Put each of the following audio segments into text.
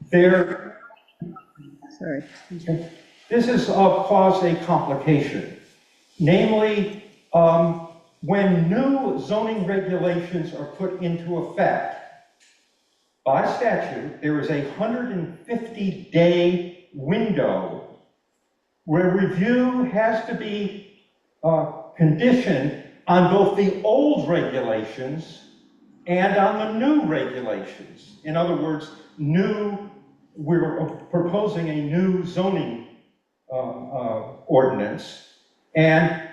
There, Sorry. this has caused a complication. Namely, when new zoning regulations are put into effect, by statute, there is a 150-day window where review has to be conditioned on both the old regulations and on the new regulations. In other words, we're proposing a new zoning ordinance, and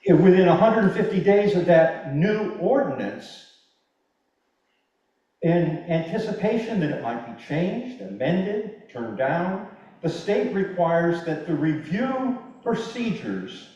within 150 days of that new ordinance, in anticipation that it might be changed, amended, turned down, the state requires that the review procedures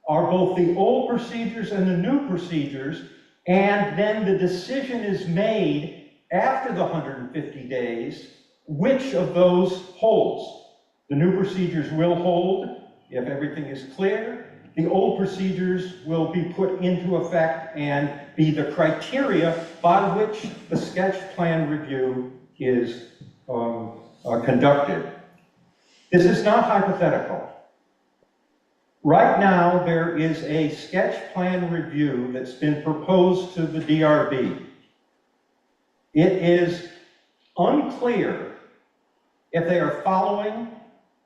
are both the old procedures and the new procedures, and then the decision is made after the 150 days which of those holds. The new procedures will hold if everything is clear. The old procedures will be put into effect and be the criteria by which the sketch plan review is conducted. This is not hypothetical. Right now, there is a sketch plan review that's been proposed to the DRB. It is unclear if they are following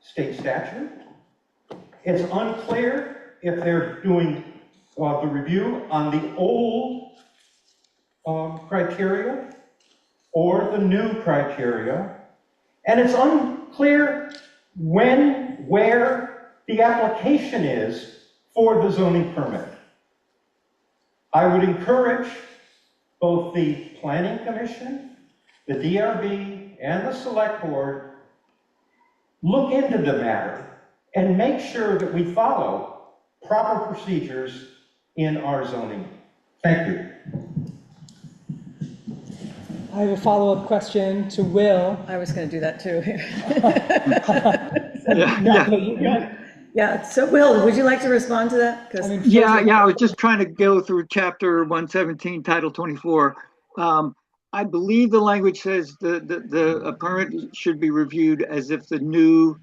state statute. It's unclear if they're doing the review on the old criteria or the new criteria. And it's unclear when, where the application is for the zoning permit. I would encourage both the Planning Commission, the DRB, and the Select Board look into the matter and make sure that we follow proper procedures in our zoning. Thank you. I have a follow-up question to Will. I was going to do that too. Yeah. So Will, would you like to respond to that? I was just trying to go through chapter 117, title 24. I believe the language says a permit should be reviewed as if the new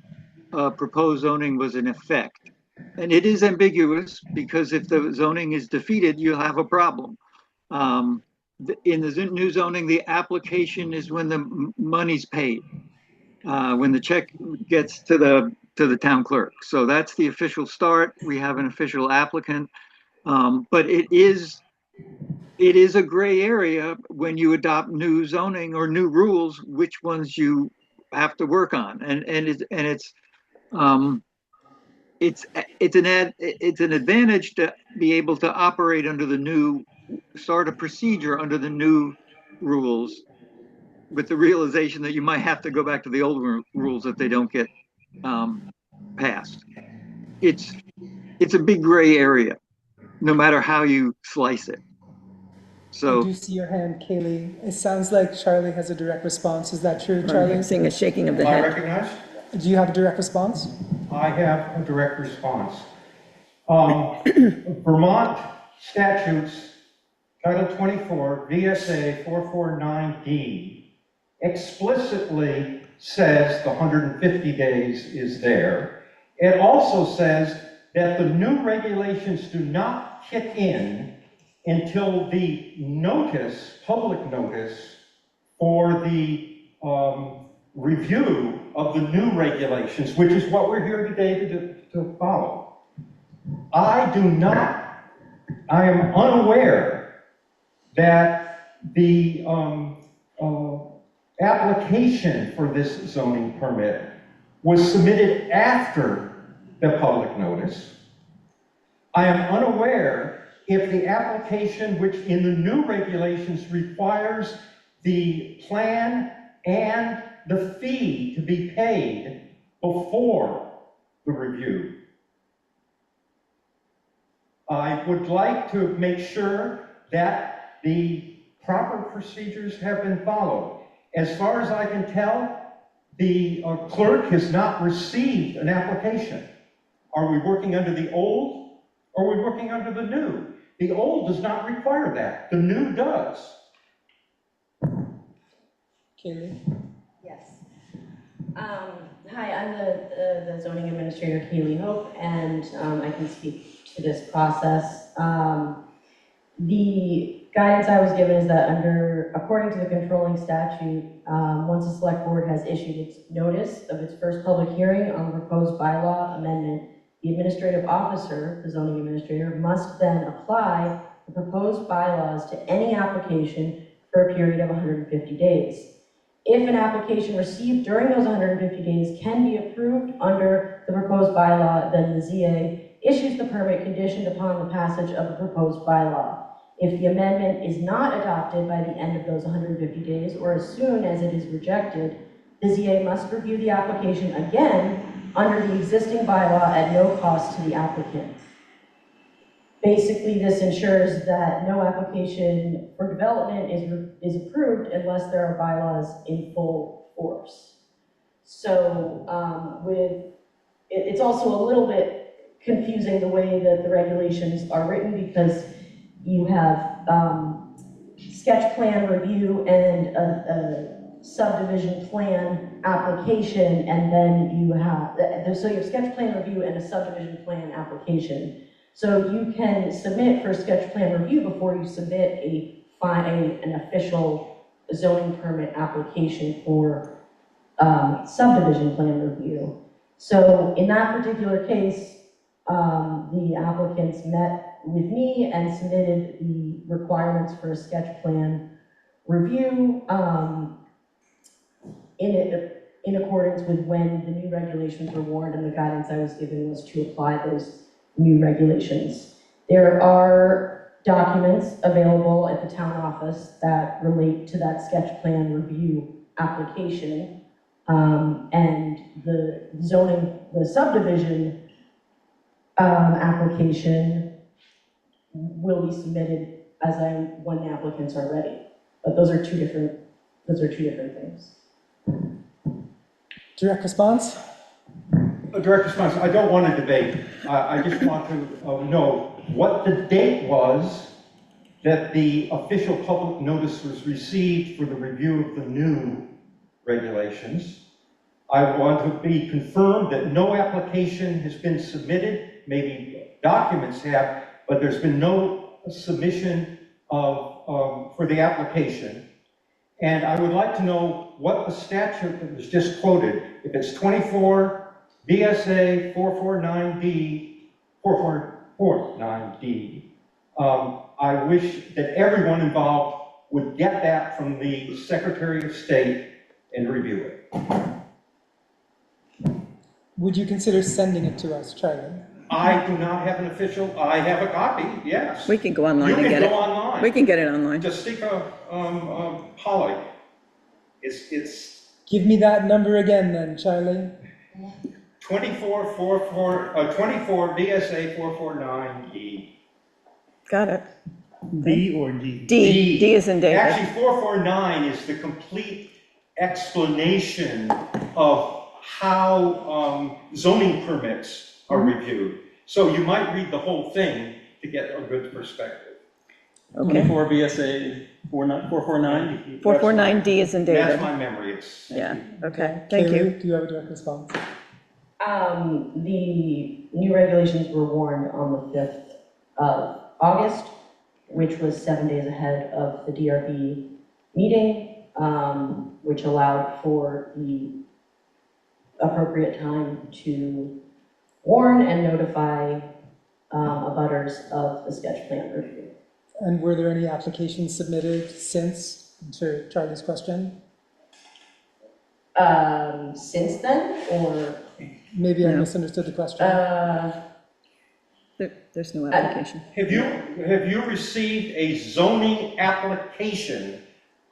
proposed zoning was in effect. And it is ambiguous because if the zoning is defeated, you'll have a problem. In the new zoning, the application is when the money's paid, when the check gets to the town clerk. So that's the official start. We have an official applicant, but it is a gray area when you adopt new zoning or new rules, which ones you have to work on, and it's an advantage to be able to operate under the new, start a procedure under the new rules, with the realization that you might have to go back to the old rules if they don't get passed. It's a big gray area, no matter how you slice it. So I do see your hand, Kaylee. It sounds like Charlie has a direct response. Is that true, Charlie? I'm seeing a shaking of the Am I head. recognized? Do you have a direct response? I have a direct response. Vermont statutes, Title 24, VSA 449D, explicitly says the 150 days is there. It also says that the new regulations do not kick in until the notice, public notice, for the review of the new regulations, which is what we're here today to follow. I am unaware that the application for this zoning permit was submitted after the public notice. I am unaware if the application, which in the new regulations requires the plan and the fee to be paid before the review. I would like to make sure that the proper procedures have been followed. As far as I can tell, the clerk has not received an application. Are we working under the old or are we working under the new? The old does not require that. The new does. Kaylee? Yes. Hi, I'm the zoning administrator, Kaylee Hope, and I can speak to this process. The guidance I was given is that according to the controlling statute, once the select board has issued its notice of its first public hearing on the proposed bylaw amendment, the administrative officer, the zoning administrator, must then apply the proposed bylaws to any application for a period of 150 days. If an application received during those 150 days can be approved under the proposed bylaw, then the ZA issues the permit conditioned upon the passage of the proposed bylaw. If the amendment is not adopted by the end of those 150 days, or as soon as it is rejected, the ZA must review the application again under the existing bylaw at no cost to the applicant. Basically, this ensures that no application for development is approved unless there are bylaws in full force. So it's also a little bit confusing the way that the regulations are written, because you have sketch plan review and a subdivision plan application, and then you have sketch plan review and a subdivision plan application. So you can submit for sketch plan review before you submit an official zoning permit application for subdivision plan review. So in that particular case, the applicants met with me and submitted the requirements for a sketch plan review in accordance with when the new regulations were warned, and the guidance I was given was to apply those new regulations. There are documents available at the town office that relate to that sketch plan review application, and the subdivision application will be submitted when the applicants are ready. But those are two different things. Direct response? A direct response, I don't want to debate. I just want to know what the date was that the official public notice was received for the review of the new regulations. I want to be confirmed that no application has been submitted. Maybe documents have, but there's been no submission for the application. And I would like to know what the statute that was just quoted, if it's 24 BSA 449D, I wish that everyone involved would get that from the Secretary of State and review it. Would you consider sending it to us, Charlie? I do not have an official, I have a copy, yes. We can go online and get it. You can go online. We can get it online. Justika Pollock. It's Give me that number again then, Charlie. 24 BSA 449E. Got it. B or D? D is in David. Actually, 449 is the complete explanation of how zoning permits are reviewed. So you might read the whole thing to get a good perspective. Okay. 24 BSA 449? 449D is in David. That's my memory. Yeah, okay, thank Kaylee, you. do you have a direct response? The new regulations were warned on the 5th of August, which was 7 days ahead of the DRB meeting, which allowed for the appropriate time to warn and notify abutters of the sketch plan review. And were there any applications submitted since, to Charlie's question? Since then, or? Maybe I No. misunderstood the question. There's no application. Have you received a zoning application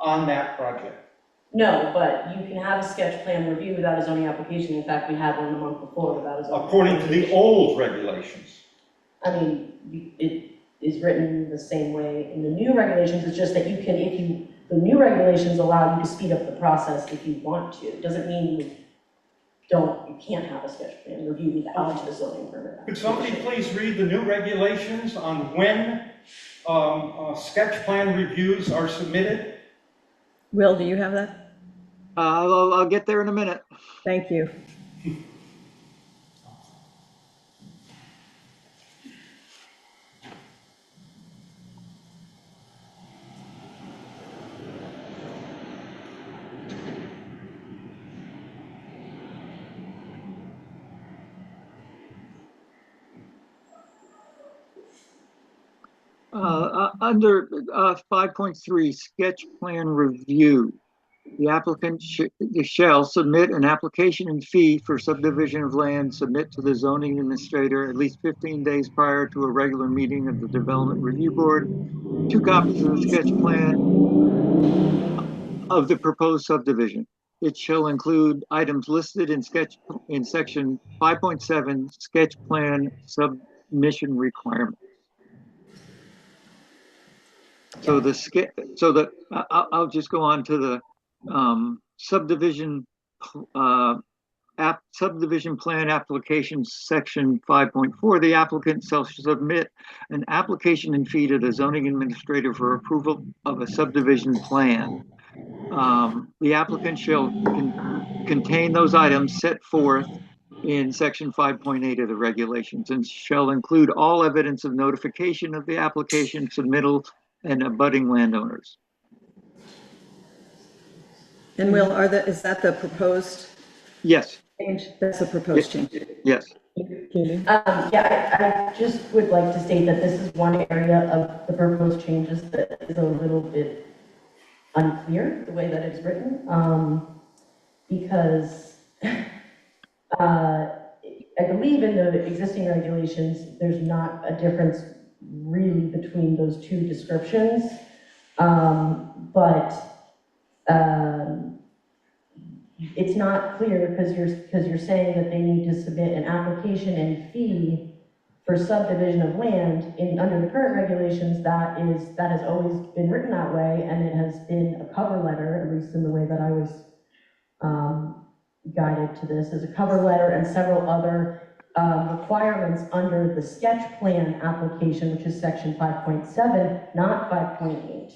on that project? No, but you can have a sketch plan review without a zoning application. In fact, we had one the month before without a zoning. According to the old regulations. I mean, it is written the same way in the new regulations. It's just that the new regulations allow you to speed up the process if you want to. It doesn't mean you can't have a sketch plan review without a zoning permit. Could somebody please read the new regulations on when sketch plan reviews are submitted? Will, do you have that? I'll get there in a minute. Thank you. Under 5.3, sketch plan review. The applicant shall submit an application and fee for subdivision of land, submit to the zoning administrator at least 15 days prior to a regular meeting of the Development Review Board, 2 copies of the sketch plan of the proposed subdivision. It shall include items listed in section 5.7 sketch plan submission requirements. So I'll just go on to the subdivision subdivision plan application section 5.4. The applicant shall submit an application and fee to the zoning administrator for approval of a subdivision plan. The applicant shall contain those items set forth in section 5.8 of the regulations and shall include all evidence of notification of the application submittal and abutting landowners. And Will, is that the proposed Yes, change? That's the proposed change. yes. Kaylee? Yeah, I just would like to state that this is one area of the proposed changes that is a little bit unclear, the way that it's written, because I believe in the existing regulations, there's not a difference really between those two descriptions, but it's not clear because you're saying that they need to submit an application and fee for subdivision of land under the current regulations. That has always been written that way, and it has been a cover letter, at least in the way that I was guided to this, as a cover letter and several other requirements under the sketch plan application, which is section 5.7, not 5.8.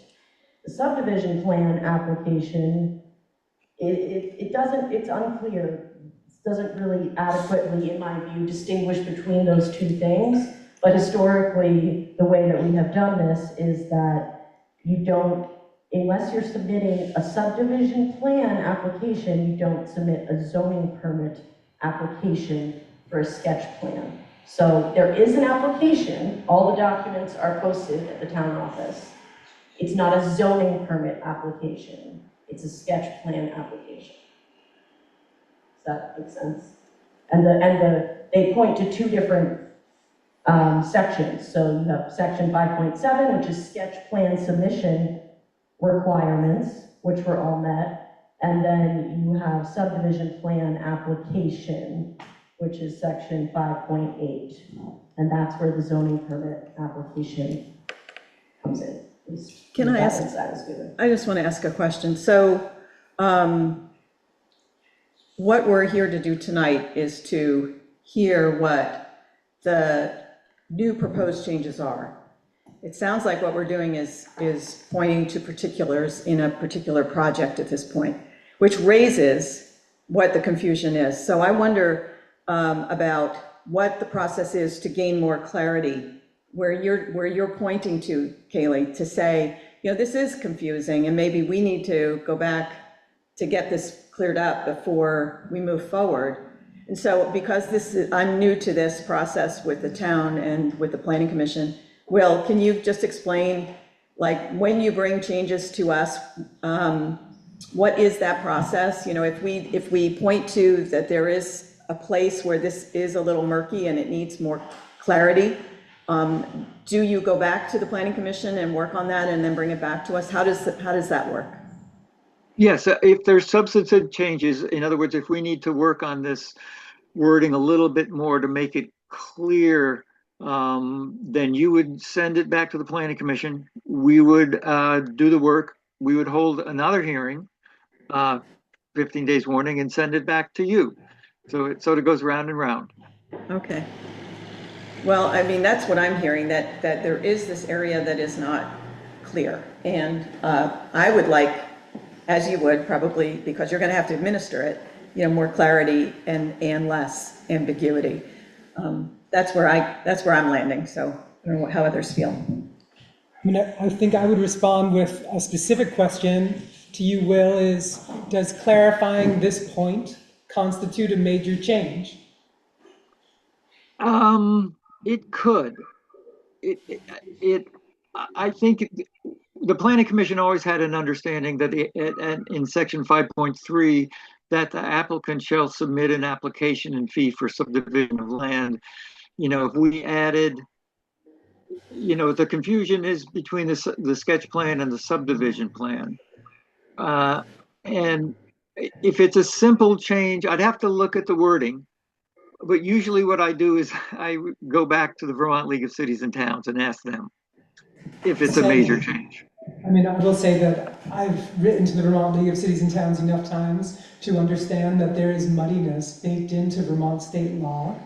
The subdivision plan application, it's unclear. It doesn't really adequately, in my view, distinguish between those two things. But historically, the way that we have done this is that you don't, unless you're submitting a subdivision plan application, you don't submit a zoning permit application for a sketch plan. So there is an application, all the documents are posted at the town office. It's not a zoning permit application, it's a sketch plan application. Does that make sense? And they point to two different sections. So you have section 5.7, which is sketch plan submission requirements, which were all met. And then you have subdivision plan application, which is section 5.8. And that's where the zoning permit application comes in. Can I ask? I just want to ask a question. So what we're here to do tonight is to hear what the new proposed changes are. It sounds like what we're doing is pointing to particulars in a particular project at this point, which raises what the confusion is. So I wonder about what the process is to gain more clarity, where you're pointing to, Kaylee, to say, this is confusing and maybe we need to go back to get this cleared up before we move forward. And so because I'm new to this process with the town and with the Planning Commission, Will, can you just explain, like, when you bring changes to us, what is that process? If we point to that there is a place where this is a little murky and it needs more clarity, do you go back to the Planning Commission and work on that and then bring it back to us? How does that work? Yes, if there's substantive changes, in other words, if we need to work on this wording a little bit more to make it clear, then you would send it back to the Planning Commission. We would do the work. We would hold another hearing, 15 days warning, and send it back to you. So it sort of goes round and round. Okay. Well, I mean, that's what I'm hearing, that there is this area that is not clear. And I would like, as you would probably, because you're gonna have to administer it, you know, more clarity and less ambiguity. That's where I'm landing, so I don't know how others feel. I mean, I think I would respond with a specific question to you, Will, is, does clarifying this point constitute a major change? It could. I think the planning commission always had an understanding that in section 5.3, that the applicant shall submit an application and fee for subdivision of land. You know, if we added, you know, the confusion is between the sketch plan and the subdivision plan. And if it's a simple change, I'd have to look at the wording. But usually what I do is I go back to the Vermont League of Cities and Towns and ask them if it's a major change. I mean, I will say that I've written to the Vermont League of Cities and Towns enough times to understand that there is muddiness baked into Vermont state law,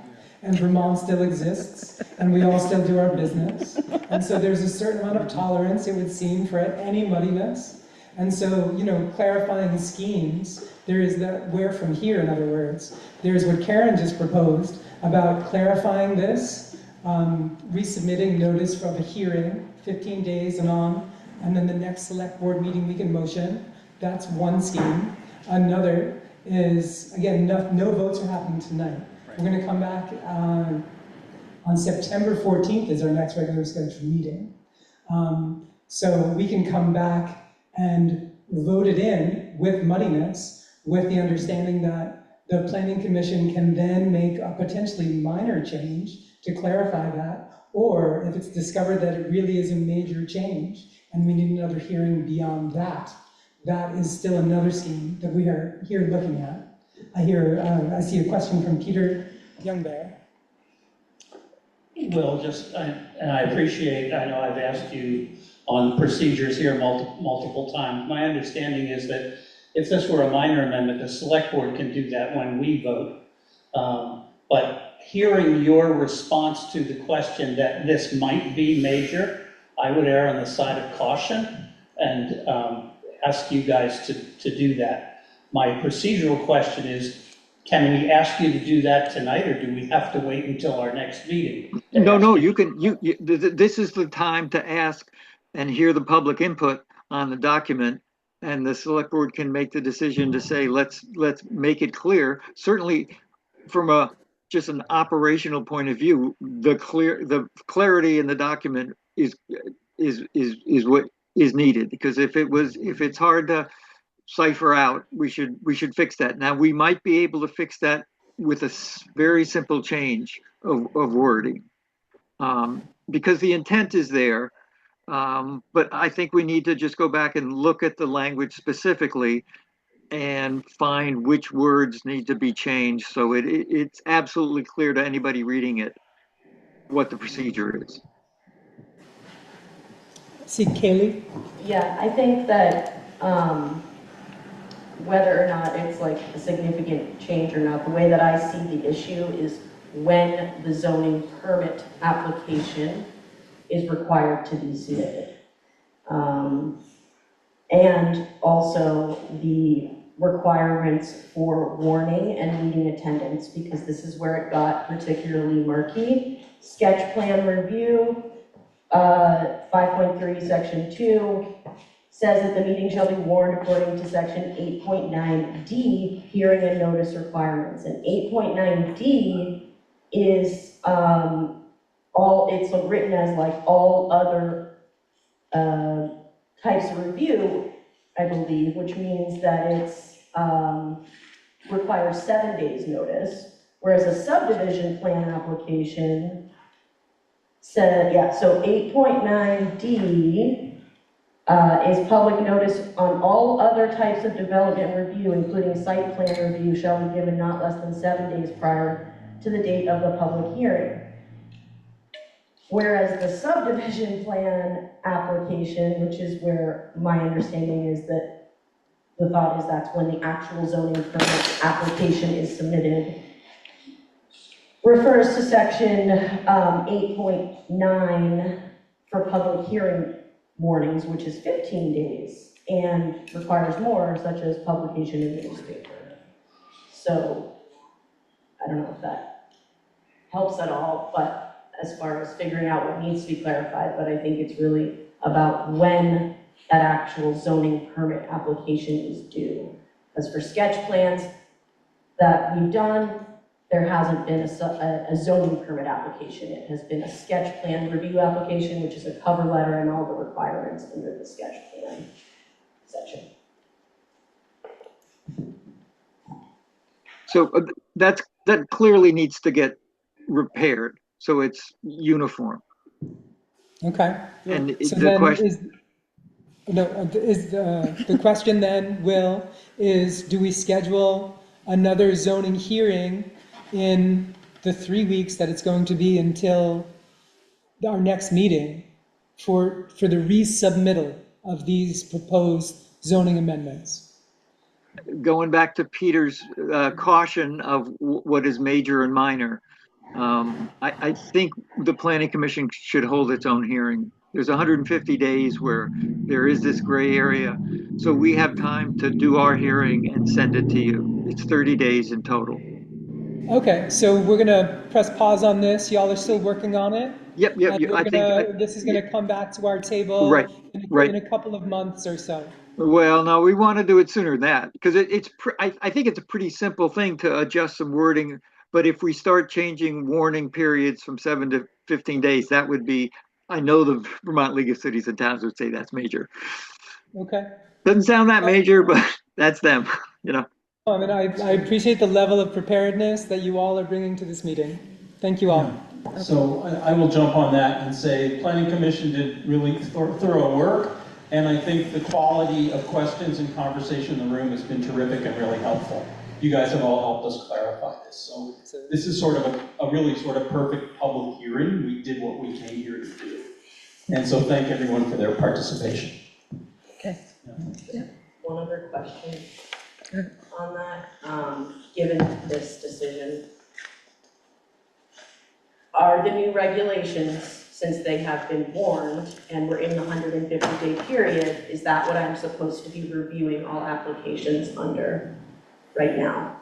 and Vermont still exists, and we all still do our business. And so there's a certain amount of tolerance, it would seem, for any muddiness. And so, you know, clarifying schemes, there is that where from here, in other words. There's what Karen just proposed about clarifying this, resubmitting notice of a hearing, 15 days and on, and then the next select board meeting we can motion. That's one scheme. Another is, again, no votes are happening tonight. We're going to come back on September 14th is our next regular scheduled meeting. So we can come back and vote it in with muddiness, with the understanding that the planning commission can then make a potentially minor change to clarify that, or if it's discovered that it really is a major change and we need another hearing beyond that, that is still another scheme that we are here looking at. I see a question from Peter Youngbear. Well, and I appreciate, I know I've asked you on procedures here multiple times. My understanding is that if this were a minor amendment, the select board can do that when we vote. But hearing your response to the question that this might be major, I would err on the side of caution and ask you guys to do that. My procedural question is, can we ask you to do that tonight, or do we have to wait until our next meeting? No, you can, this is the time to ask and hear the public input on the document, and the select board can make the decision to say, let's make it clear. Certainly from just an operational point of view, the clarity in the document is what is needed, because if it's hard to cipher out, we should fix that. Now, we might be able to fix that with a very simple change of wording, because the intent is there. But I think we need to just go back and look at the language specifically and find which words need to be changed, so it's absolutely clear to anybody reading it what the procedure is. See, Kaylee? Yeah, I think that whether or not it's like a significant change or not, the way that I see the issue is when the zoning permit application is required to be submitted. And also the requirements for warning and meeting attendance, because this is where it got particularly murky. Sketch plan review, 5.3 section 2 says that the meeting shall be warned according to section 8.9D, hearing and notice requirements. And 8.9D is it's written as like all other types of review, I believe, which means that it's requires 7 days notice, whereas a subdivision plan application said, so 8.9D is public notice on all other types of development review, including site plan review, shall be given not less than 7 days prior to the date of the public hearing. Whereas the subdivision plan application, which is where my understanding is that the thought is that's when the actual zoning permit application is submitted, refers to section 8.9 for public hearing warnings, which is 15 days and requires more, such as publication in the newspaper. So, I don't know if that helps at all, but as far as figuring out what needs to be clarified, but I think it's really about when that actual zoning permit application is due. Because for sketch plans that we've done, there hasn't been a zoning permit application. It has been a sketch plan review application, which is a cover letter and all the requirements under the sketch plan section. So that clearly needs to get repaired, so it's uniform. Okay. And So the then question, the question then, Will, is do we schedule another zoning hearing in the 3 weeks that it's going to be until our next meeting for the resubmittal of these proposed zoning amendments? going back to Peter's caution of what is major and minor, I think the planning commission should hold its own hearing. There's 150 days where there is this gray area. So we have time to do our hearing and send it to you. It's 30 days in total. Okay, so we're gonna press pause on this. Y'all are still working on it? Yep, And I think, this is gonna come back to our table right, right. in a couple of months or so. Well, no, we want to do it sooner than that because I think it's a pretty simple thing to adjust some wording. But if we start changing warning periods from 7 to 15 days, that would be, I know the Vermont League of Cities and Towns would say that's major. Okay. Doesn't sound that major, but that's them, you know. I mean, I appreciate the level of preparedness that you all are bringing to this meeting. Thank you all. So I will jump on that and say Planning Commission did really thorough work. And I think the quality of questions and conversation in the room has been terrific and really helpful. You guys have all helped us clarify this. So this is sort of a really sort of perfect public hearing. We did what we came here to do. And so thank everyone for their participation. Okay. Yeah. One other question on that, given this decision. Are the new regulations, since they have been warned and we're in the 150-day period, is that what I'm supposed to be reviewing all applications under right now?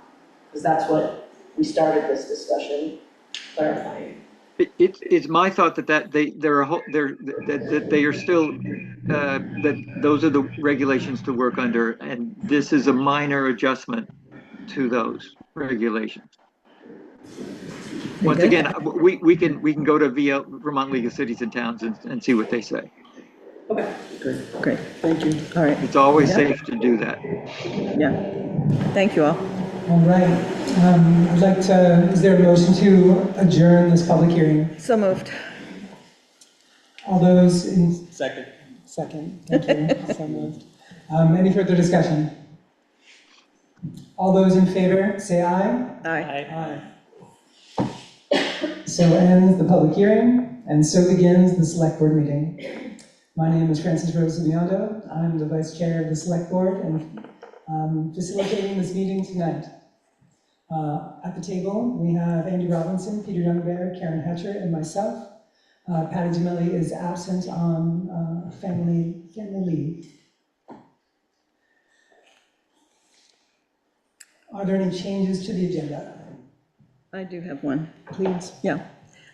Because that's what we started this discussion clarifying. It's my thought that they are still that those are the regulations to work under, and this is a minor adjustment to those regulations. Once again, we can go to Vermont League of Cities and Towns and see what they say. Okay. Great. Thank you. All right. It's always safe to do that. Yeah. Thank you all. All right. I'd like to, is there a motion to adjourn this public hearing? So moved. All those in Second. second, thank you. So moved. Any further discussion? All those in favor, say aye. Aye. Aye. So ends the public hearing, and so begins the select board meeting. My name is Francis Rose Biondo. I'm the vice chair of the select board and facilitating this meeting tonight. At the table, we have Andy Robinson, Peter Youngbear, Karen Hatcher, and myself. Patty Gemelli is absent on family leave. Are there any changes to the agenda? I do have one. Please. Yeah.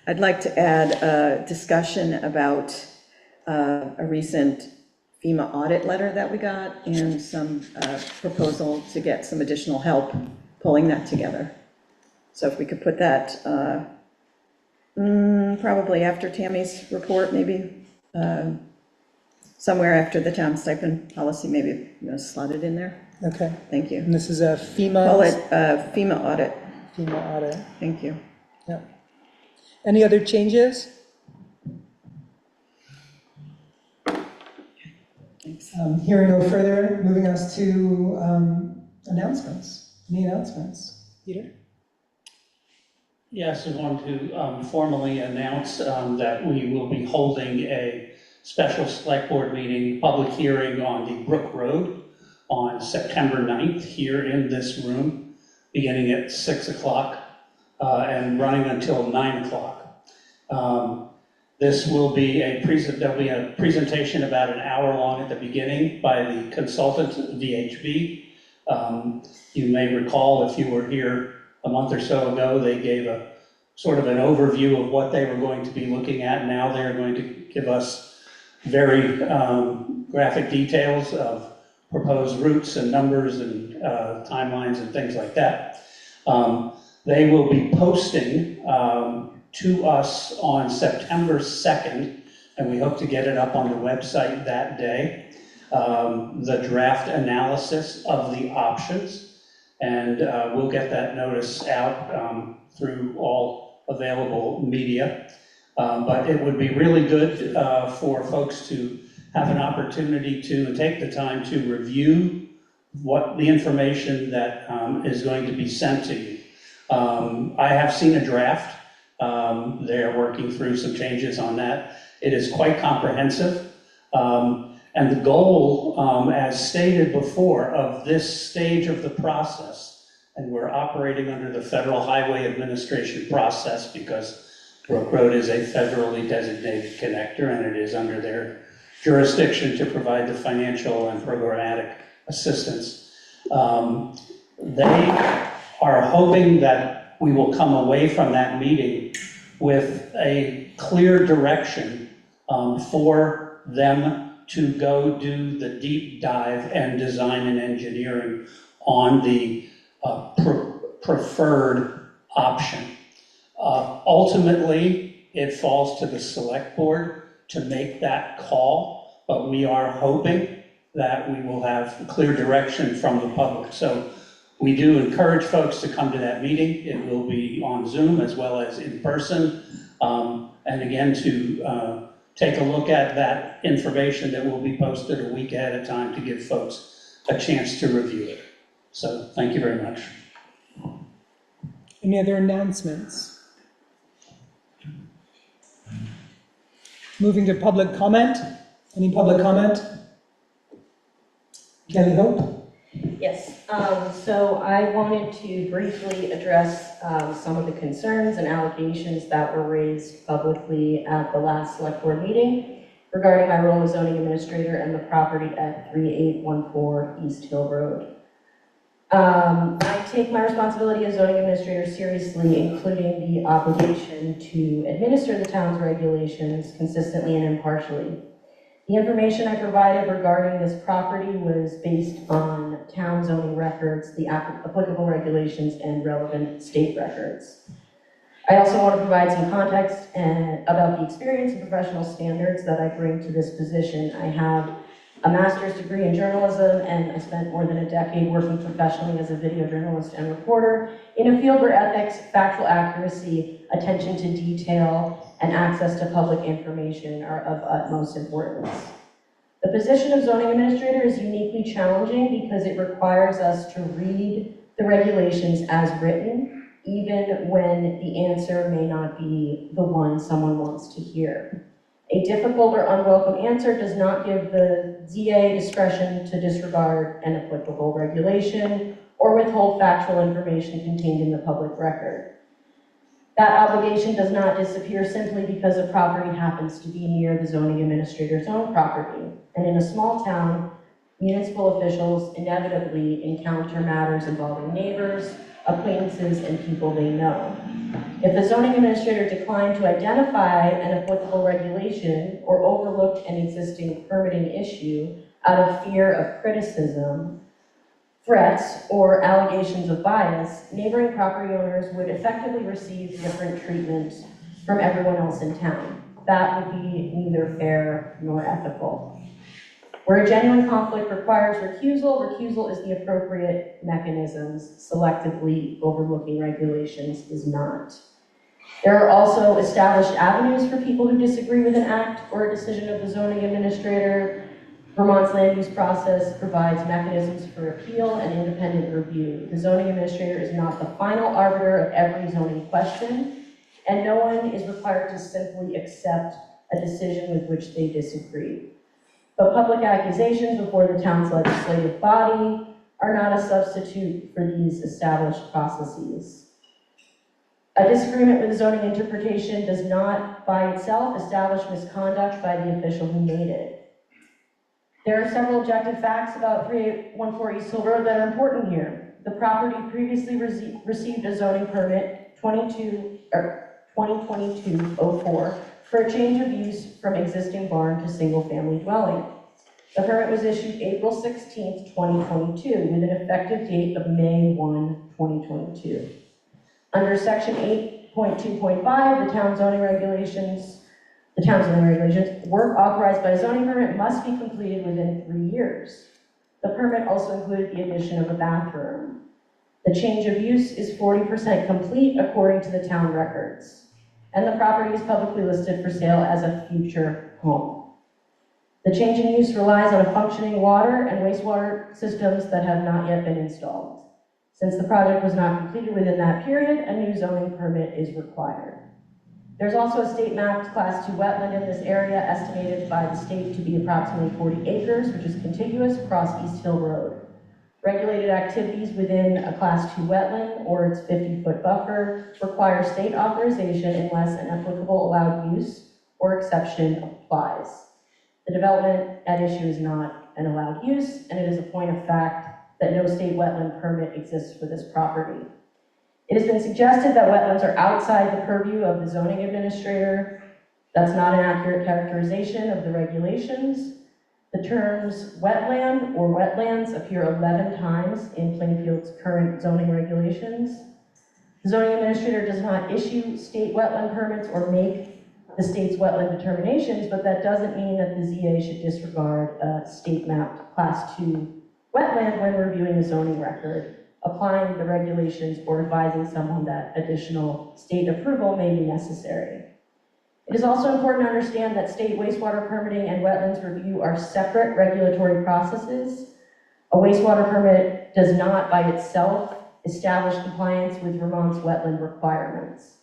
I'd like to add a discussion about a recent FEMA audit letter that we got and some proposal to get some additional help pulling that together. So if we could put that probably after Tammy's report, maybe somewhere after the town stipend policy, maybe slot it in there. Okay. Thank you. And this is a FEMA. Call it FEMA audit. FEMA audit. Thank you. Yeah. Any other changes? Thanks. Hearing no further, moving us to announcements. Any announcements? Peter? Yes, I want to formally announce that we will be holding a special select board meeting, public hearing on the Brook Road on September 9th here in this room, beginning at 6 o'clock and running until 9 o'clock. This will be there'll be a presentation about an hour long at the beginning by the consultant, VHB. You may recall, if you were here a month or so ago, they gave a sort of an overview of what they were going to be looking at. Now they're going to give us very graphic details of proposed routes and numbers and timelines and things like that. They will be posting to us on September 2nd, and we hope to get it up on the website that day, the draft analysis of the options, and we'll get that notice out through all available media. But it would be really good for folks to have an opportunity to take the time to review what the information that is going to be sent to you. I have seen a draft. They're working through some changes on that. It is quite comprehensive. And the goal, as stated before, of this stage of the process, and we're operating under the Federal Highway Administration process because Brook Road is a federally designated connector, and it is under their jurisdiction to provide the financial and programmatic assistance. They are hoping that we will come away from that meeting with a clear direction for them to go do the deep dive and design and engineering on the preferred option. Ultimately, it falls to the select board to make that call, but we are hoping that we will have clear direction from the public. So we do encourage folks to come to that meeting. It will be on Zoom as well as in person. And again, to take a look at that information that will be posted a week ahead of time to give folks a chance to review it. So thank you very much. Any other announcements? Moving to public comment. Any public comment? Kelly Hope? Yes, so I wanted to briefly address some of the concerns and allegations that were raised publicly at the last select board meeting regarding my role as zoning administrator and the property at 3814 East Hill Road. I take my responsibility as zoning administrator seriously, including the obligation to administer the town's regulations consistently and impartially. The information I provided regarding this property was based on town zoning records, the applicable regulations, and relevant state records. I also want to provide some context about the experience and professional standards that I bring to this position. I have a master's degree in journalism, and I spent more than a decade working professionally as a video journalist and reporter in a field where ethics, factual accuracy, attention to detail, and access to public information are of utmost importance. The position of zoning administrator is uniquely challenging because it requires us to read the regulations as written, even when the answer may not be the one someone wants to hear. A difficult or unwelcome answer does not give the ZA discretion to disregard an applicable regulation or withhold factual information contained in the public record. That obligation does not disappear simply because a property happens to be near the zoning administrator's own property. And in a small town, municipal officials inevitably encounter matters involving neighbors, acquaintances, and people they know. If the zoning administrator declined to identify an applicable regulation or overlooked an existing permitting issue out of fear of criticism, threats, or allegations of bias, neighboring property owners would effectively receive different treatment from everyone else in town. That would be neither fair nor ethical. Where a genuine conflict requires recusal is the appropriate mechanisms. Selectively overlooking regulations is not. There are also established avenues for people who disagree with an act or a decision of the zoning administrator. Vermont's land use process provides mechanisms for appeal and independent review. The zoning administrator is not the final arbiter of every zoning question, and no one is required to simply accept a decision with which they disagree. But public accusations before the town's legislative body are not a substitute for these established processes. A disagreement with the zoning interpretation does not by itself establish misconduct by the official who made it. There are several objective facts about 3814 East Hill Road that are important here. The property previously received a zoning permit 2022-04 for a change of use from existing barn to single-family dwelling. The permit was issued April 16th, 2022, with an effective date of May 1, 2022. Under section 8.2.5, the town zoning regulations, work authorized by a zoning permit must be completed within 3 years. The permit also included the addition of a bathroom. The change of use is 40% complete according to the town records, and the property is publicly listed for sale as a future home. The change in use relies on a functioning water and wastewater systems that have not yet been installed. Since the project was not completed within that period, a new zoning permit is required. There's also a state mapped Class 2 wetland in this area, estimated by the state to be approximately 40 acres, which is contiguous across East Hill Road. Regulated activities within a Class 2 wetland or its 50-foot buffer require state authorization unless an applicable allowed use or exception applies. The development at issue is not an allowed use, and it is a point of fact that no state wetland permit exists for this property. It has been suggested that wetlands are outside the purview of the zoning administrator. That's not an accurate characterization of the regulations. The terms wetland or wetlands appear 11 times in Plainfield's current zoning regulations. The zoning administrator does not issue state wetland permits or make the state's wetland determinations, but that doesn't mean that the ZA should disregard a state mapped Class 2 wetland when reviewing the zoning record, applying the regulations, or advising someone that additional state approval may be necessary. It is also important to understand that state wastewater permitting and wetlands review are separate regulatory processes. A wastewater permit does not by itself establish compliance with Vermont's wetland requirements.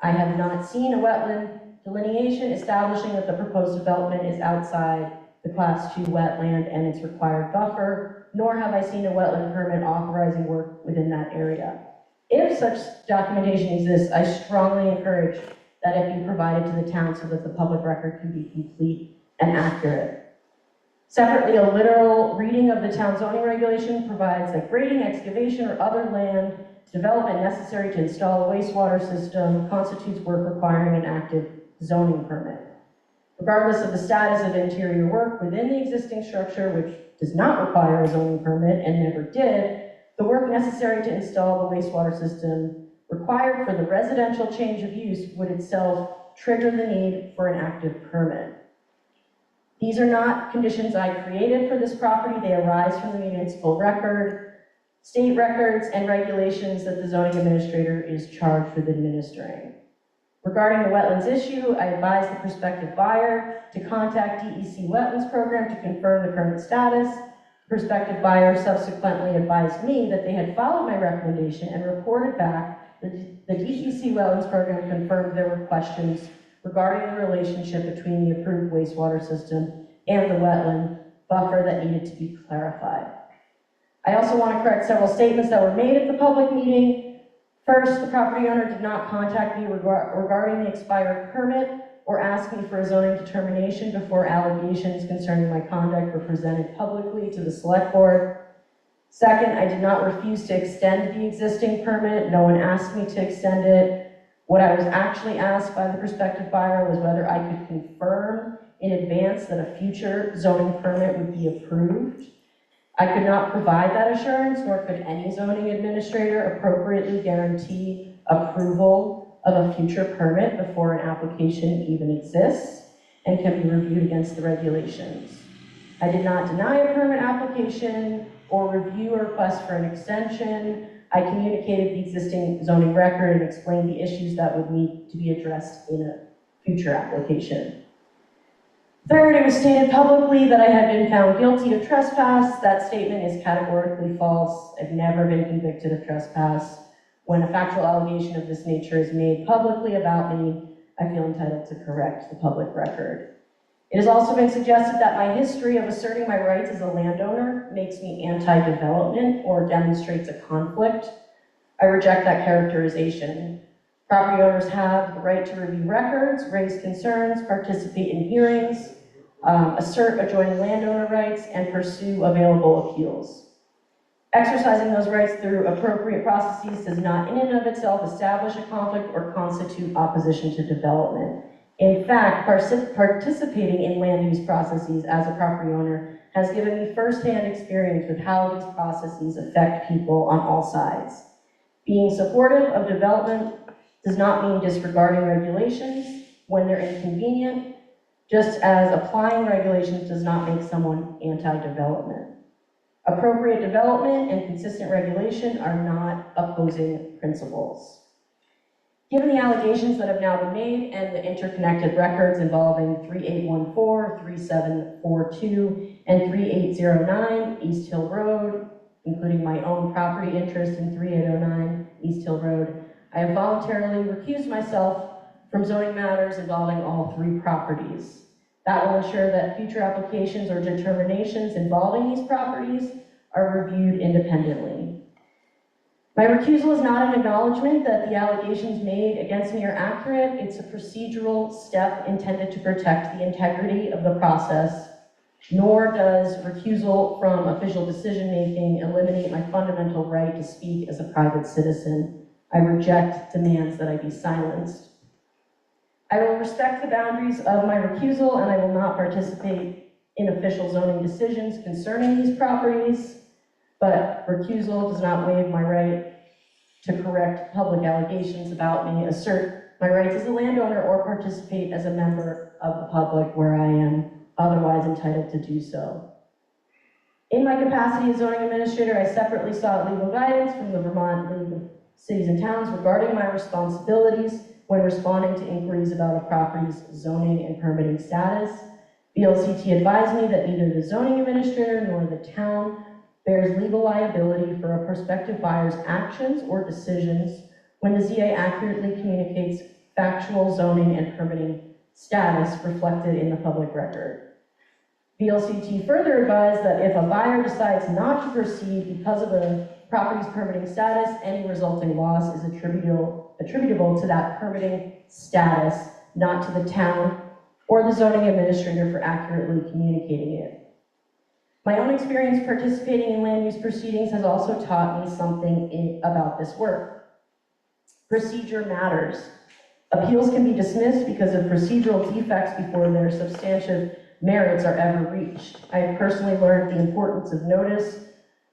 I have not seen a wetland delineation establishing that the proposed development is outside the Class 2 wetland and its required buffer, nor have I seen a wetland permit authorizing work within that area. If such documentation exists, I strongly encourage that it be provided to the town so that the public record can be complete and accurate. Separately, a literal reading of the town zoning regulation provides that grading, excavation, or other land development necessary to install a wastewater system constitutes work requiring an active zoning permit. Regardless of the status of interior work within the existing structure, which does not require a zoning permit and never did, the work necessary to install the wastewater system required for the residential change of use would itself trigger the need for an active permit. These are not conditions I created for this property. They arise from the municipal record, state records, and regulations that the zoning administrator is charged with administering. Regarding the wetlands issue, I advise the prospective buyer to contact DEC Wetlands Program to confirm the current status. The prospective buyer subsequently advised me that they had followed my recommendation and reported back that the DEC Wetlands Program confirmed there were questions regarding the relationship between the approved wastewater system and the wetland buffer that needed to be clarified. I also want to correct several statements that were made at the public meeting. First, the property owner did not contact me regarding the expired permit or ask me for a zoning determination before allegations concerning my conduct were presented publicly to the select board. Second, I did not refuse to extend the existing permit. No one asked me to extend it. What I was actually asked by the prospective buyer was whether I could confirm in advance that a future zoning permit would be approved. I could not provide that assurance, nor could any zoning administrator appropriately guarantee approval of a future permit before an application even exists and can be reviewed against the regulations. I did not deny a permit application or review a request for an extension. I communicated the existing zoning record and explained the issues that would need to be addressed in a future application. Third, it was stated publicly that I had been found guilty of trespass. That statement is categorically false. I've never been convicted of trespass. When a factual allegation of this nature is made publicly about me, I feel entitled to correct the public record. It has also been suggested that my history of asserting my rights as a landowner makes me anti-development or demonstrates a conflict. I reject that characterization. Property owners have the right to review records, raise concerns, participate in hearings, assert adjoining landowner rights, and pursue available appeals. Exercising those rights through appropriate processes does not in and of itself establish a conflict or constitute opposition to development. In fact, participating in land use processes as a property owner has given me firsthand experience with how these processes affect people on all sides. Being supportive of development does not mean disregarding regulations when they're inconvenient, just as applying regulations does not make someone anti-development. Appropriate development and consistent regulation are not opposing principles. Given the allegations that have now been made and the interconnected records involving 3814, 3742, and 3809 East Hill Road, including my own property interest in 3809 East Hill Road, I have voluntarily recused myself from zoning matters involving all three properties. That will ensure that future applications or determinations involving these properties are reviewed independently. My recusal is not an acknowledgement that the allegations made against me are accurate. It's a procedural step intended to protect the integrity of the process, nor does recusal from official decision-making eliminate my fundamental right to speak as a private citizen. I reject demands that I be silenced. I will respect the boundaries of my recusal, and I will not participate in official zoning decisions concerning these properties, but recusal does not waive my right to correct public allegations about me, assert my rights as a landowner, or participate as a member of the public where I am otherwise entitled to do so. In my capacity as zoning administrator, I separately sought legal guidance from the Vermont League of Cities and Towns regarding my responsibilities when responding to inquiries about a property's zoning and permitting status. VLCT advised me that neither the zoning administrator nor the town bears legal liability for a prospective buyer's actions or decisions when the ZA accurately communicates factual zoning and permitting status reflected in the public record. VLCT further advised that if a buyer decides not to proceed because of a property's permitting status, any resulting loss is attributable to that permitting status, not to the town or the zoning administrator for accurately communicating it. My own experience participating in land use proceedings has also taught me something about this work. Procedure matters. Appeals can be dismissed because of procedural defects before their substantive merits are ever reached. I have personally learned the importance of notice,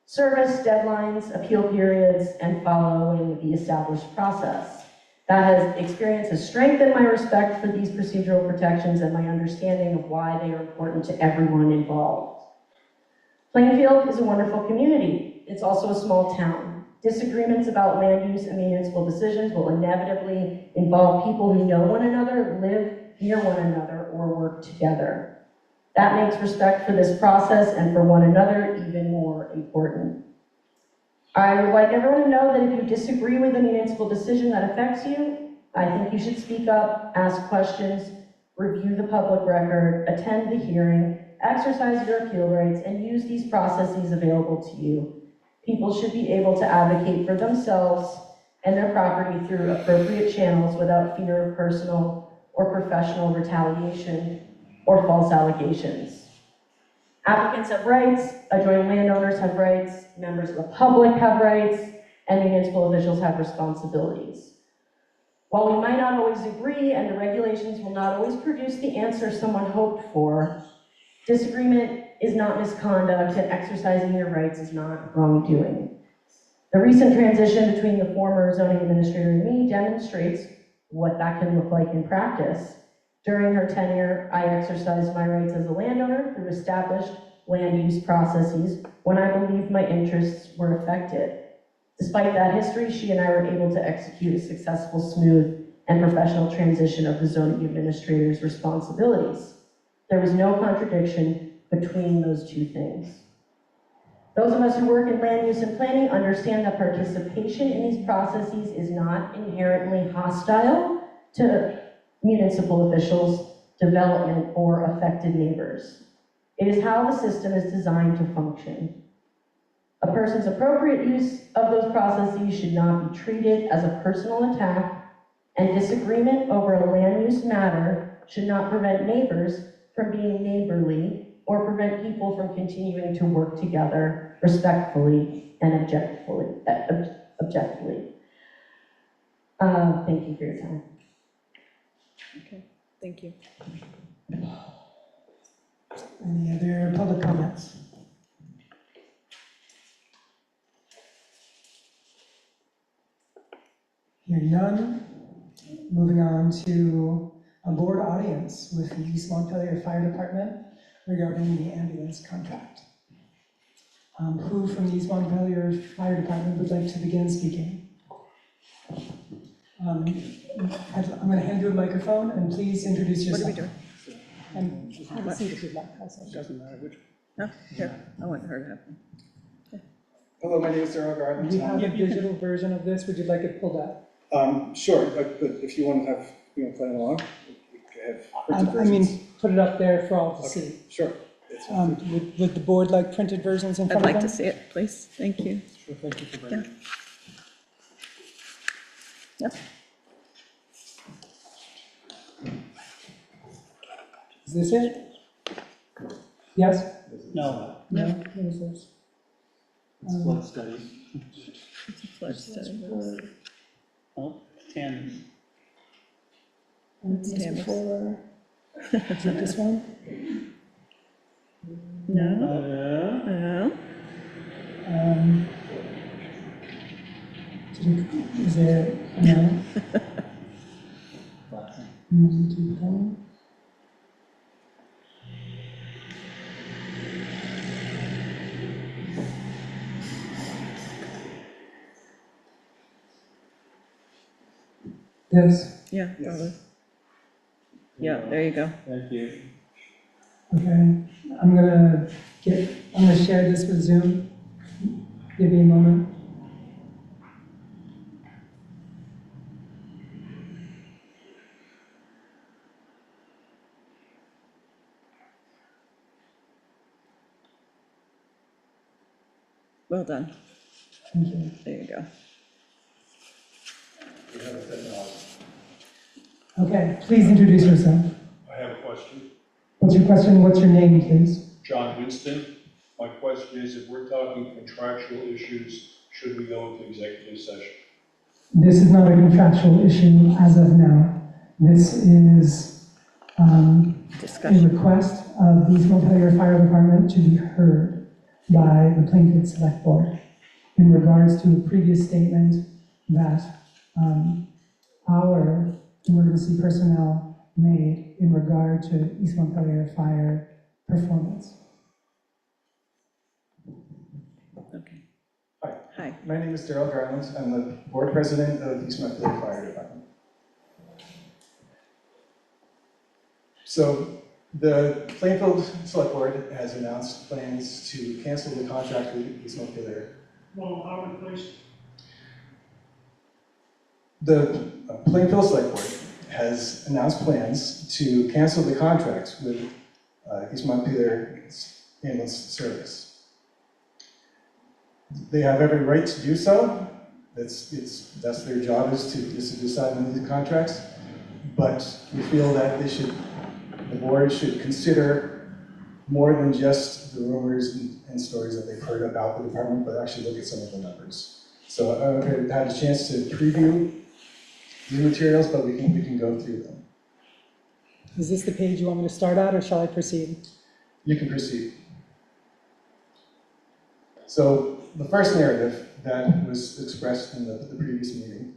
service, deadlines, appeal periods, and following the established process. Experience has strengthened my respect for these procedural protections and my understanding of why they are important to everyone involved. Plainfield is a wonderful community. It's also a small town. Disagreements about land use and municipal decisions will inevitably involve people who know one another, live near one another, or work together. That makes respect for this process and for one another even more important. I would like everyone to know that if you disagree with a municipal decision that affects you, I think you should speak up, ask questions, review the public record, attend the hearing, exercise your appeal rights, and use these processes available to you. People should be able to advocate for themselves and their property through appropriate channels without fear of personal or professional retaliation or false allegations. Applicants have rights, adjoining landowners have rights, members of the public have rights, and municipal officials have responsibilities. While we might not always agree and the regulations will not always produce the answer someone hoped for, disagreement is not misconduct and exercising your rights is not wrongdoing. The recent transition between the former zoning administrator and me demonstrates what that can look like in practice. During her tenure, I exercised my rights as a landowner through established land use processes when I believed my interests were affected. Despite that history, she and I were able to execute a successful, smooth, and professional transition of the zoning administrator's responsibilities. There was no contradiction between those two things. Those of us who work in land use and planning understand that participation in these processes is not inherently hostile to municipal officials, development, or affected neighbors. It is how the system is designed to function. A person's appropriate use of those processes should not be treated as a personal attack and disagreement over a land use matter should not prevent neighbors from being neighborly or prevent people from continuing to work together respectfully and objectively. Thank you for your time. Okay, thank you. Any other public comments? Hearing none, moving on to a board audience with the East Montpelier Fire Department regarding the ambulance contract. Who from the East Montpelier Fire Department would like to begin speaking? I'm going to hand you a microphone, and please introduce What are yourself. we doing? And have a seat if you'd like. Also. Doesn't matter which. No, here, I want her to have one. Hello, my name is Daryl Garland. We have a digital version of this. Would you like it pulled up? Sure, but if you want to have, playing along, we could have printed I versions. mean, put it up there for all to Okay, see. sure. It's fine. Would the board like printed versions in I'd front of like them? to see it, please, thank you. Sure, thank you for bringing it. Yep. Is this it? Yes? No, No? What is this? flood study. It's a flood study. Oh, 10. Is Damn. it this one? No, Uh, no, Is it, no? Keep going. This, yeah, probably. Yeah, there you go. Thank you. okay. I'm gonna share this with Zoom. Give me a moment. Well done, Thank you. there you go. Okay, please introduce yourself. I have a question. What's your question? What's your name, please? John Winston. My question is, if we're talking contractual issues, should we go into executive session? This is not a contractual issue as of now. This is a Discussion. request of the East Montpelier Fire Department to be heard by the Plainfield Select Board in regards to a previous statement that our emergency personnel made in regard to East Montpelier Fire performance. Okay. Hi. Hi. My name is Daryl Garland. I'm the board president of East Montpelier Fire Department. So the Plainfield Select Board has announced plans to cancel the contract with East Montpelier. Well, Howard, please. The Plainfield Select Board has announced plans to cancel the contract with East Montpelier Ambulance Service. They have every right to do so. That's their job is to decide on these contracts. But we feel that the board should consider more than just the rumors and stories that they've heard about the department, but actually look at some of the numbers. So I haven't had a chance to preview the materials, but we can go through them. Is this the page you want me to start at, or shall I proceed? You can proceed. So the first narrative that was expressed in the previous meeting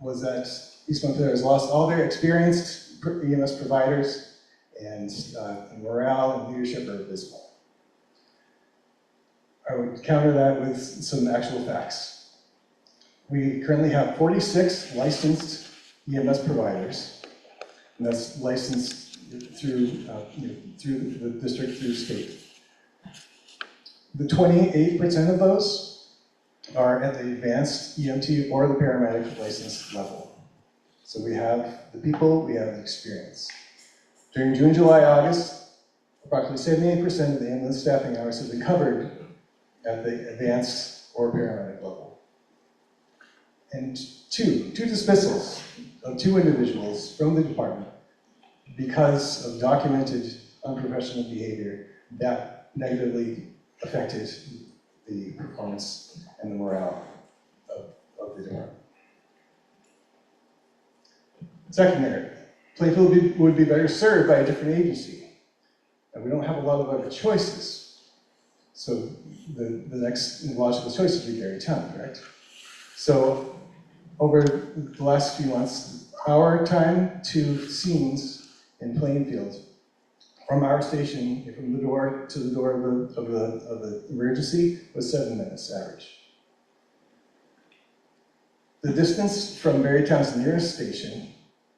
was that East Montpelier has lost all their experienced EMS providers, and morale and leadership are abysmal. I would counter that with some actual facts. We currently have 46 licensed EMS providers, and that's licensed through the district, through the state. The 28% of those are at the advanced EMT or the paramedic license level. So we have the people, we have the experience. During June, July, August, approximately 78% of the ambulance staffing hours have been covered at the advanced or paramedic level. And two dismissals of 2 individuals from the department because of documented unprofessional behavior that negatively affected the performance and the morale of the department. Second area, Plainfield would be better served by a different agency. And we don't have a lot of other choices. So the next logical choice would be Berrytown, correct? So over the last few months, our time to scenes in Plainfield, from our station, from the door to the door of the emergency, was 7 minutes average. The distance from Berrytown's nearest station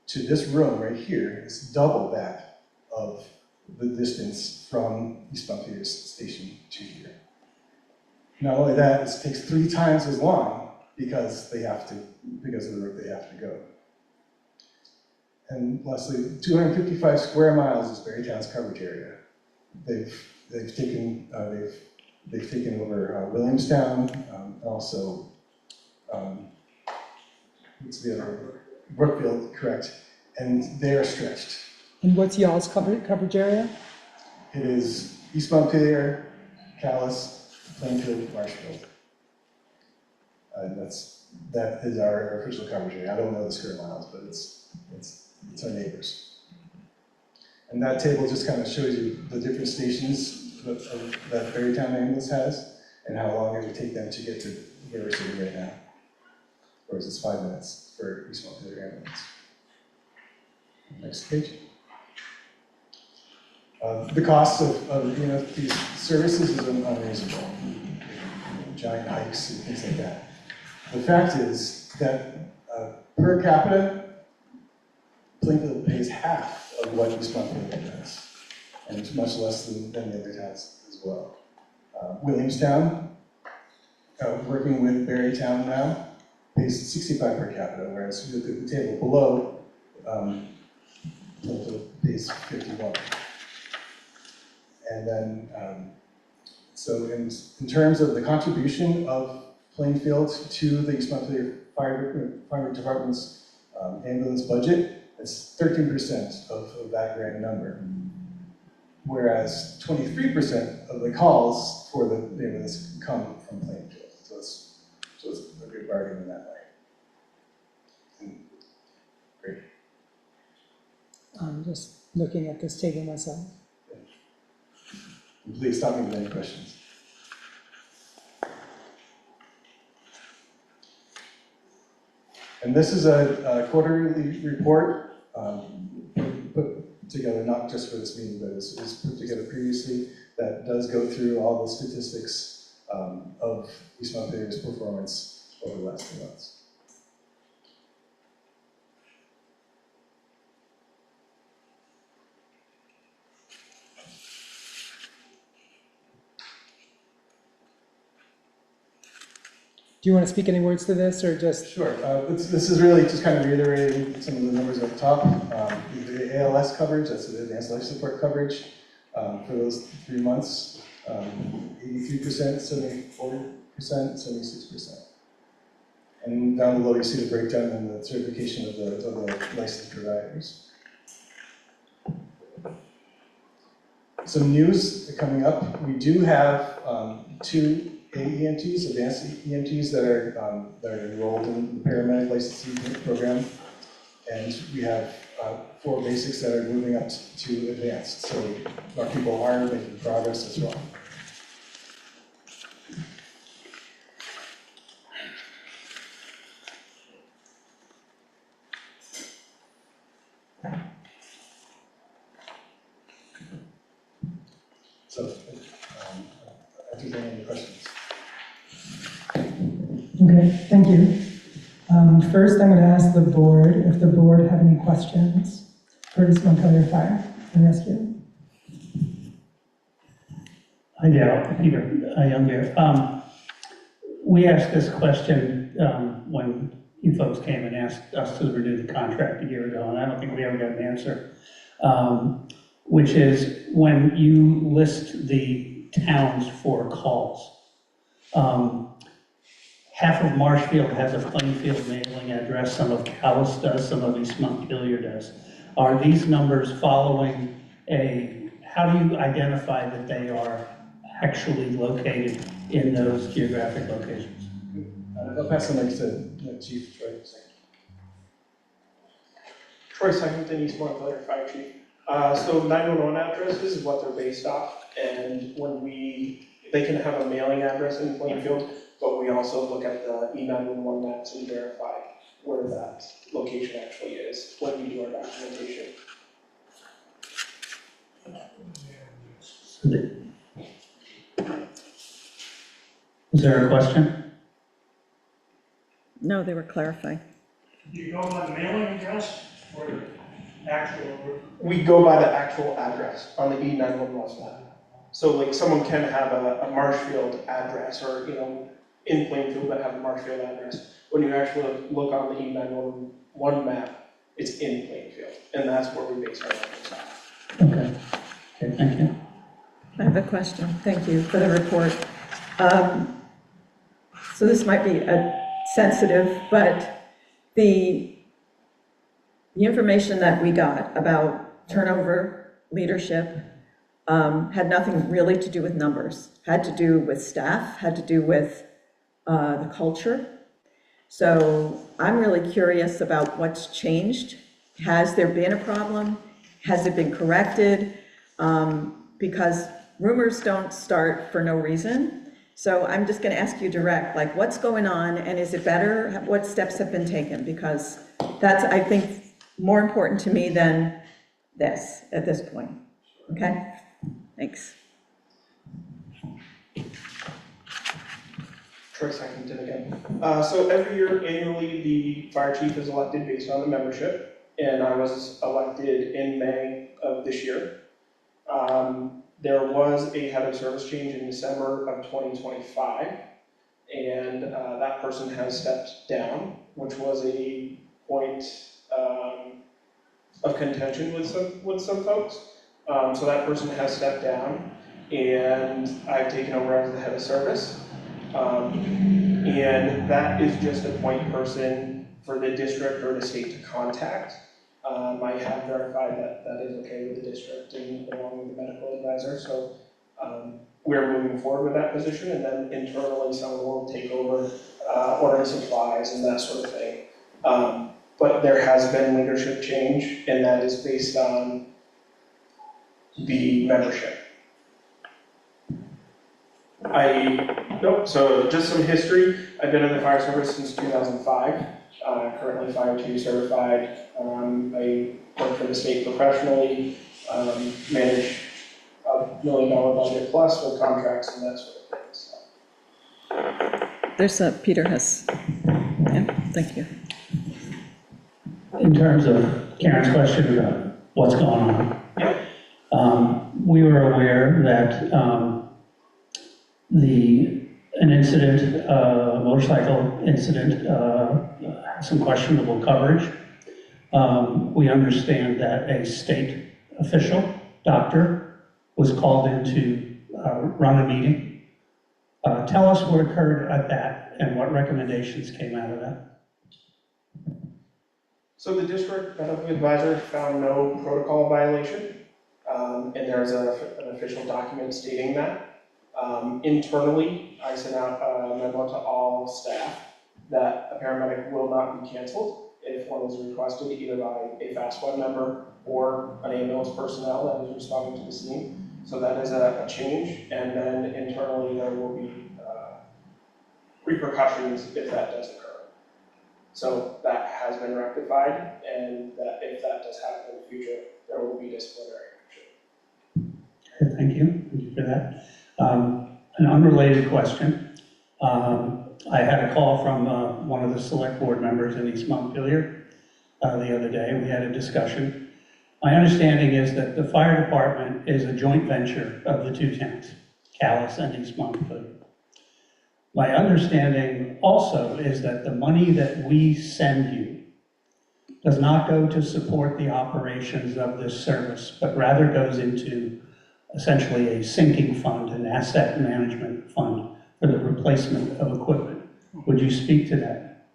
to this room right here is double that of the distance from East Montpelier's station to here. Not only that, it takes 3 times as long because of the route they have to go. And lastly, 255 square miles is Berrytown's coverage area. They've taken over Williamstown, also what's the other? Brookfield, correct, and they are stretched. And what's y'all's coverage area? It is East Montpelier, Calais, Plainfield, Marshfield. That is our official coverage area. I don't know the square miles, but it's our neighbors. And that table just kind of shows you the different stations that Berrytown ambulance has and how long it would take them to get to where we're sitting right now. Whereas it's 5 minutes for East Montpelier ambulance. Next page. The cost of these services is unreasonable. Giant hikes and things like that. The fact is that per capita, Plainfield pays half of what East Montpelier does, and it's much less than the other towns as well. Williamstown, working with Berrytown now, pays 65 per capita, whereas if you look at the table below, Plainfield pays 51. And then, so in terms of the contribution of Plainfield to the East Montpelier Fire Department's ambulance budget, it's 13% of that grand number. Whereas 23% of the calls for the ambulance come from Plainfield. So it's a good bargain in that way. Great. I'm just looking at this table myself. Please stop me with any questions. And this is a quarterly report put together not just for this meeting, but it's put together previously that does go through all the statistics of East Montpelier's performance over the last 2 months. Do you want to speak any words to this, or just? Sure. This is really just kind of reiterating some of the numbers up top. The ALS coverage, that's the advanced life support coverage, for those 3 months, 83%, 74%, 76%. And down below you see the breakdown and the certification of the licensed providers. Some news coming up. We do have 2 AEMTs, advanced EMTs that are enrolled in the paramedic licensing program, and we have 4 basics that are moving up to advanced. So our people are making progress as well. So, entertain any questions. Okay, thank you. First, I'm going to ask the board if the board have any questions for East Montpelier Fire and Rescue. Hi, Daryl, Peter Young here. We asked this question when you folks came and asked us to renew the contract a year ago, and I don't think we ever got an answer, which is when you list the towns for calls, half of Marshfield has a Plainfield mailing address, some of Calais does, some of East Montpelier does. Are these numbers following how do you identify that they are actually located in those geographic locations? I'll pass the mic to Chief Troy. Troy Singleton, East Montpelier Fire Chief. So 911 addresses is what they're based off, and they can have a mailing address in Plainfield, but we also look at the E911 maps and verify where that location actually is when we do our documentation. Is there a question? No, they were clarifying. Do you go by the mailing address or the actual? We go by the actual address on the E911 map. So like someone can have a Marshfield address or, in Plainfield but have a Marshfield address. When you actually look on the E911 map, it's in Plainfield, and that's where we base our numbers on. Okay, thank you. I have a question. Thank you for the report. So this might be sensitive, but the information that we got about turnover, leadership, had nothing really to do with numbers, had to do with staff, had to do with the culture. So I'm really curious about what's changed. Has there been a problem? Has it been corrected? Because rumors don't start for no reason. So I'm just going to ask you direct, like, what's going on, and is it better? What steps have been taken? Because that's, I think, more important to me than this at this point. Okay? Thanks. Troy Singleton again. So every year, annually, the fire chief is elected based on the membership, and I was elected in May of this year. There was a head of service change in December of 2025, and that person has stepped down, which was a point of contention with some folks. So that person has stepped down, and I've taken over as the head of service. And that is just a point person for the district or the state to contact. I have verified that that is okay with the district and along with the medical advisor. So we're moving forward with that position, and then internally someone will take over ordering supplies and that sort of thing. But there has been leadership change, and that is based on the membership. So just some history. I've been in the fire service since 2005. Currently Fire 2 certified. I work for the state professionally, manage $1 million budget plus with contracts and that sort of thing. So. There's Peter has, yeah, thank you. In terms of Karen's question about what's going on, we were aware that an incident, a motorcycle incident, some questionable coverage. We understand that a state official, doctor, was called in to run a meeting. Tell us what occurred at that and what recommendations came out of that. So the district medical advisor found no protocol violation, and there's an official document stating that. Internally, I sent out a memo to all staff that a paramedic will not be canceled if one is requested either by a fast one member or an ambulance personnel that is responding to the scene. So that is a change, and then internally there will be repercussions if that does occur. So that has been rectified, and that if that does happen in the future, there will be disciplinary action. Okay, thank you for that. An unrelated question. I had a call from one of the select board members in East Montpelier the other day. We had a discussion. My understanding is that the fire department is a joint venture of the two towns, Calais and East Montpelier. My understanding also is that the money that we send you does not go to support the operations of this service, but rather goes into essentially a sinking fund, an asset management fund for the replacement of equipment. Would you speak to that?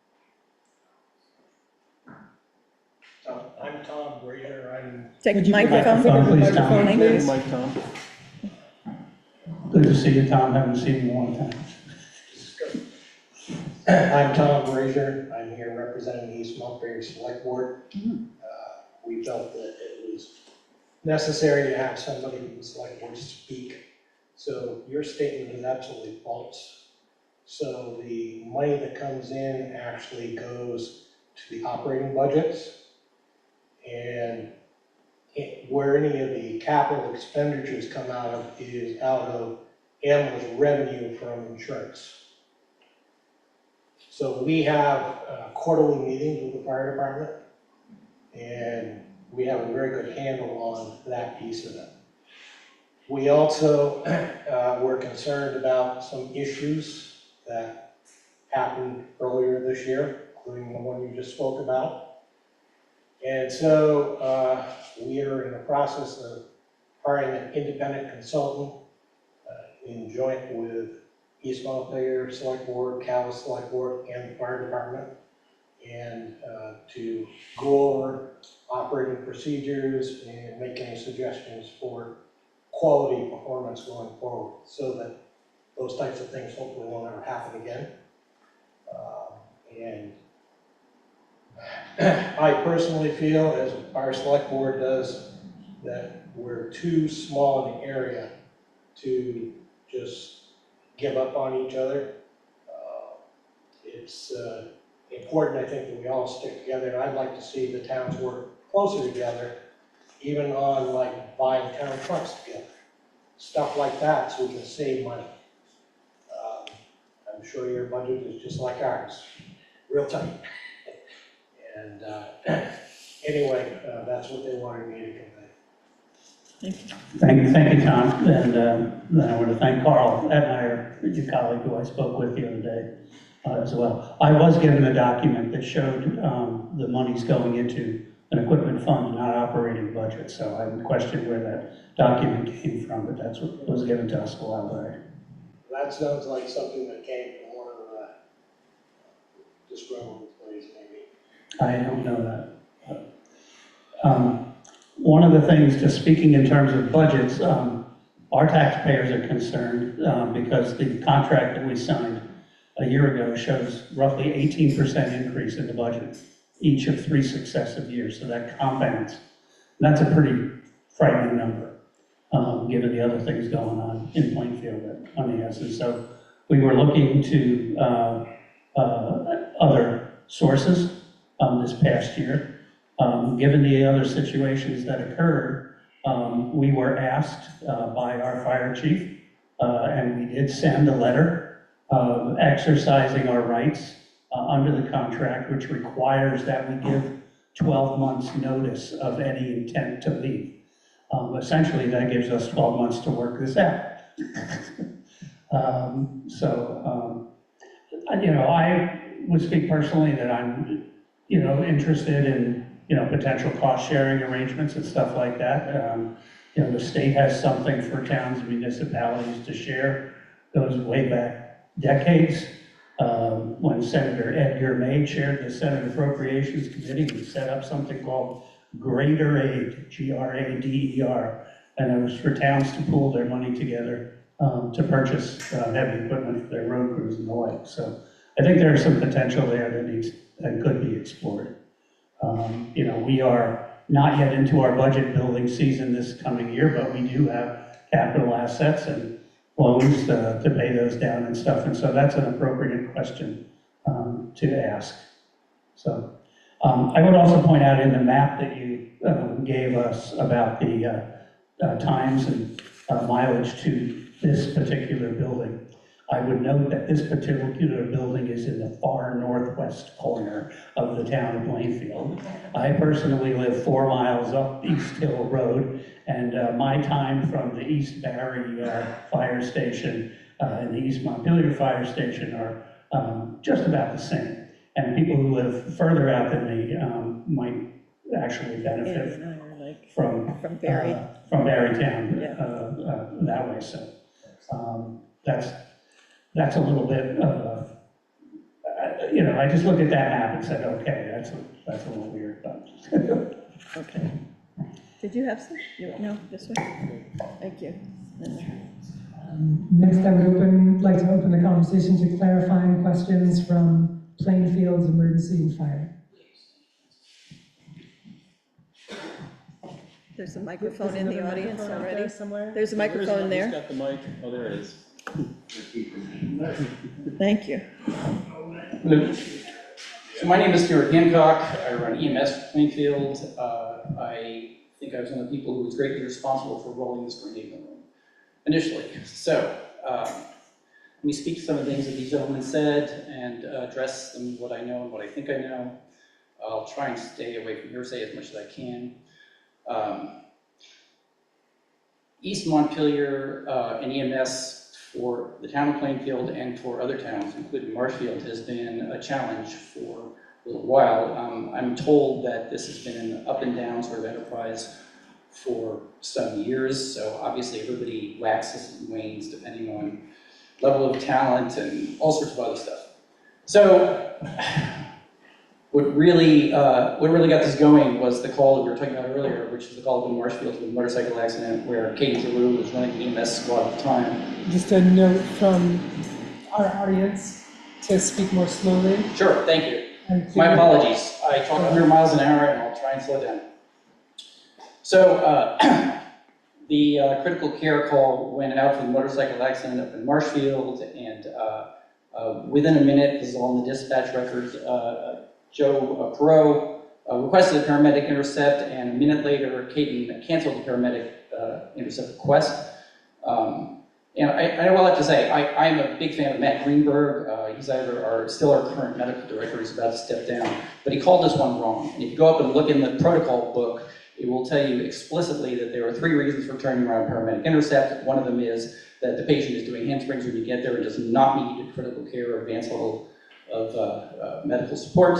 I'm Tom Brazier, I'm Take the microphone, Please, Tom. please. Mike, Tom. Good to see you, Tom. Haven't seen you in a long time. I'm Tom Brazier. I'm here representing the East Montpelier Select Board. We felt that it was necessary to have somebody from the Select Board speak. So your statement is absolutely false. So the money that comes in actually goes to the operating budgets. And where any of the capital expenditures come out of is out of animals revenue from insurance. So we have quarterly meetings with the fire department, and we have a very good handle on that piece of it. We also were concerned about some issues that happened earlier this year, including the one you just spoke about. And so we are in the process of hiring an independent consultant in joint with East Montpelier Select Board, Calais Select Board, and the fire department, and to go over operating procedures and make any suggestions for quality performance going forward, so that those types of things hopefully won't ever happen again. And I personally feel, as our select board does, that we're too small in the area to just give up on each other. It's important, I think, that we all stick together, and I'd like to see the towns work closer together, even on like buying town trucks together, stuff like that, so we can save money. I'm sure your budget is just like ours, real tight. And anyway, that's what they wanted me to convey. Thank you, Tom. And then I want to thank Carl Edmeyer, your colleague who I spoke with the other day as well. I was given a document that showed the money's going into an equipment fund, not operating budget. So I would question where that document came from, but that's what was given to us a while back. That sounds like something that came from one of the disgruntled employees, maybe. I don't know that. One of the things, just speaking in terms of budgets, our taxpayers are concerned because the contract that we signed a year ago shows roughly 18% increase in the budget each of 3 successive years. So that compounds. And that's a pretty frightening number, given the other things going on in Plainfield that money has. And so we were looking to other sources this past year. Given the other situations that occurred, we were asked by our fire chief, and we did send a letter exercising our rights under the contract, which requires that we give 12 months notice of any intent to leave. Essentially, that gives us 12 months to work this out. I would speak personally that I'm, interested in, potential cost sharing arrangements and stuff like that. The state has something for towns and municipalities to share. Goes way back decades. When Senator Edgar May chaired the Senate Appropriations Committee, we set up something called Grader Aid, Grader, and it was for towns to pool their money together to purchase heavy equipment for their road crews and the like. So I think there's some potential there that could be explored. We are not yet into our budget building season this coming year, but we do have capital assets and loans to pay those down and stuff. And so that's an appropriate question to ask. So I would also point out in the map that you gave us about the times and mileage to this particular building, I would note that this particular building is in the far northwest corner of the town of Plainfield. I personally live 4 miles up East Hill Road, and my time from the East Barry Fire Station and the East Montpelier Fire Station are just about the same. And people who live further out than me might actually benefit from Barrytown that way. So that's a little bit of you know, I just looked at that map and said, okay, that's a little weird, but. Okay. Did you have some? No, this way? Thank you. Next, I would like to open the conversation to clarifying questions from Plainfield's Emergency and Fire. There's a microphone in the audience already. Somewhere? There's a microphone there. Who's got the mic? Oh, there it is. Thank you. Hello. So my name is Stuart Hancock. I run EMS for Plainfield. I think I was one of the people who was greatly responsible for rolling this grenade in the room initially. So let me speak to some of the things that these gentlemen said and address them what I know and what I think I know. I'll try and stay away from hearsay as much as I can. East Montpelier and EMS for the town of Plainfield and for other towns, including Marshfield, has been a challenge for a little while. I'm told that this has been an up and down sort of enterprise for some years, so obviously everybody waxes and wanes depending on level of talent and all sorts of other stuff. So what really got this going was the call that we were talking about earlier, which is the call in Marshfield to a motorcycle accident where Katie Giroux was running the EMS squad at the time. Just a note from our audience to speak more slowly. Sure, thank you. And My apologies. I talk 100 miles an hour and I'll try and slow down. So the critical care call went out for the motorcycle accident up in Marshfield, and within a minute, this is all in the dispatch records, Joe Perot requested a paramedic intercept, and a minute later, Caden canceled the paramedic intercept request. And I will have to say, I'm a big fan of Matt Greenberg. He's still our current medical director. He's about to step down, but he called this one wrong. And if you go up and look in the protocol book, it will tell you explicitly that there are 3 reasons for turning around a paramedic intercept. One of them is that the patient is doing handsprings when you get there and does not need critical care or advanced level of medical support.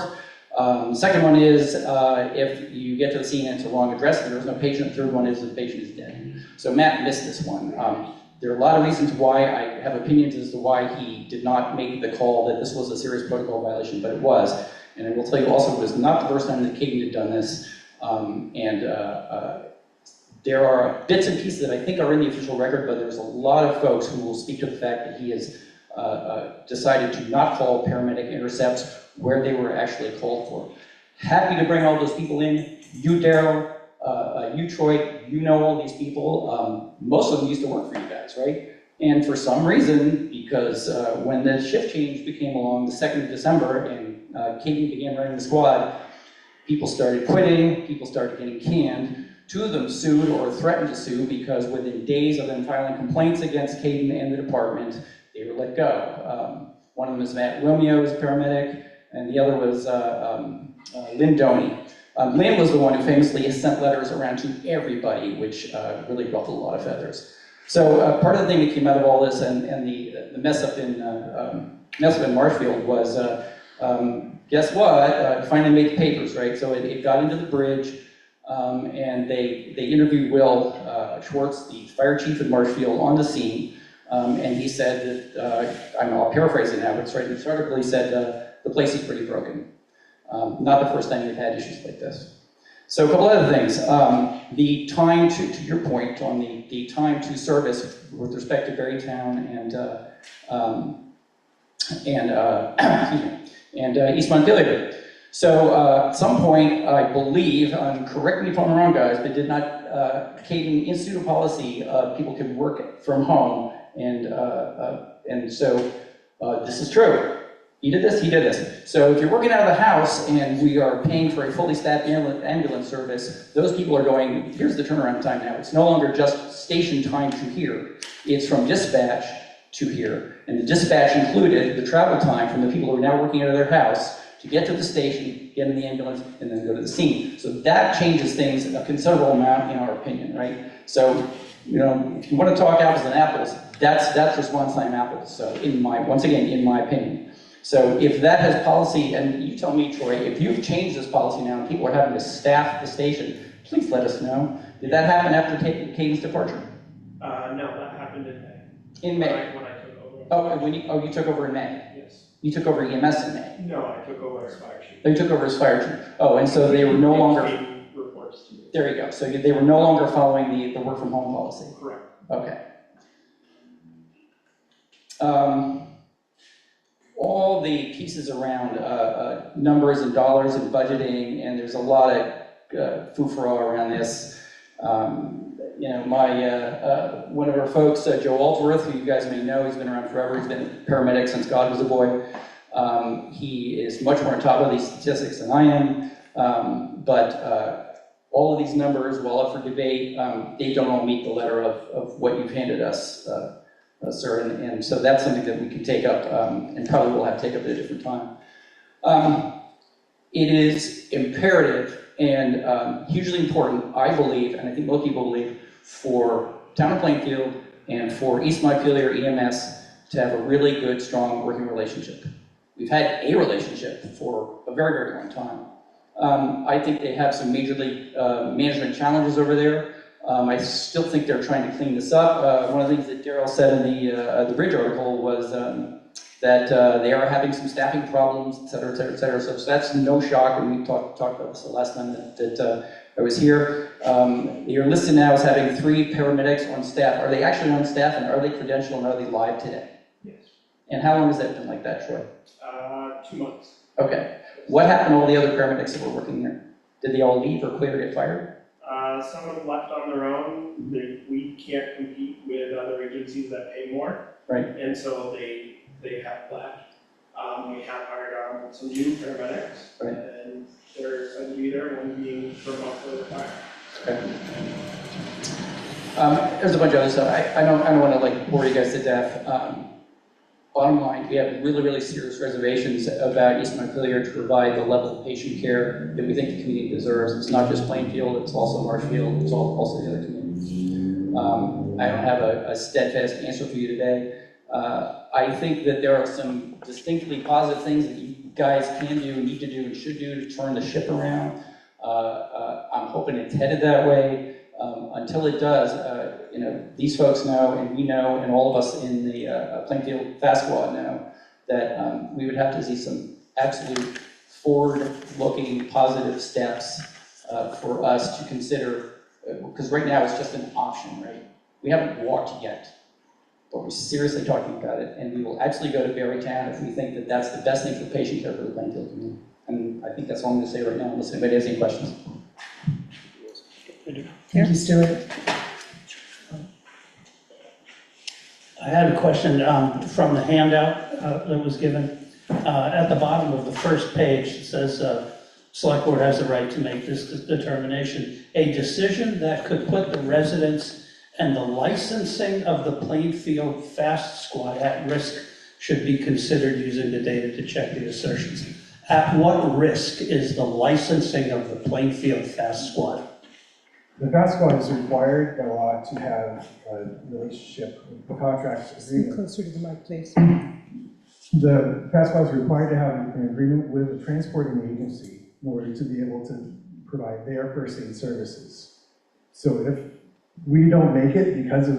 Second one is if you get to the scene and it's a wrong address and there's no patient. Third one is the patient is dead. So Matt missed this one. There are a lot of reasons why. I have opinions as to why he did not make the call that this was a serious protocol violation, but it was. And I will tell you also, it was not the first time that Caden had done this. There are bits and pieces that I think are in the official record, but there's a lot of folks who will speak to the fact that he has decided to not call paramedic intercepts where they were actually called for. Happy to bring all those people in. You, Daryl, you, Troy, you know all these people. Most of them used to work for you guys, right? And for some reason, because when the shift change became along the 2nd of December and Katie began running the squad, people started quitting, people started getting canned. 2 of them sued or threatened to sue because within days of them filing complaints against Caden and the department, they were let go. One of them is Matt Romeo, who's a paramedic, and the other was Lynn Doney. Lynn was the one who famously sent letters around to everybody, which really ruffled a lot of feathers. So part of the thing that came out of all this and the mess up in Marshfield was, guess what? Finally made the papers, right? So it got into the bridge, and they interviewed Will Schwartz, the fire chief in Marshfield, on the scene, and he said that, I'll paraphrase it now, but it's right in this article, he said, the place is pretty broken. Not the first time they've had issues like this. So a couple other things. The time to your point on the time to service with respect to Berrytown and East Montpelier. So at some point, I believe, correct me if I'm wrong, guys, but did not Caden institute a policy people can work from home, and so this is true. He did this, he did this. So if you're working out of the house and we are paying for a fully staffed ambulance service, those people are going, here's the turnaround time now. It's no longer just station time to here. It's from dispatch to here. And the dispatch included the travel time from the people who are now working out of their house to get to the station, get in the ambulance, and then go to the scene. So that changes things a considerable amount in our opinion, right? So, you know, if you want to talk apples and apples, that's response time apples. So once again, in my opinion. So if that has policy, and you tell me, Troy, if you've changed this policy now and people are having to staff the station, please let us know. Did that happen after Caden's departure? No, that happened in May. In May? When I took over. Oh, you took over in May? Yes. You took over EMS in May. No, I took over as fire chief. You took over as fire chief. Oh, and so they were no longer, Reports to me. there you go. So they were no longer following the work from home policy. Correct. Okay. All the pieces around numbers and dollars and budgeting, and there's a lot of foo-for-all around this. You know, one of our folks, Joe Altworth, who you guys may know, he's been around forever. He's been a paramedic since God was a boy. He is much more on top of these statistics than I am. But all of these numbers, while up for debate, they don't all meet the letter of what you've handed us, sir. And so that's something that we can take up, and probably will have to take up at a different time. It is imperative and hugely important, I believe, and I think most people believe, for Town of Plainfield and for East Montpelier EMS to have a really good, strong working relationship. We've had a relationship for a very, very long time. I think they have some majorly management challenges over there. I still think they're trying to clean this up. One of the things that Daryl said in the Bridge article was that they are having some staffing problems, et cetera, et cetera, et cetera. So that's no shock, and we talked about this the last time that I was here. You're listed now as having 3 paramedics on staff. Are they actually on staff, and are they credentialed, and are they live today? Yes. And how long has that been like that, Troy? 2 months. Okay. What happened to all the other paramedics that were working there? Did they all leave or quit or get fired? Some have left on their own. We can't compete with other agencies that pay more. Right. And so they have left. We have hired on some new paramedics. Right. And there's going to be there, one being promoted retired. Okay. There's a bunch of other stuff. I don't want to like bore you guys to death. Bottom line, we have really, really serious reservations about East Montpelier to provide the level of patient care that we think the community deserves. It's not just Plainfield, it's also Marshfield, it's also the other communities. I don't have a steadfast answer for you today. I think that there are some distinctly positive things that you guys can do, need to do, and should do to turn the ship around. I'm hoping it's headed that way. Until it does, you know, these folks know, and we know, and all of us in the Plainfield Fast Squad know that we would have to see some absolute forward-looking positive steps for us to consider, because right now it's just an option, right? We haven't walked yet, but we're seriously talking about it, and we will actually go to Berrytown if we think that that's the best thing for patient care for the Plainfield community. And I think that's all I'm going to say right now, unless anybody has any questions. Thank you, Stuart. I had a question from the handout that was given. At the bottom of the first page, it says, Select Board has the right to make this determination. A decision that could put the residents and the licensing of the Plainfield Fast Squad at risk should be considered using the data to check the assertions. At what risk is the licensing of the Plainfield Fast Squad? The Fast Squad is required by law to have a relationship, a contract Speak agreement. closer to the mic, please. The Fast Squad is required to have an agreement with the transporting agency in order to be able to provide their first aid services. So if we don't make it because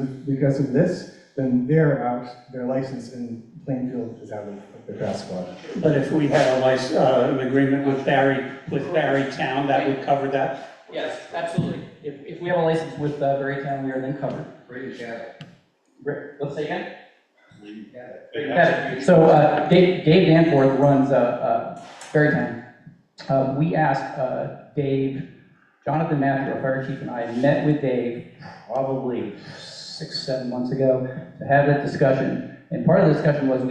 of this, then they're out, their license in Plainfield is out of the Fast Squad. But if we had an agreement with Barrytown, that would cover that? Yes, absolutely. If we have a license with Berrytown, we are then covered. Brady Cabot. Let's say again? Brady Cabot. Cabot. So Dave Danforth runs Berrytown. We asked Dave, Jonathan Matthew, our fire chief, and I met with Dave probably 6-7 months ago to have that discussion. And part of the discussion was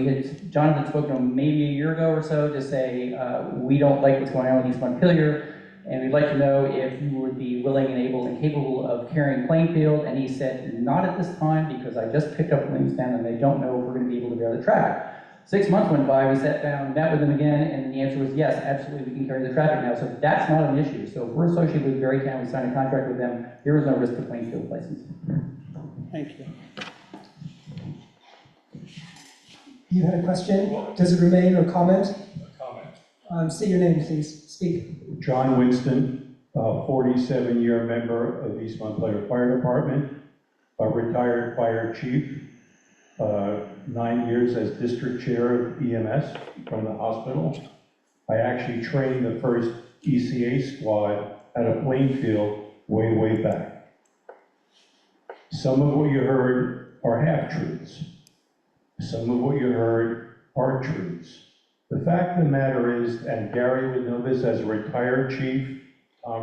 Jonathan spoke to him maybe a year ago or so to say, we don't like what's going on with East Montpelier, and we'd like to know if you would be willing and able and capable of carrying Plainfield. And he said, not at this time, because I just picked up Williamstown and they don't know if we're going to be able to bear the track. 6 months went by, we sat down, met with them again, and the answer was yes, absolutely, we can carry the traffic now. So that's not an issue. So if we're associated with Berrytown, we signed a contract with them, there is no risk to Plainfield license. Thank you. You had a question? Does it remain or comment? Comment. Say your name, please. Speak. John Winston, 47-year member of East Montpelier Fire Department, a retired fire chief, 9 years as district chair of EMS from the hospital. I actually trained the first ECA squad at a playing field way, way back. Some of what you heard are half-truths. Some of what you heard are truths. The fact of the matter is, and Gary would know this as a retired chief,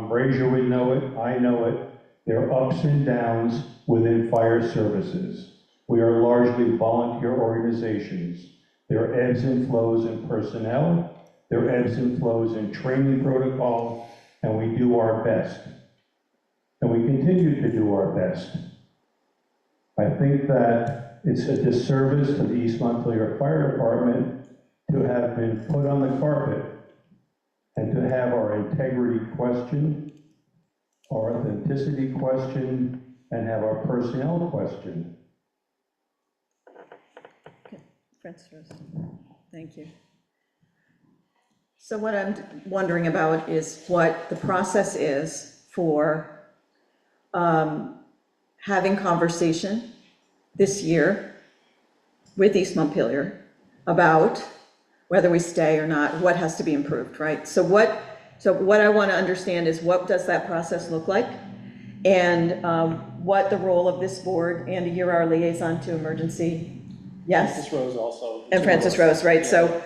Brazier would know it, I know it, there are ups and downs within fire services. We are largely volunteer organizations. There are ebbs and flows in personnel, there are ebbs and flows in training protocol, and we do our best. And we continue to do our best. I think that it's a disservice to the East Montpelier Fire Department to have been put on the carpet and to have our integrity questioned, our authenticity questioned, and have our personnel questioned. Okay, Francis Rose, thank you. So what I'm wondering about is what the process is for having conversation this year with East Montpelier about whether we stay or not, what has to be improved, right? So what I want to understand is what does that process look like? And what the role of this board, and you're our liaison to emergency, yes? Francis Rose also. And Francis Rose, right? So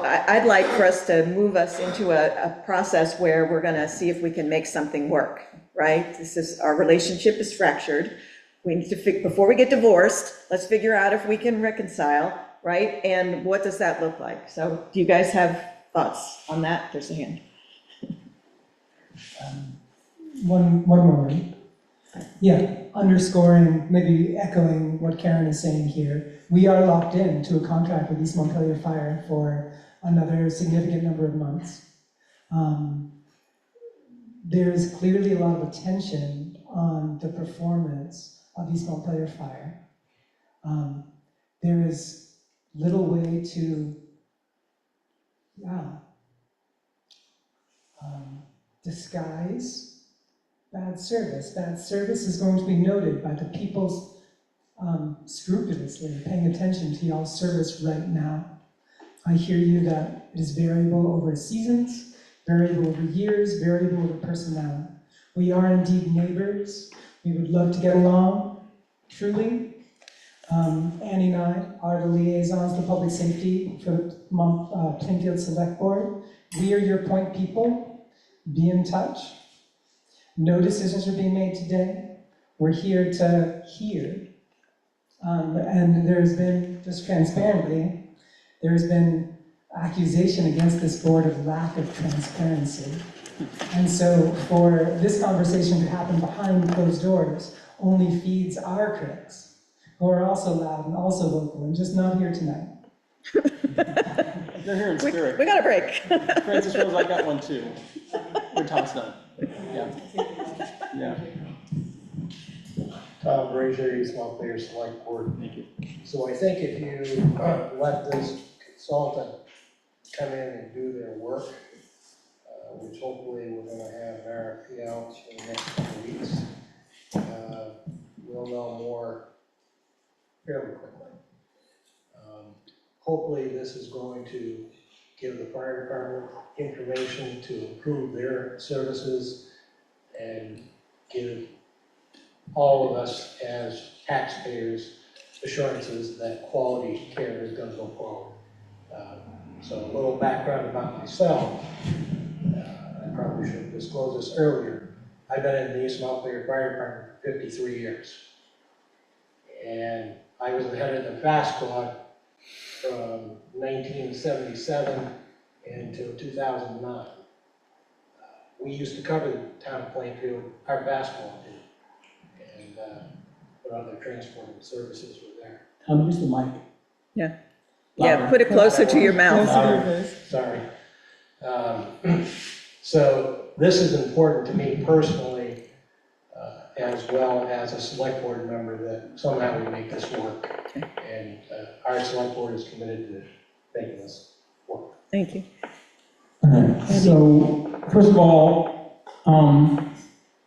I'd like for us to move us into a process where we're going to see if we can make something work, right? Our relationship is fractured. We need to, before we get divorced, let's figure out if we can reconcile, right? And what does that look like? So do you guys have thoughts on that? There's a hand. One moment. Yeah, underscoring, maybe echoing what Karen is saying here. We are locked in to a contract with East Montpelier Fire for another significant number of months. There's clearly a lot of attention on the performance of East Montpelier Fire. There is little way to disguise bad service. Bad service is going to be noted by the people scrupulously paying attention to y'all's service right now. I hear you that it is variable over seasons, variable over years, variable over personnel. We are indeed neighbors. We would love to get along, truly. Annie and I are the liaisons to public safety for Plainfield Select Board. We are your point people. Be in touch. No decisions are being made today. We're here to hear. And there's been, just transparently, there's been accusation against this board of lack of transparency. And so for this conversation to happen behind closed doors only feeds our critics, who are also loud and also vocal and just not here tonight. They're here in spirit. We got a break. Francis Rose, I got one too. Your time's done. Yeah. Tom Brazier, East Montpelier Select Board. Thank you. So I think if you let this consultant come in and do their work, which hopefully we're going to have an RFP out in the next couple of weeks, we'll know more fairly quickly. Hopefully this is going to give the fire department information to improve their services and give all of us as taxpayers assurances that quality care is going to go forward. So a little background about myself. I probably should have disclosed this earlier. I've been in the East Montpelier Fire Department for 53 years. And I was the head of the fast squad from 1977 until 2009. We used to cover the town of Plainfield, our fast squad did, and what other transporting services were there. Tom, use the mic. Yeah. Yeah, put it closer to your mouth. Sorry. So this is important to me personally, as well as a select board member, that somehow we make this work. And our select board is committed to making this work. Thank you. All right. So first of all, I'm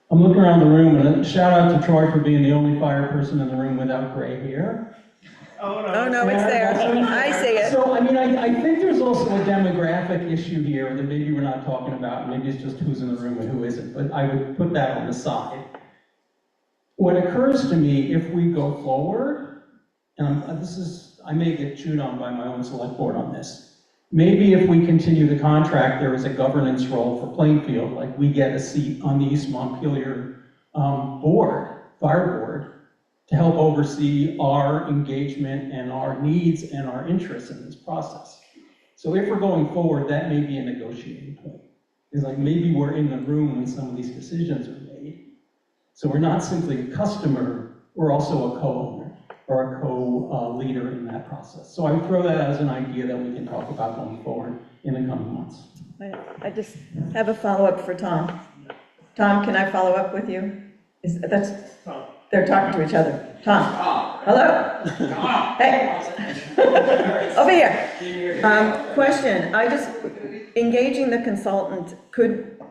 looking around the room, and a shout out to Troy for being the only fire person in the room without gray hair. Oh, no, it's there. I see it. So, I mean, I think there's also a demographic issue here that maybe we're not talking about, maybe it's just who's in the room and who isn't, but I would put that on the side. What occurs to me, if we go forward, and I may get chewed on by my own select board on this, maybe if we continue the contract, there is a governance role for Plainfield, like we get a seat on the East Montpelier fire board, to help oversee our engagement and our needs and our interests in this process. So if we're going forward, that may be a negotiating point. It's like maybe we're in the room when some of these decisions are made. So we're not simply a customer, we're also a co-owner or a co-leader in that process. So I would throw that as an idea that we can talk about going forward in the coming months. I just have a follow-up for Tom. Tom, can I follow up with you? They're talking to each other. Tom, hello? Hey, over here. Question, engaging the consultant,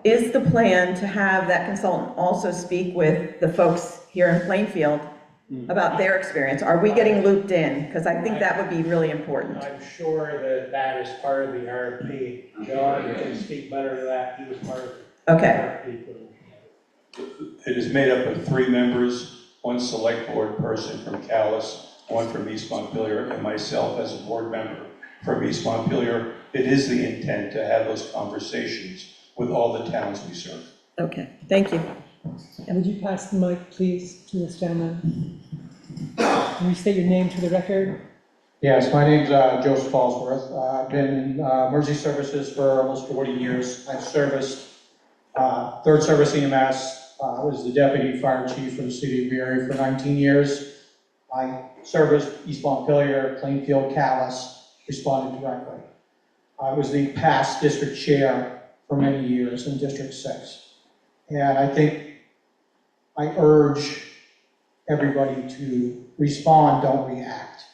is the plan to have that consultant also speak with the folks here in Plainfield about their experience? Are we getting looped in? Because I think that would be really important. I'm sure that is part of the RFP. John can speak better to that, he was part of the RFP. It is made up of 3 members, 1 select board person from Calais, 1 from East Montpelier, and myself as a board member from East Montpelier. It is the intent to have those conversations with all the towns we serve. Okay, thank you. And would you pass the mic, please, to this gentleman? Can you state your name to the record? Yes, my name's Joseph Fallsworth. I've been in emergency services for almost 40 years. I've serviced 3rd Service EMS. I was the deputy fire chief for the city of Erie for 19 years. I serviced East Montpelier, Plainfield, Calais, responded directly. I was the past district chair for many years in District 6. And I think I urge everybody to respond, don't react.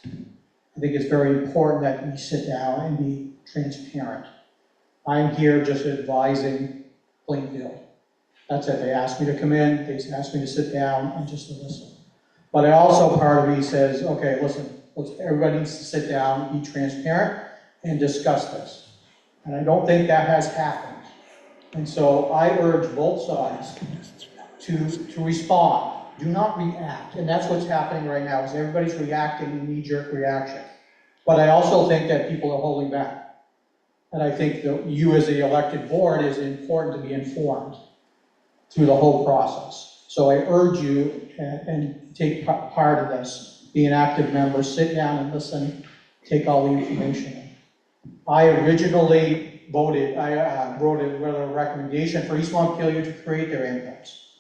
I think it's very important that we sit down and be transparent. I'm here just advising Plainfield. That's it. They asked me to come in, they asked me to sit down and just to listen. But I also, part of me says, okay, listen, everybody needs to sit down, be transparent, and discuss this. And I don't think that has happened. And so I urge both sides to respond. Do not react. And that's what's happening right now, is everybody's reacting in knee-jerk reaction. But I also think that people are holding back. And I think that you as the elected board is important to be informed through the whole process. So I urge you and take part of this, be an active member, sit down and listen, take all the information in. I originally wrote a recommendation for East Montpelier to create their incomes.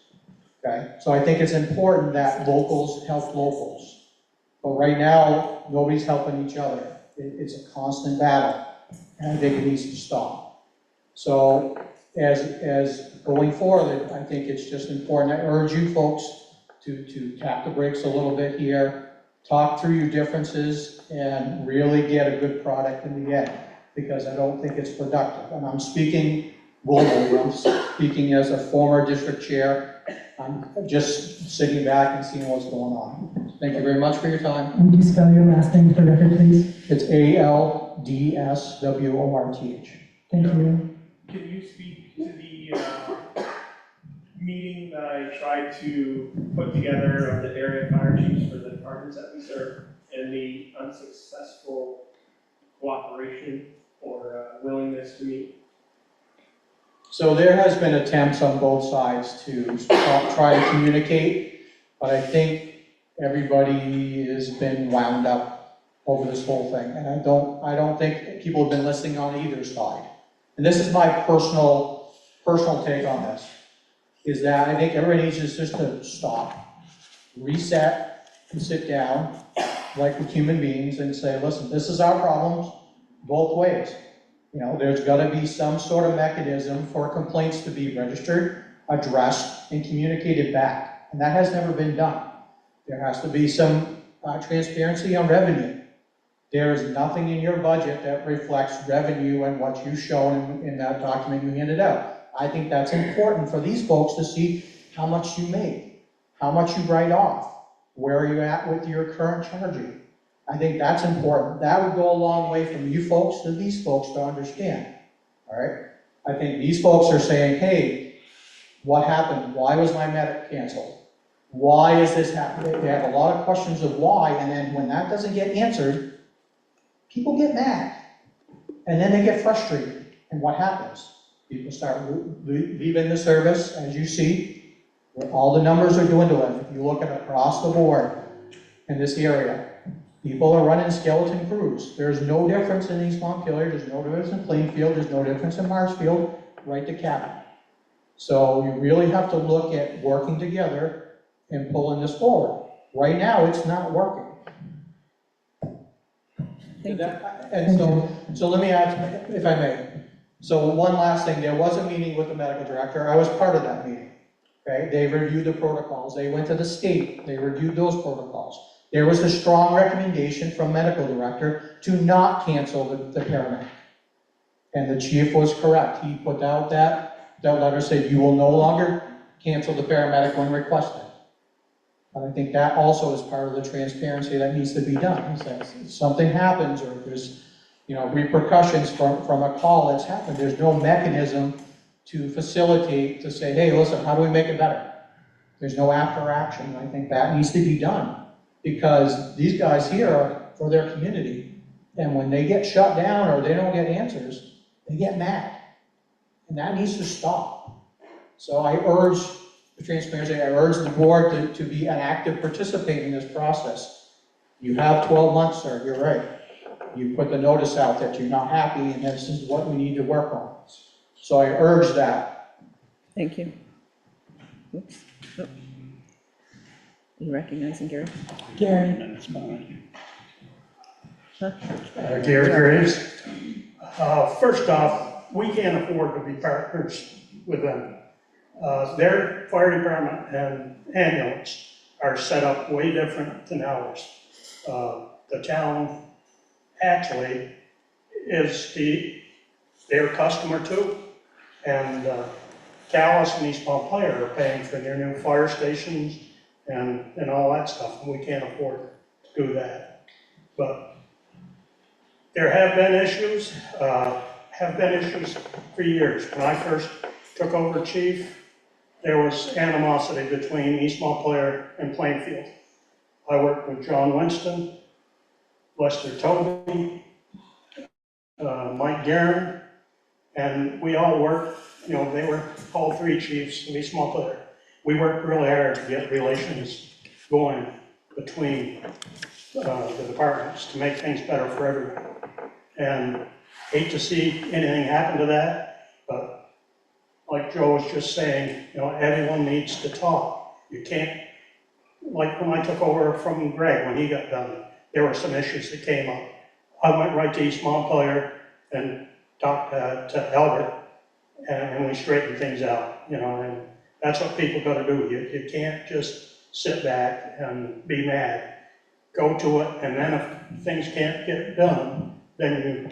Okay, so I think it's important that locals help locals. But right now, nobody's helping each other. It's a constant battle, and I think it needs to stop. So as going forward, I think it's just important. I urge you folks to tap the brakes a little bit here, talk through your differences, and really get a good product in the end, because I don't think it's productive. And I'm speaking globally. I'm speaking as a former district chair. I'm just sitting back and seeing what's going on. Thank you very much for your time. Would you spell your last name for the record, please? It's ALDSWORTH. Thank you. Can you speak to the meeting that I tried to put together of the area fire chiefs for the departments that we serve, and the unsuccessful cooperation or willingness to meet? So there has been attempts on both sides to try to communicate, but I think everybody has been wound up over this whole thing, and I don't think people have been listening on either side. And this is my personal take on this, is that I think everybody needs just to stop, reset, and sit down like with human beings and say, listen, this is our problems both ways. You know, there's got to be some sort of mechanism for complaints to be registered, addressed, and communicated back. And that has never been done. There has to be some transparency on revenue. There is nothing in your budget that reflects revenue and what you've shown in that document you handed out. I think that's important for these folks to see how much you make, how much you write off, where are you at with your current charging. I think that's important. That would go a long way from you folks to these folks to understand, all right? I think these folks are saying, hey, what happened? Why was my medic canceled? Why is this happening? They have a lot of questions of why, and then when that doesn't get answered, people get mad. And then they get frustrated. And what happens? People start leaving the service, as you see, where all the numbers are dwindling. If you look at across the board in this area, people are running skeleton crews. There's no difference in East Montpelier, there's no difference in Plainfield, there's no difference in Marshfield, right to Cabot. So you really have to look at working together and pulling this forward. Right now, it's not working. Thank you. And so let me ask, if I may. So one last thing, there was a meeting with the medical director. I was part of that meeting. Okay, they reviewed the protocols. They went to the state. They reviewed those protocols. There was a strong recommendation from medical director to not cancel the paramedic. And the chief was correct. He put out that letter said, you will no longer cancel the paramedic when requested. But I think that also is part of the transparency that needs to be done. Is that if something happens or if there's, repercussions from a call that's happened, there's no mechanism to facilitate, to say, hey, listen, how do we make it better? There's no after action. I think that needs to be done because these guys here are for their community. And when they get shut down or they don't get answers, they get mad. And that needs to stop. So I urge the transparency, I urge the board to be an active participant in this process. You have 12 months, sir, you're right. You put the notice out that you're not happy and this is what we need to work on. So I urge that. Thank you. Oops. Oh. You recognizing Gary? Gary. Huh? Gary Graves. First off, we can't afford to be partners with them. Their fire department and ambulance are set up way different than ours. The town actually is their customer too, and Calais and East Montpelier are paying for their new fire stations and all that stuff, and we can't afford to do that. But there have been issues for years. When I first took over chief, there was animosity between East Montpelier and Plainfield. I worked with John Winston, Lester Toby, Mike Guerin, and we all worked, they were all three chiefs of East Montpelier. We worked really hard to get relations going between the departments to make things better for everyone. And hate to see anything happen to that, but like Joe was just saying, everyone needs to talk. You can't, like when I took over from Greg, when he got done, there were some issues that came up. I went right to East Montpelier and talked to Albert, and we straightened things out, and that's what people got to do. You can't just sit back and be mad. Go to it, and then if things can't get done, then you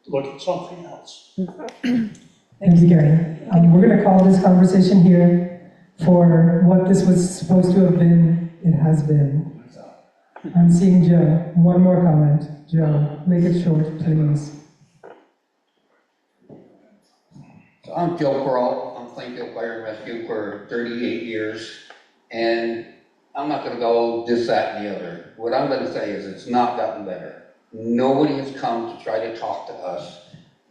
look at something else. Thank you, Gary. We're going to call this conversation here for what this was supposed to have been. It has been. I'm seeing Joe. One more comment. Joe, make it short, please. So I'm Joe Pearl. I'm Plainfield Fire and Rescue for 38 years. And I'm not going to go this, that, and the other. What I'm going to say is it's not gotten better. Nobody has come to try to talk to us.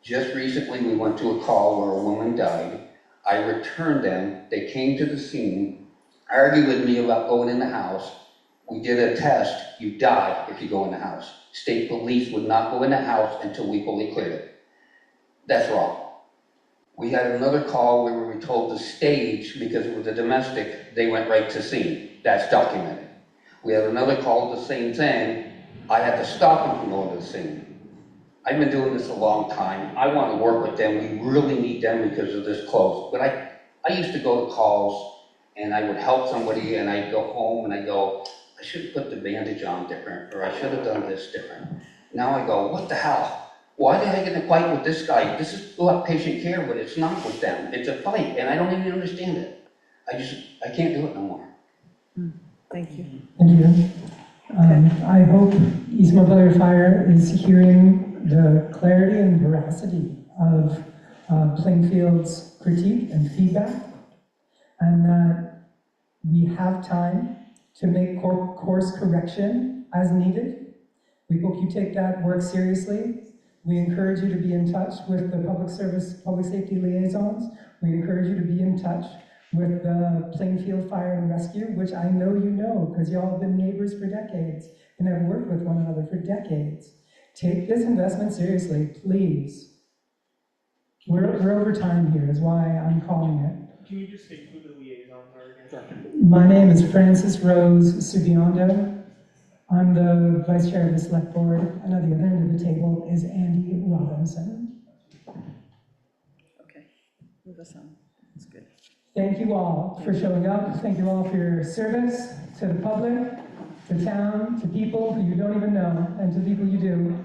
Just recently we went to a call where a woman died. I returned them. They came to the scene, argued with me about going in the house. We did a test. You die if you go in the house. State police would not go in the house until we fully cleared it. That's wrong. We had another call where we were told to stage because it was a domestic. They went right to scene. That's documented. We had another call, the same thing. I had to stop them from going to the scene. I've been doing this a long time. I want to work with them. We really need them because of this close. But I used to go to calls and I would help somebody and I'd go home and I'd go, I should have put the bandage on different, or I should have done this different. Now I go, what the hell? Why did I get in a fight with this guy? This is about patient care, but it's not with them. It's a fight, and I don't even understand it. I can't do it no more. Thank you. Thank you. I hope East Montpelier Fire is hearing the clarity and veracity of Plainfield's critique and feedback, and that we have time to make course correction as needed. We hope you take that work seriously. We encourage you to be in touch with the public safety liaisons. We encourage you to be in touch with the Plainfield Fire and Rescue, which I know you know, because y'all have been neighbors for decades and have worked with one another for decades. Take this investment seriously, please. We're over time here, is why I'm calling it. Can you just state who the liaisons are again? My name is Francis Rose Subiondo. I'm the vice chair of the select board, and at the other end of the table is Andy Robinson. Okay, move us on. That's good. Thank you all for showing up. Thank you all for your service to the public, to town, to people who you don't even know, and to people you do.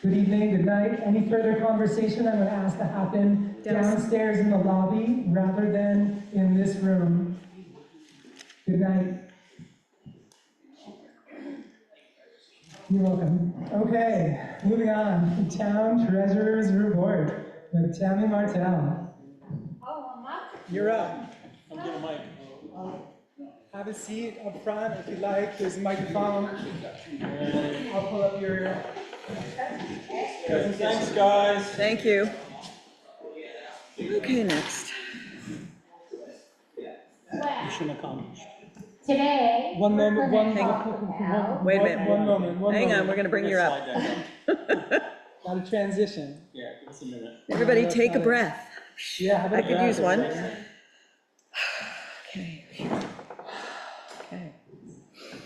Good evening, good night. Any further conversation I'm going to ask to happen downstairs in the lobby rather than in this room. Good night. You're welcome. Okay, moving on. Town Treasurer's Report with Tammy Martell. You're up. I'm getting a mic. Have a seat up front if you like. There's a microphone. I'll pull up your presentation. Thanks, guys. Thank you. Okay, next. Mission accomplished. Today. One moment, Wait a minute. One moment. Hang on, we're going to bring you up. Got a transition. Yeah, give us a minute. Everybody take a breath. Yeah, how about I could that? use one. Okay. Okay.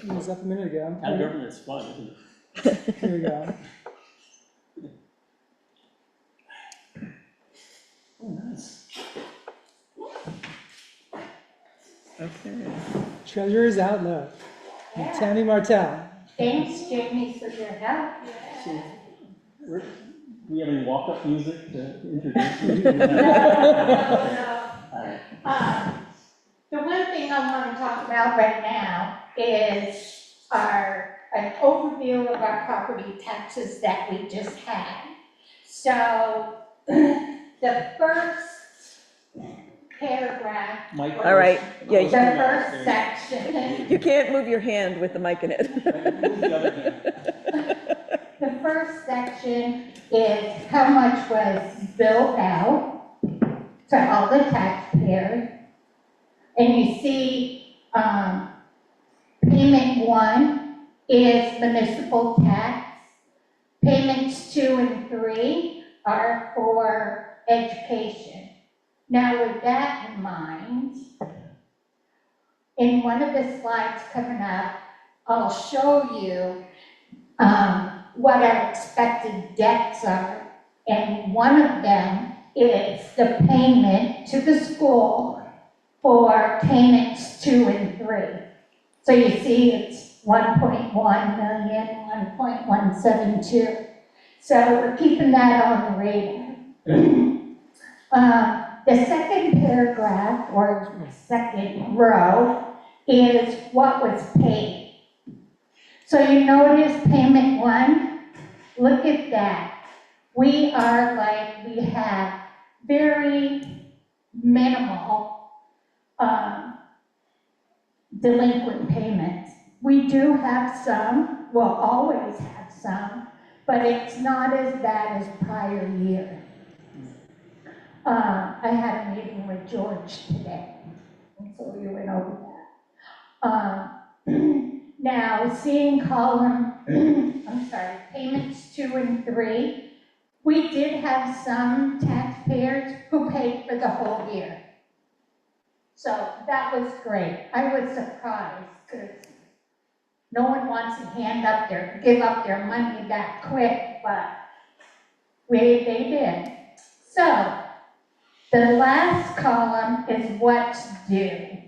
It was up a minute ago. Town government's fun, isn't it? Here we go. Oh, nice. Okay. Treasurer's Outlook. With Tammy Martell. Thanks, Jamie, for your help. Do we have any walk-up music to introduce you? No. The one thing I want to talk about right now is an overview of our property taxes that we just had. So the first paragraph. All right. Yeah. The first section. You can't move your hand with the mic in it. The first section is how much was billed out to all the taxpayers. And you see, payment 1 is municipal tax. Payments 2 and 3 are for education. Now, with that in mind, in one of the slides coming up, I'll show you what our expected debts are. And one of them is the payment to the school for payments 2 and 3. So you see it's 1.1 million, 1.172. So we're keeping that on the radar. The second paragraph, or second row, is what was paid. So you notice payment 1, look at that. We have very minimal delinquent payments. We do have some, we'll always have some, but it's not as bad as prior year. I had a meeting with George today, and so we went over that. Now, seeing column, payments 2 and 3, we did have some taxpayers who paid for the whole year. So that was great. I was surprised because no one wants to give up their money that quick, but they did. So the last column is what's due.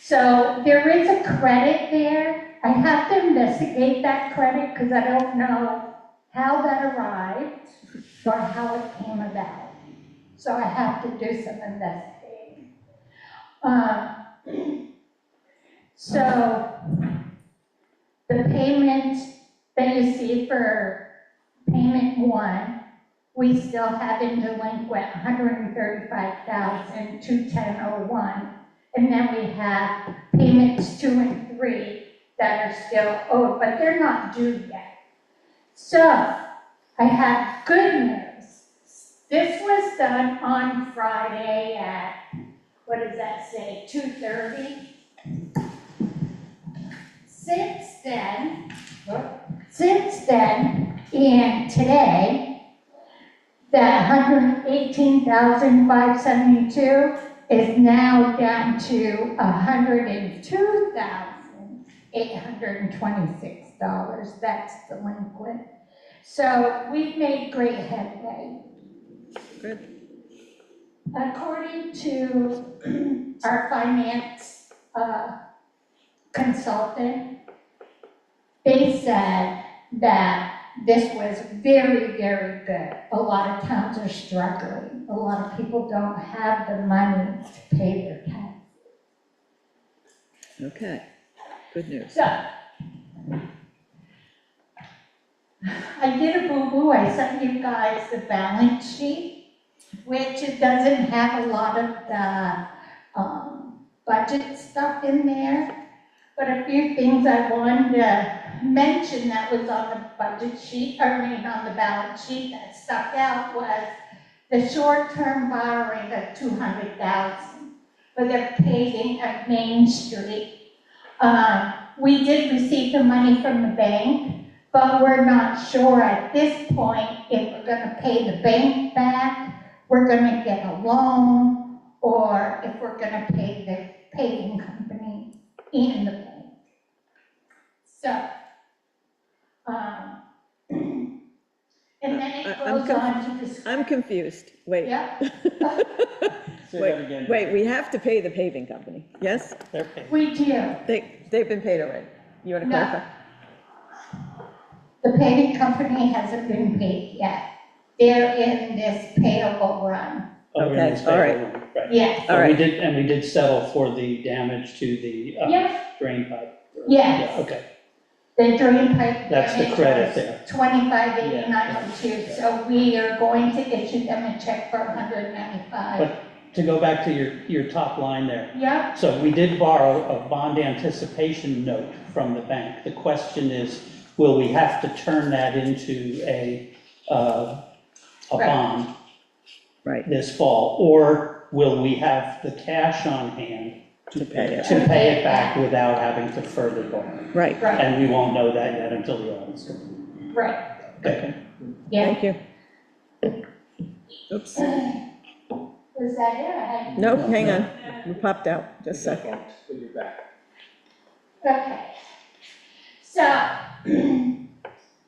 So there is a credit there. I have to investigate that credit because I don't know how that arrived or how it came about. So I have to do some investigating. So the payment that you see for payment one, we still have in delinquent $135,210.01. And then we have payments 2 and 3 that are still owed, but they're not due yet. So I have good news. This was done on Friday at, what does that say, 2:30? Since then, and today, that $118,572 is now down to $102,826 that's delinquent. So we've made great headway. Good. According to our finance consultant, they said that this was very, very good. A lot of towns are struggling. A lot of people don't have the money to pay their tax. Okay, good news. So, I did a boo-boo. I sent you guys the balance sheet, which it doesn't have a lot of the budget stuff in there. But a few things I wanted to mention that was on the budget sheet, on the balance sheet that stuck out was the short-term borrowing of $200,000 for the paving of Main Street. We did receive the money from the bank, but we're not sure at this point if we're gonna pay the bank back, we're gonna get a loan, or if we're gonna pay the paving company in the bank. So, and then it goes on to the. I'm confused, wait. Yeah. Say that again. Wait, we have to pay the paving company, yes? They're paid. We do. They've been paid already. You want to No. clarify? The paving company hasn't been paid yet. They're in this payable run. Oh, we're in Okay, this all right. paper one, right. Yes. So All right. we did settle for the damage to the Yes. drain pipe. Yes. Yeah, okay. The drain pipe. That's the damage credit was there. $25,892, so we are going to issue them a check for $195. But to go back to your top line there. Yep. So we did borrow a bond anticipation note from the bank. The question is, will we have to turn that into a bond Right, this fall? Or will we have the cash on hand to pay it. to pay it back without having to further borrow? Right, Right, And we won't know that yet until the audit's complete. right, Okay. yeah. thank you. Oops, Was that it? I had. nope, hang on, you popped out, just a second. Okay. So,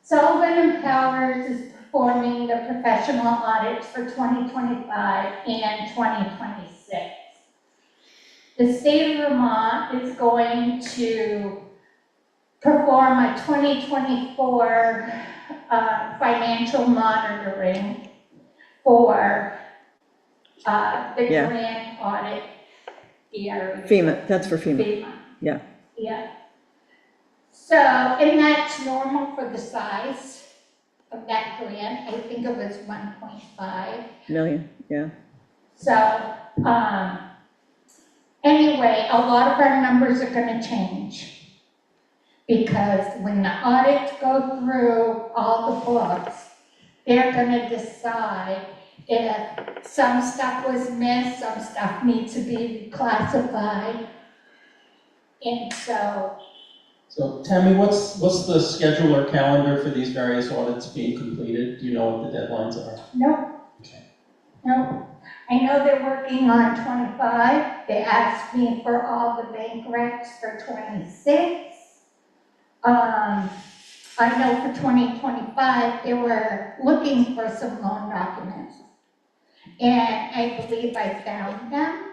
Sullivan and Powers is performing the professional audits for 2025 and 2026. The state of Vermont is going to perform a 2024 financial monitoring for the Yeah. grant audit area. FEMA, that's for FEMA, FEMA. yeah. Yeah. So, and that's normal for the size of that grant. I think it was 1.5. Million, yeah. So, anyway, a lot of our numbers are gonna change. Because when the audits go through all the books, they're gonna decide if some stuff was missed, some stuff needs to be reclassified. And so, So Tammy, what's the schedule or calendar for these various audits being completed? Do you know what the deadlines are? nope. Okay. Nope. I know they're working on 25. They asked me for all the bank recs for 26. I know for 2025, they were looking for some loan documents. And I believe I found them,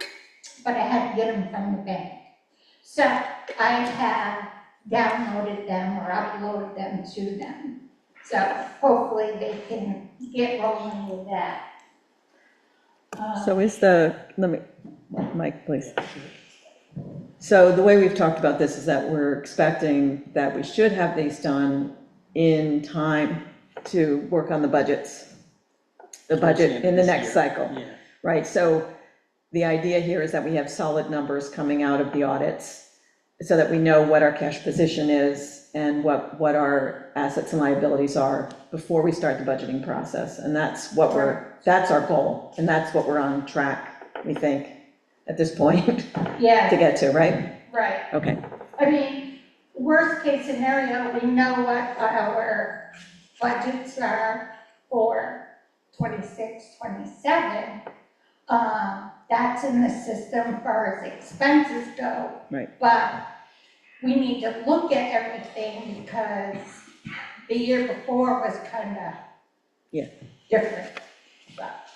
but I had to get them from the bank. So I have downloaded them or uploaded them to them. So hopefully they can get rolling with that. So is the, let me, Mike, please. So the way we've talked about this is that we're expecting that we should have these done in time to work on the budgets, the budget in the next cycle, right? So the idea here is that we have solid numbers coming out of the audits so that we know what our cash position is and what our assets and liabilities are before we start the budgeting process. And that's that's our goal, and that's what we're on track, we think, at this point, Yeah. to get to, right? Right. Okay. I mean, worst case scenario, we know what our budgets are for 26, 27. That's in the system as far as expenses go. Right. But we need to look at everything because the year before was kind of different. But,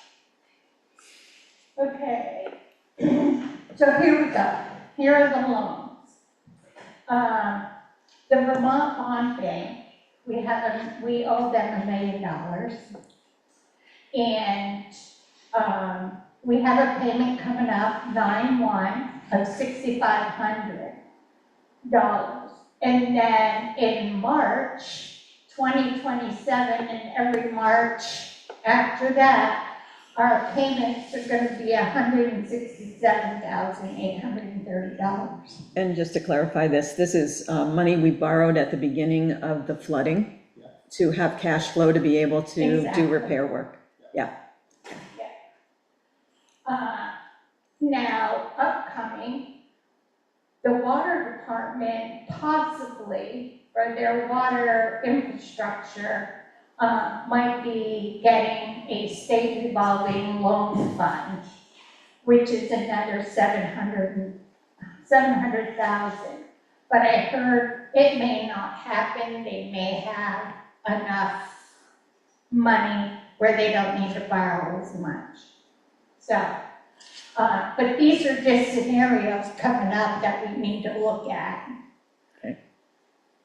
okay. So here we go. Here are the loans. The Vermont Bond Bank, we owe them $1 million. And we have a payment coming up, 9/1, of $6,500. And then in March 2027, and every March after that, our payments are going to be $167,830. And just to clarify this is money we borrowed at the beginning of the flooding to have cash flow to be able to do repair work. Yeah. Now, upcoming, the water department possibly, for their water infrastructure, might be getting a state revolving loan fund, which is another $700,000. But I heard it may not happen. They may have enough money where they don't need to borrow as much. So, but these are just scenarios coming up that we need to look at. Okay.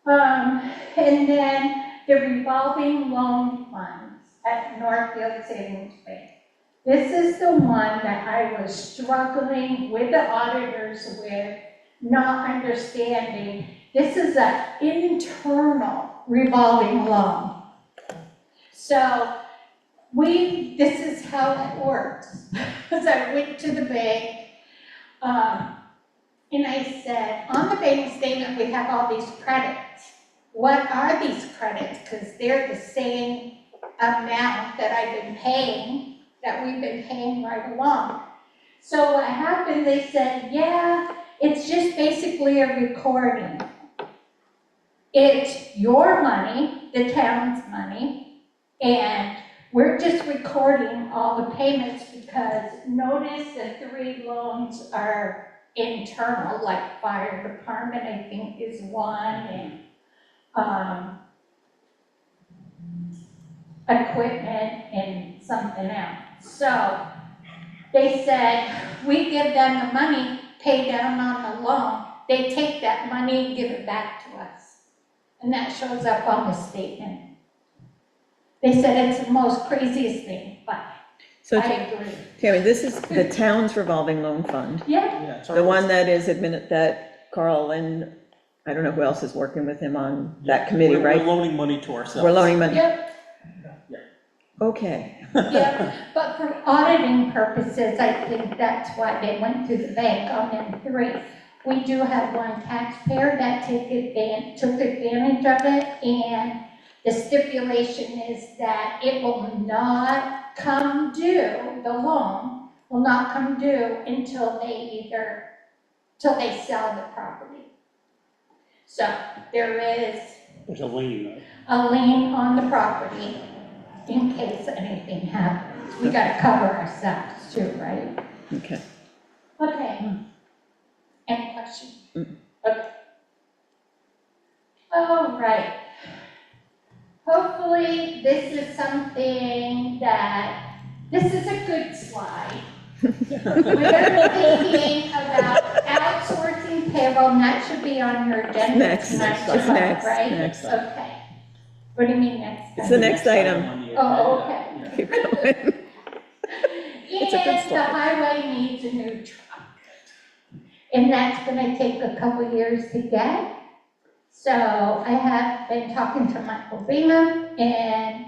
And then the revolving loan funds at Northfield Savings Bank. This is the one that I was struggling with the auditors with, not understanding. This is an internal revolving loan. So this is how it works. Because I went to the bank, and I said, on the bank statement, we have all these credits. What are these credits? Because they're the same amount that I've been paying, that we've been paying right along. So what happened, they said, yeah, it's just basically a recording. It's your money, the town's money, and we're just recording all the payments because notice the 3 loans are internal, like fire department, I think is one, and equipment and something else. So they said, we give them the money, pay down on the loan, they take that money and give it back to us. And that shows up on the statement. They said it's the most craziest thing, but So I agree. Tammy, this is the town's revolving loan fund. Yeah. The one that is that Carl and I don't know who else is working with him on that committee, right? We're loaning money to ourselves. We're loaning money. Yep. Okay. Yeah, but for auditing purposes, I think that's why they went through the bank on them 3. We do have one taxpayer that took advantage of it, and the stipulation is that it will not come due, the loan will not come due until they sell the property. So there's There's a lien. a lien on the property in case anything happens. We gotta cover ourselves too, right? Okay. Okay. Any questions? Okay. All right. Hopefully, this is something this is a good slide. We're gonna be thinking about outsourcing payroll, and that should be on your agenda Next. tonight, It's next. right? Next. Okay. What do you mean next? It's the next item. Oh, okay. Keep going. It's a good And the slide. highway needs a new truck. It and that's gonna take a couple years to get. So I have been talking to Michael Bingham, and,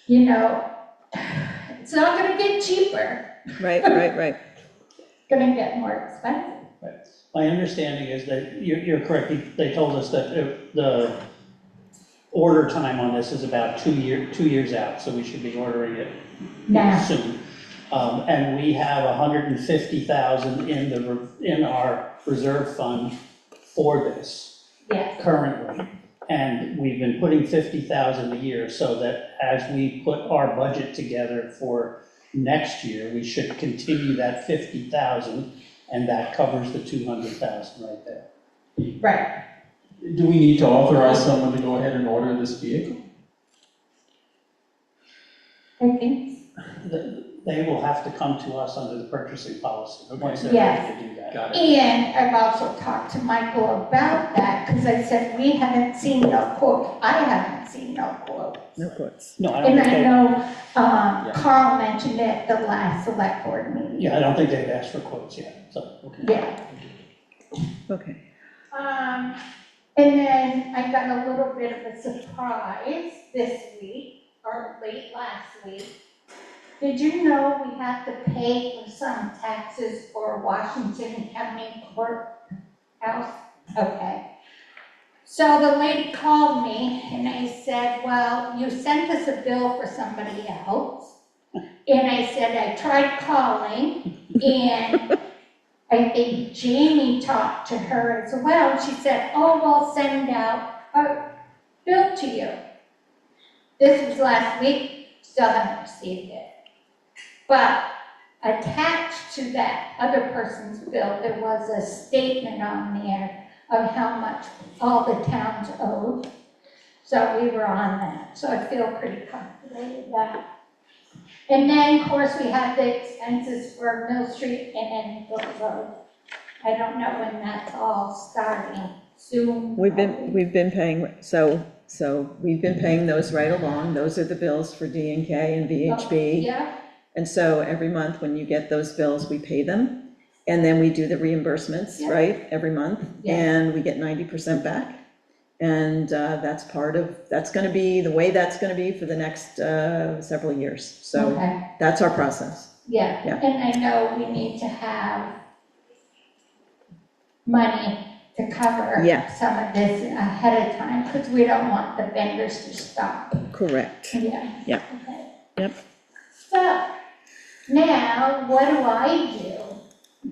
you know, it's not gonna get cheaper, Right. it's gonna get more expensive. My understanding is that you're correct, they told us that the order time on this is about 2 years out, so we should be ordering it Now. soon. And we have 150,000 in our reserve fund for this Yes, currently. And we've been putting 50,000 a year, so that as we put our budget together for next year, we should continue that 50,000, and that covers the 200,000 right there. right. Do we need to authorize someone to go ahead and order this vehicle? I think, They will have to come to us under the purchasing policy, once they're Yes. ready to do that. Got it. and I've also talked to Michael about that, because I said, we haven't seen no quote, I haven't seen no quote. No quotes. No, I don't And think I they, know, Carl mentioned it at the last select board meeting. yeah, I don't think they've asked for quotes yet, so, okay. Yeah. Okay. And then I got a little bit of a surprise this week, or late last week. Did you know we have to pay for some taxes for Washington County Courthouse? Okay. So the lady called me and I said, well, you sent us a bill for somebody else. And I said, I tried calling, and I think Jamie talked to her as well. She said, oh, we'll send out a bill to you. This was last week, still haven't received it. But attached to that other person's bill, there was a statement on there of how much all the towns owed. So we were on that, so I feel pretty comfortable with that. And then, of course, we have the expenses for Mill Street and Brook Road. I don't know when that's all starting, soon. We've been paying, so we've been paying those right along. Those are the bills for D&K and VHB. Yeah, And so every month when you get those bills, we pay them. And then we do the reimbursements, Yeah. right, every month. Yeah. And we get 90% back. And that's gonna be, the way that's gonna be for the next several years. So okay, that's our process. yeah. Yeah. And I know we need to have money to cover Yeah. some of this ahead of time, because we don't want the vendors to stop. Correct. Yeah. Yeah. Okay. Yep. So, now, what do I do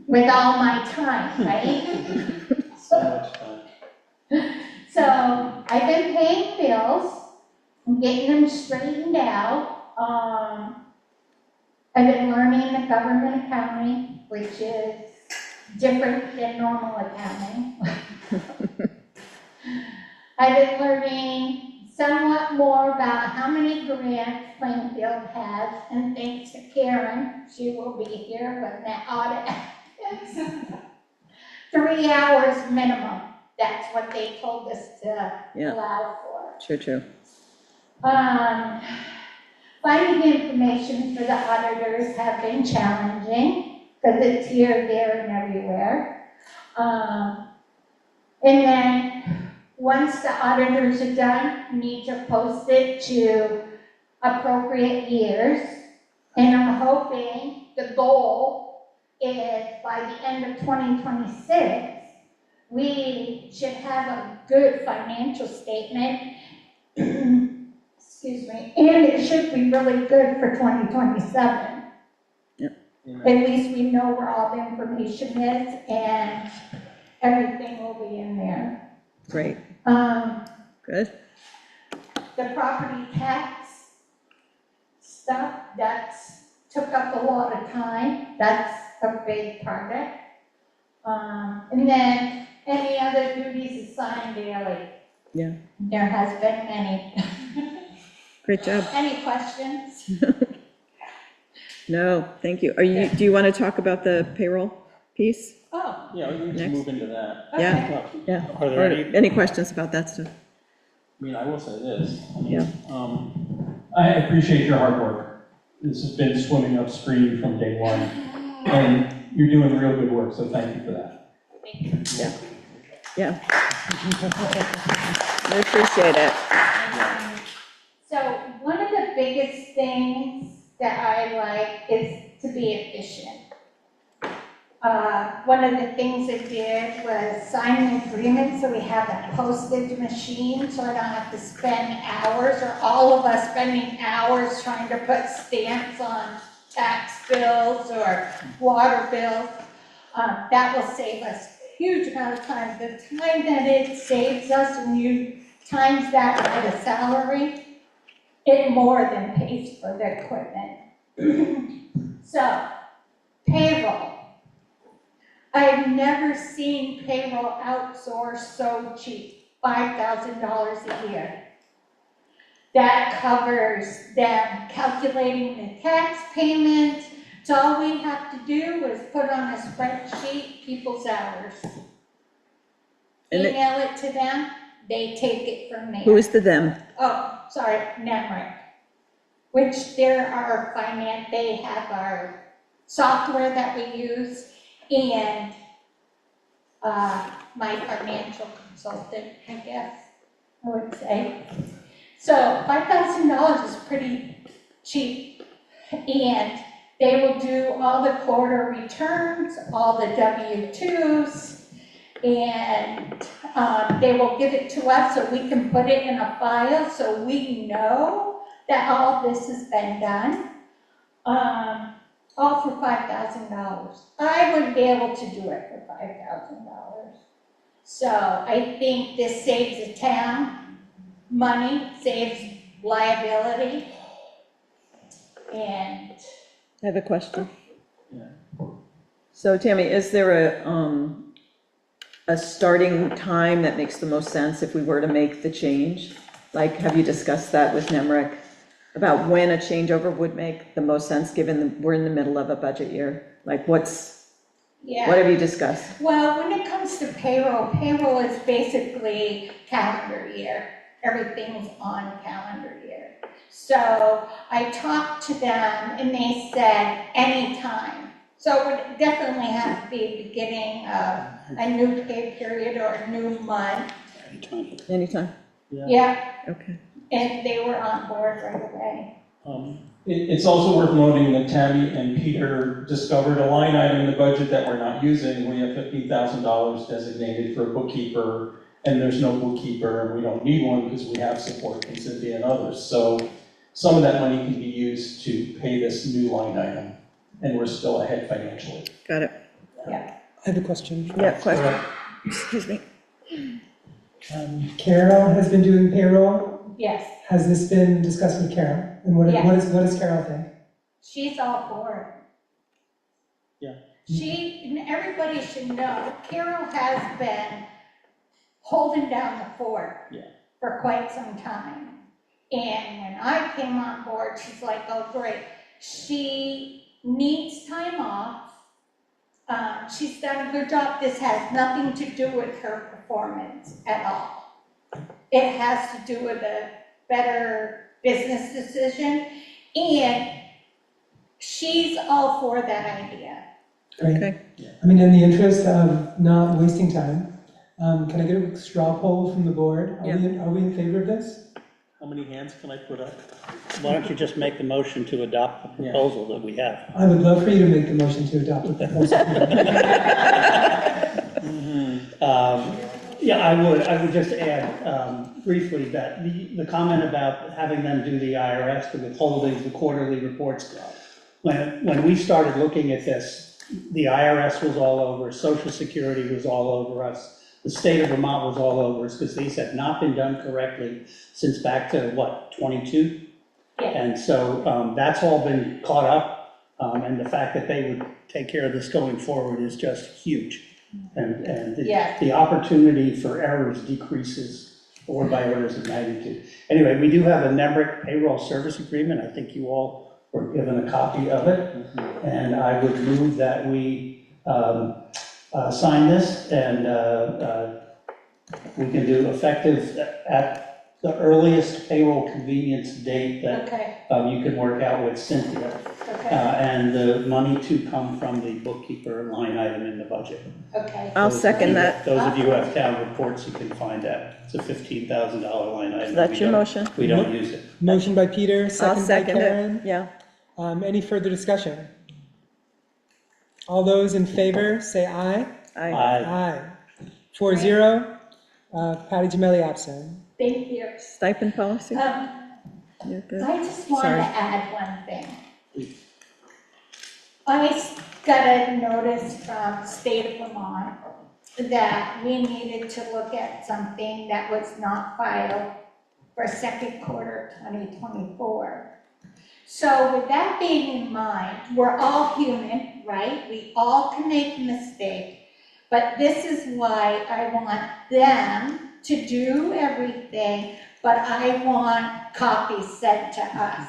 with all my time, right? So much fun. So, I've been paying bills, I'm getting them straightened out. I've been learning the government accounting, which is different than normal accounting. I've been learning somewhat more about how many grants Plainfield has, and thanks to Karen, she will be here when that audit happens. 3 hours minimum, that's what they told us to Yeah. allow for. True. Finding information for the auditors have been challenging, because it's here, there, and everywhere. And then, once the auditors are done, you need to post it to appropriate years. And I'm hoping the goal is by the end of 2026, we should have a good financial statement. Excuse me, and it should be really good for 2027. At least we know where all the information is, and everything will be in there. Great. Good. The property tax stuff, took up a lot of time, that's a big project. And then any other duties assigned daily. Yeah. There has been many. Great job. Any questions? No, thank you. Do you want to talk about the payroll piece? Oh. Yeah, we need to Next. move into that. Yeah, yeah. Are there any, Any questions about that stuff? I mean, I will say this. I mean, Yeah. I appreciate your hard work. This has been swimming upstream from day one. And you're doing real good work, so thank you for that. Yeah. We appreciate it. So one of the biggest things that I like is to be efficient. One of the things I did was sign an agreement so we have a postage machine, so I don't have to spend hours, or all of us spending hours trying to put stamps on tax bills or water bills. That will save us a huge amount of time. The time that it saves us, when you times that by the salary, it more than pays for the equipment. So, payroll. I've never seen payroll outsourced so cheap, $5,000 a year. That covers them calculating the tax payment. So all we have to do is put on a spreadsheet people's hours. And Email it to them, they take it from there. Who is the them? Oh, sorry, NEMRIC, which there are finance, they have our software that we use, and my financial consultant, I guess, I would say. So $5,000 is pretty cheap, and they will do all the quarter returns, all the W-2s, and they will give it to us so we can put it in a file so we know that all this has been done. All for $5,000. I wouldn't be able to do it for $5,000. So I think this saves the town money, saves liability, and. I have a question. So Tammy, is there a starting time that makes the most sense if we were to make the change? Like, have you discussed that with NEMRIC about when a changeover would make the most sense, given we're in the middle of a budget year? Like, what have you discussed? Well, when it comes to payroll is basically calendar year. Everything's on calendar year. So I talked to them and they said anytime. So it would definitely have to be beginning of a new pay period or a new month. Anytime? Yeah, Okay. and they were on board right away. It's also worth noting that Tammy and Peter discovered a line item in the budget that we're not using. We have $50,000 designated for a bookkeeper, and there's no bookkeeper, and we don't need one because we have support from Cynthia and others. So some of that money can be used to pay this new line item, and we're still ahead financially. Got it. Yeah. I have a question. Yeah, question. Excuse me. Carol has been doing payroll. Yes, Has this been discussed with Carol? And what does Carol think? she's all for it. Yeah. And everybody should know, Carol has been holding down the fort for quite some time. And when I came on board, she's like, oh, great. She needs time off. She's done a good job. This has nothing to do with her performance at all. It has to do with a better business decision, and she's all for that idea. Great. Okay. I mean, in the interest of not wasting time, can I get a straw poll from the board? Are we in favor of this? How many hands can I put up? Why don't you just make the motion to adopt the proposal that we have? I would love for you to make the motion to adopt the proposal. Yeah, I would just add briefly that the comment about having them do the IRS, the withholdings, the quarterly reports, when we started looking at this, the IRS was all over, Social Security was all over us, the state of Vermont was all over us, because these had not been done correctly since back to, what, 22? Yeah. And so that's all been caught up, and the fact that they would take care of this going forward is just huge. And the opportunity for errors decreases or by orders of magnitude. Anyway, we do have a NEMRIC payroll service agreement. I think you all were given a copy of it. And I would move that we sign this, and we can do effective at the earliest payroll convenience date that Okay, you can work out with Cynthia. okay, And the money to come from the bookkeeper line item in the budget. okay. I'll second that. Those of you who have town reports, you can find that. It's a $15,000 line item. Is that We your don't- motion? We don't use it. Motion by Peter, I'll second by second Karen. it, yeah. Any further discussion? All those in favor, say aye. I, Aye. 4-0. Patty Gemelli absent. Thank you. stipend policy? You're good. I just want to Sorry. add one thing. I got a notice from state of Vermont that we needed to look at something that was not filed for second quarter 2024. So with that being in mind, we're all human, right? We all can make a mistake. But this is why I want them to do everything, but I want copies sent to us.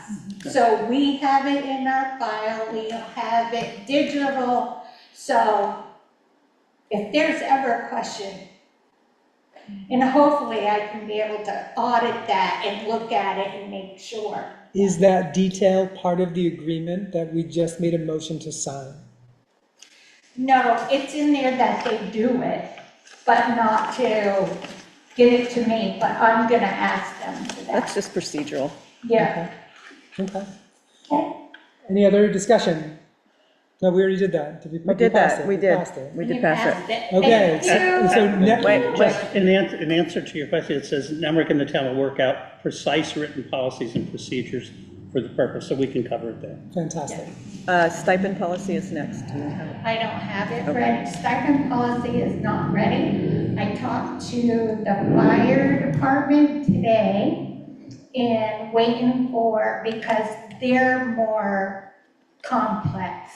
So we have it in our file, we have it digital, so if there's ever a question, and hopefully I can be able to audit that and look at it and make sure. Is that detail part of the agreement that we just made a motion to sign? No, it's in there that they do it, but not to give it to me, but I'm gonna ask them for That's that. just procedural. Yeah. Okay. Any other discussion? No, we already did that. Did We did passed that, it. we did. passed it. We You did pass passed it. Okay, Thank you. so Wait, Just in answer to your question, it says, Nemrick and the town will work out precise written policies and procedures for the purpose, so we can cover it there. fantastic. Stipend policy is next. Do you have it? I don't have it Okay. ready. Stipend policy is not ready. I talked to the fire department today and waiting for, because they're more complex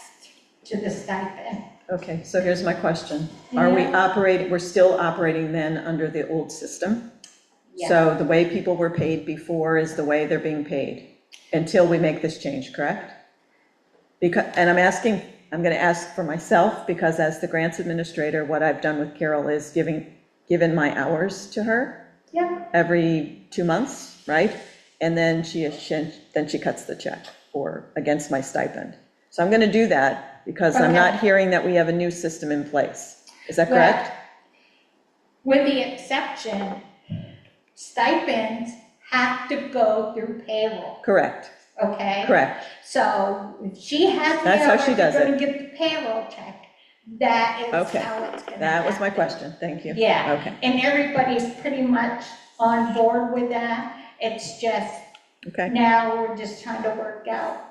to the stipend. Okay, so here's my question. Are we operating, we're still operating then under the old system? So the way people were paid before is the way they're being paid until we make this change, correct? Because, and I'm gonna ask for myself, because as the grants administrator, what I've done with Carol is given my hours to her Yeah. every 2 months, right? And then she cuts the check against my stipend. So I'm gonna do that because I'm not hearing that we have a new system in place. Is that correct? With the exception, stipends have to go through payroll, Correct, okay? correct. So if she has the That's how hours, she does you're it. gonna get the payroll check. That is Okay. how it's gonna That was my happen. question, thank you. Yeah. Okay, And everybody's pretty much on board with that. It's just, okay, now we're just trying to work out.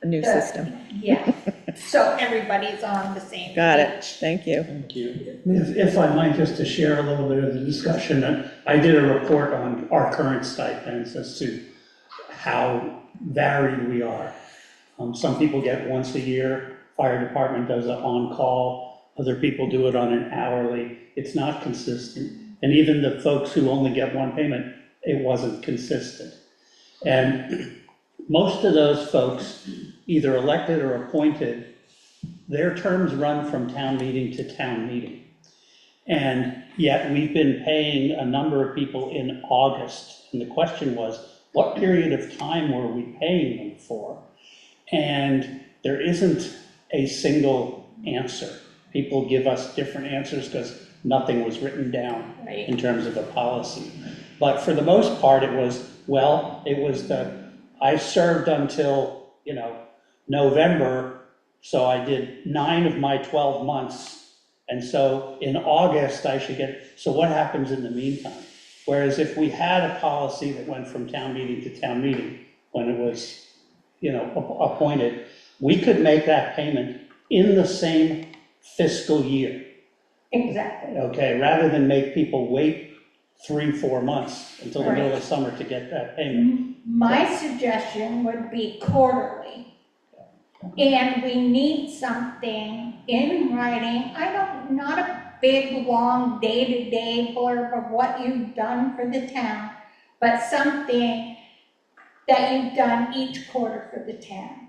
a new the- system. Yeah, so everybody's on the same page. Got it, thank you. Thank you. If I might, just to share a little bit of the discussion, I did a report on our current stipends as to how varied we are. Some people get once a year, fire department does it on call, other people do it on an hourly. It's not consistent. And even the folks who only get one payment, it wasn't consistent. And most of those folks, either elected or appointed, their terms run from town meeting to town meeting. And yet we've been paying a number of people in August. And the question was, what period of time were we paying them for? And there isn't a single answer. People give us different answers because nothing was written down in terms of a policy. But for the most part, it was I served until, November, so I did 9 of my 12 months. And so in August, I should get, so what happens in the meantime? Whereas if we had a policy that went from town meeting to town meeting, when it was, appointed, we could make that payment in the same fiscal year. Exactly. Okay, rather than make people wait 3-4 months until the middle of summer to get that payment. My suggestion would be quarterly. And we need something in writing, not a big, long, day-to-day blurb of what you've done for the town, but something that you've done each quarter for the town.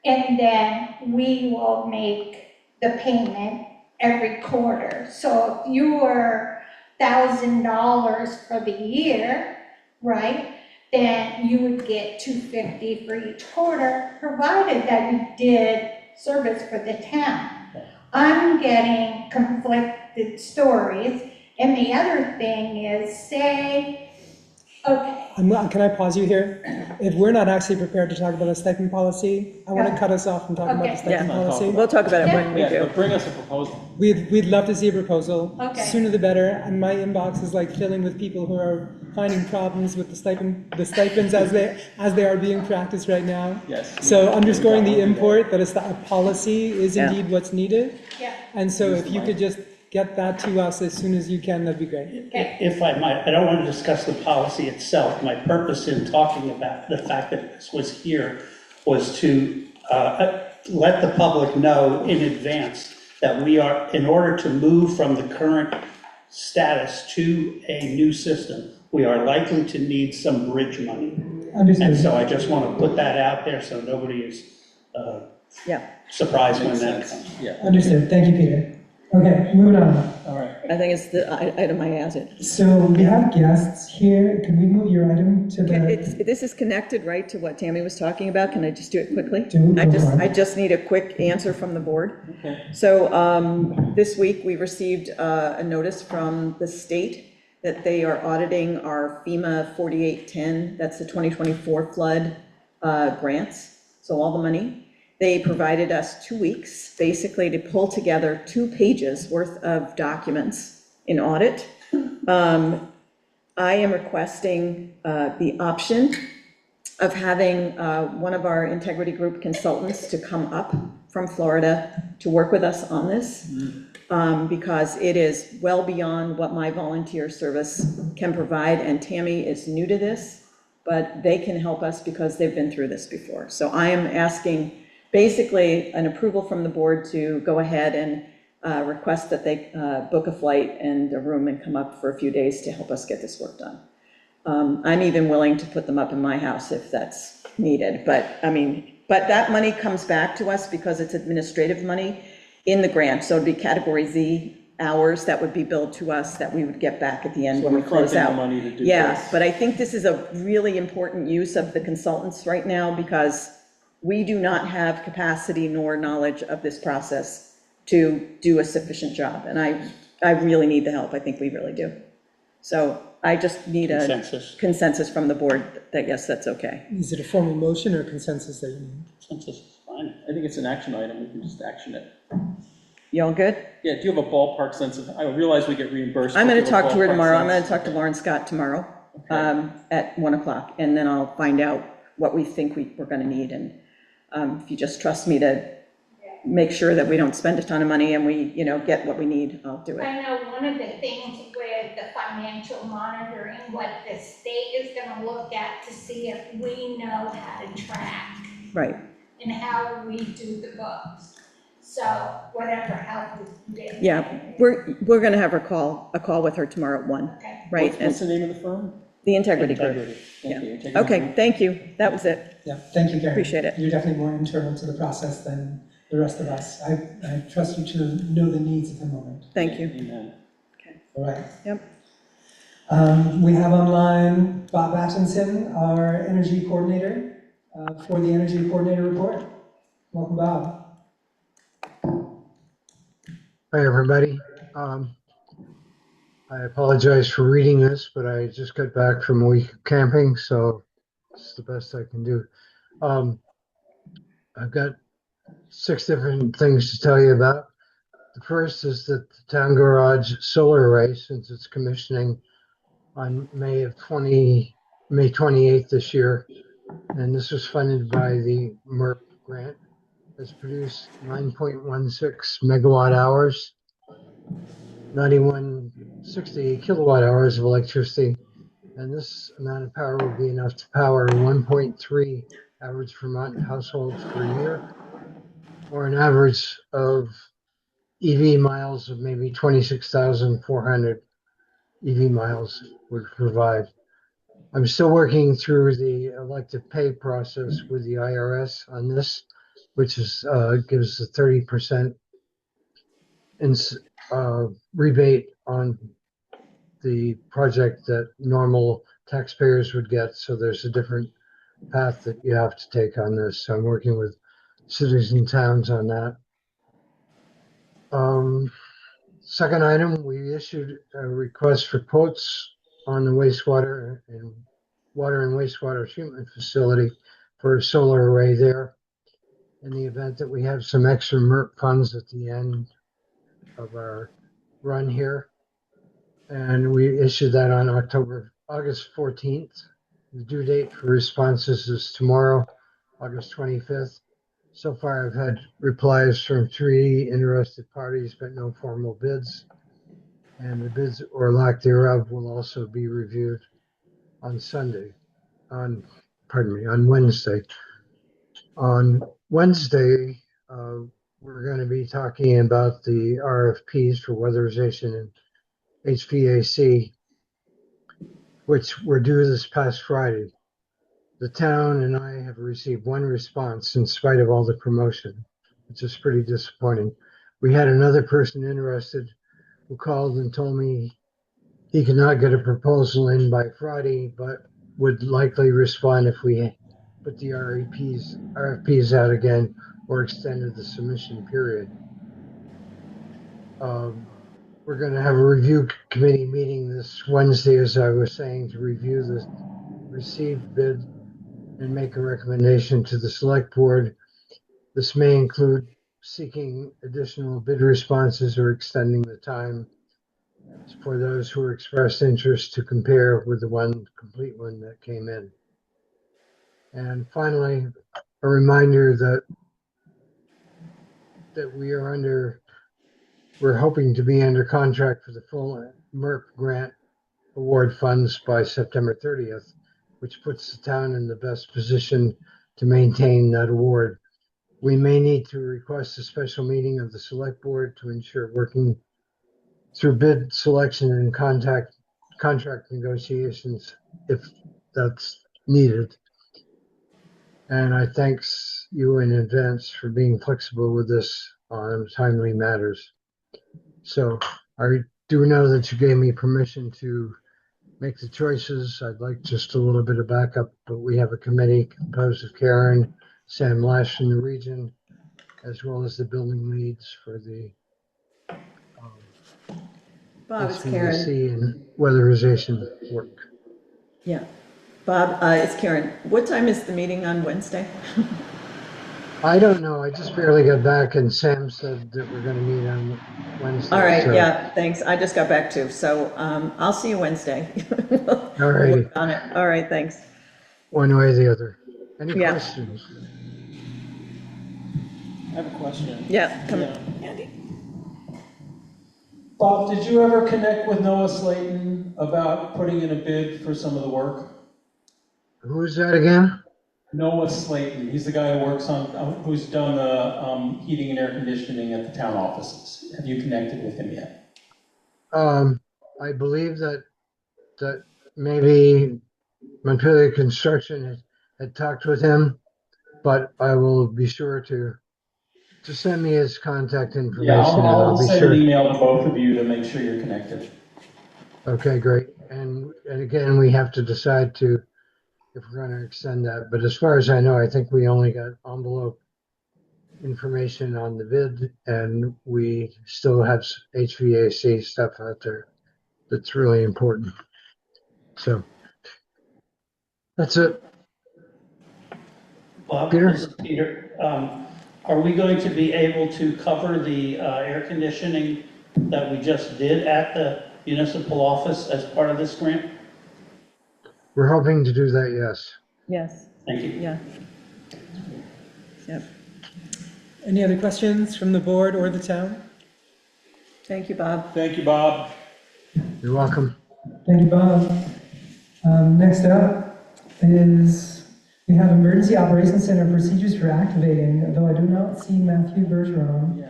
And then we will make the payment every quarter. So if you were $1,000 for the year, right? Then you would get $250 for each quarter, provided that you did service for the town. I'm getting conflicted stories, and the other thing is, say, okay, Can I pause you here? If we're not actually prepared to talk about a stipend policy, I want to cut us off from talking about the stipend policy. We'll talk about it when we do. But bring us a proposal. We'd love to see a proposal. Okay. Sooner the better. And my inbox is like filling with people who are finding problems with the stipends as they are being practiced right now. Yes. So underscoring the import that a policy is indeed what's needed. yeah, And so if you could just get that to us as soon as you can, that'd be great. If I might, I don't want to discuss the policy itself. My purpose in talking about the fact that this was here was to let the public know in advance that we are, in order to move from the current status to a new system, we are likely to need some bridge money. Understood. And so I just want to put that out there so nobody is surprised when that comes. Yeah. Understood. Thank you, Peter. Okay, moving on. All right. I think it's the item I added. So we have guests here. Can we move your item to the? This is connected, right, to what Tammy was talking about. Can I just do it quickly? Go for it. I just need a quick answer from the board. Okay. So this week, we received a notice from the state that they are auditing our FEMA 4810, that's the 2024 flood grants, so all the money. They provided us 2 weeks, basically, to pull together 2 pages worth of documents in audit. I am requesting the option of having one of our integrity group consultants to come up from Florida to work with us on this, because it is well beyond what my volunteer service can provide, and Tammy is new to this, but they can help us because they've been through this before. So I am asking basically an approval from the board to go ahead and request that they book a flight and a room and come up for a few days to help us get this work done. I'm even willing to put them up in my house if that's needed, but that money comes back to us because it's administrative money in the grant, so it'd be category Z hours that would be billed to us that we would get back at the end when we close out. Money to do Yeah, but I think this is a really important use of the consultants right now because we do not have capacity nor knowledge of this process to do a sufficient job, and I really need the help. I think we really do. So I just need a consensus from the board that, yes, that's okay. Is it a formal motion or consensus that you need? Consensus is fine. I think it's an action item. We can just action it. You all good? Yeah, do you have a ballpark sense of, I realize we get reimbursed. I'm but going do to you have a talk to her ballpark tomorrow. I'm sense? going to talk to Lauren Scott tomorrow at 1 o'clock, and then I'll find out what we think we're going to need. And if you just trust me to make sure that we don't spend a ton of money and we, get what we need, I'll do it. I know one of the things with the financial monitoring, what the state is gonna look at to see if we know how to track Right. and how we do the books. So whatever help we can get. Yeah, we're going to have a call with her tomorrow at 1, Okay. right? What's the name of the firm? The Integrity Group. Thank you. Yeah. Okay, thank you. That was it. Yeah, thank you, Karen. Appreciate it. You're definitely more internal to the process than the rest of us. I trust you to know the needs at the moment. Thank you. Amen. All right. Yep. We have online Bob Atkinson, our energy coordinator, for the energy coordinator report. Welcome, Bob. Hi, everybody. I apologize for reading this, but I just got back from a week of camping, so it's the best I can do. I've got 6 different things to tell you about. The first is that the Town Garage solar array, since its commissioning on May 28th this year, and this was funded by the MERP grant, has produced 9.16 megawatt hours, 9160 kilowatt hours of electricity, and this amount of power will be enough to power 1.3 average Vermont households per year, or an average of EV miles of maybe 26,400 EV miles would provide. I'm still working through the elective pay process with the IRS on this, which is gives a 30% rebate on the project that normal taxpayers would get. So there's a different path that you have to take on this. So I'm working with cities and towns on that. Second item, we issued a request for quotes on the wastewater and wastewater treatment facility for a solar array there. In the event that we have some extra MERP funds at the end of our run here. And we issued that on August 14th. The due date for responses is tomorrow, August 25th. So far, I've had replies from 3 interested parties, but no formal bids. And the bids or lack thereof will also be reviewed on Wednesday. On Wednesday, we're going to be talking about the RFPs for weatherization and HVAC, which were due this past Friday. The town and I have received one response in spite of all the promotion, which is pretty disappointing. We had another person interested who called and told me he could not get a proposal in by Friday, but would likely respond if we put the RFPs out again or extended the submission period. We're going to have a review committee meeting this Wednesday, as I was saying, to review the received bid and make a recommendation to the select board. This may include seeking additional bid responses or extending the time for those who expressed interest to compare with the complete one that came in. And finally, a reminder that we're hoping to be under contract for the full MERP grant award funds by September 30th, which puts the town in the best position to maintain that award. We may need to request a special meeting of the select board to ensure working through bid selection and contract negotiations if that's needed. And I thanks you in advance for being flexible with this on timely matters. So I do know that you gave me permission to make the choices. I'd like just a little bit of backup, but we have a committee composed of Karen, Sam Lash from the region, as well as the building leads for the Bob, it's Karen. HVAC and weatherization work. Yeah. Bob, it's Karen. What time is the meeting on Wednesday? I don't know. I just barely got back and Sam said that we're going to meet on Wednesday. All right. So. Yeah, thanks. I just got back too. So I'll see you Wednesday. All righty. On it. All right. Thanks. One way or the other. Any questions? I have a question. Yeah. Come on, Andy. Bob, did you ever connect with Noah Slayton about putting in a bid for some of the work? Who is that again? Noah Slayton. He's the guy who works on, who's done the heating and air conditioning at the town offices. Have you connected with him yet? I believe that maybe Montpelier Construction had talked with him, but I will be sure to send me his contact information. Yeah, I'll be send sure. an email to both of you to make sure you're connected. Okay, great. And again, we have to decide if we're going to extend that. But as far as I know, I think we only got envelope information on the bid, and we still have HVAC stuff out there that's really important. So that's it. Bob, Peter? this is Peter. Are we going to be able to cover the air conditioning that we just did at the municipal office as part of this grant? We're hoping to do that, yes. Yes. Thank you. Yeah. Yep. Any other questions from the board or the town? Thank you, Bob. Thank you, Bob. You're welcome. Thank you, Bob. Next up is we have Emergency Operations Center procedures for activating, though I do not see Matthew Bergeron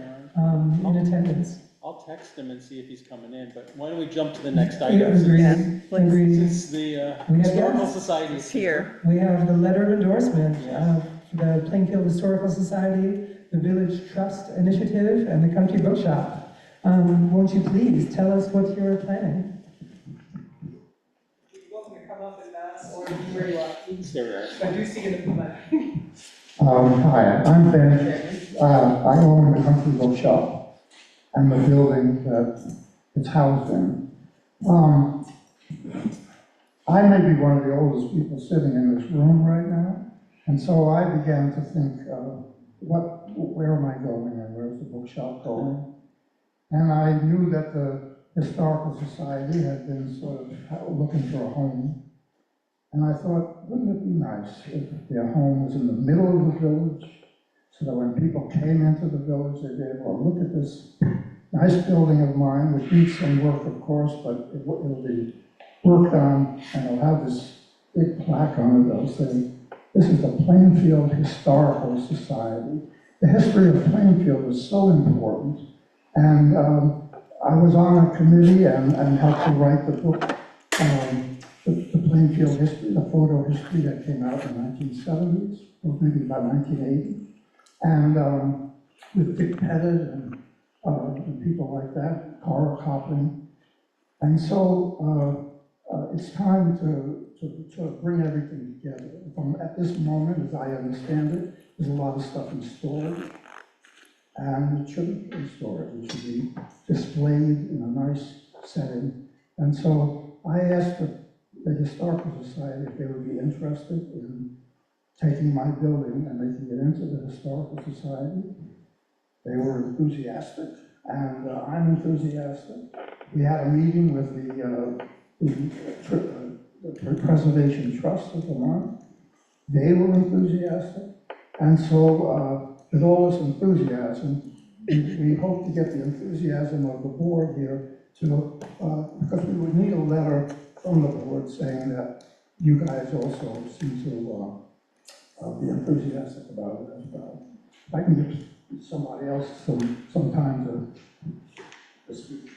in attendance. I'll text him and see if he's coming in, but why don't we jump to the next item? Agreed. Since the Historical Society is here. We have the letter of endorsement of the Plainfield Historical Society, the Village Trust Initiative, and the Country Bookshop. Won't you please tell us what you're planning? Where you are. I do see in the back. Hi, I'm Ben. I own the Country Bookshop and the building that it's housed in. I may be one of the oldest people sitting in this room right now, and so I began to think, where am I going and where's the bookshop going? And I knew that the Historical Society had been sort of looking for a home. And I thought, wouldn't it be nice if their home was in the middle of the village, so that when people came into the village, they'd be able to look at this nice building of mine, which needs some work, of course, but it'll be worked on, and it'll have this big plaque on it that'll say, this is the Plainfield Historical Society. The history of Plainfield is so important, and I was on a committee and helped to write the book, the Plainfield history, the photo history that came out in the 1970s, or maybe about 1980, and with Dick Pettit and people like that, Carl Coplin. And so it's time to bring everything together. At this moment, as I understand it, there's a lot of stuff in storage, and it shouldn't be in storage. It should be displayed in a nice setting. And so I asked the Historical Society if they would be interested in taking my building and making it into the Historical Society. They were enthusiastic, and I'm enthusiastic. We had a meeting with the Preservation Trust of Vermont. They were enthusiastic, and so with all this enthusiasm, we hope to get the enthusiasm of the board here to, because we would need a letter from the board saying that you guys also seem to be enthusiastic about it as well. I can give somebody else some time to speak.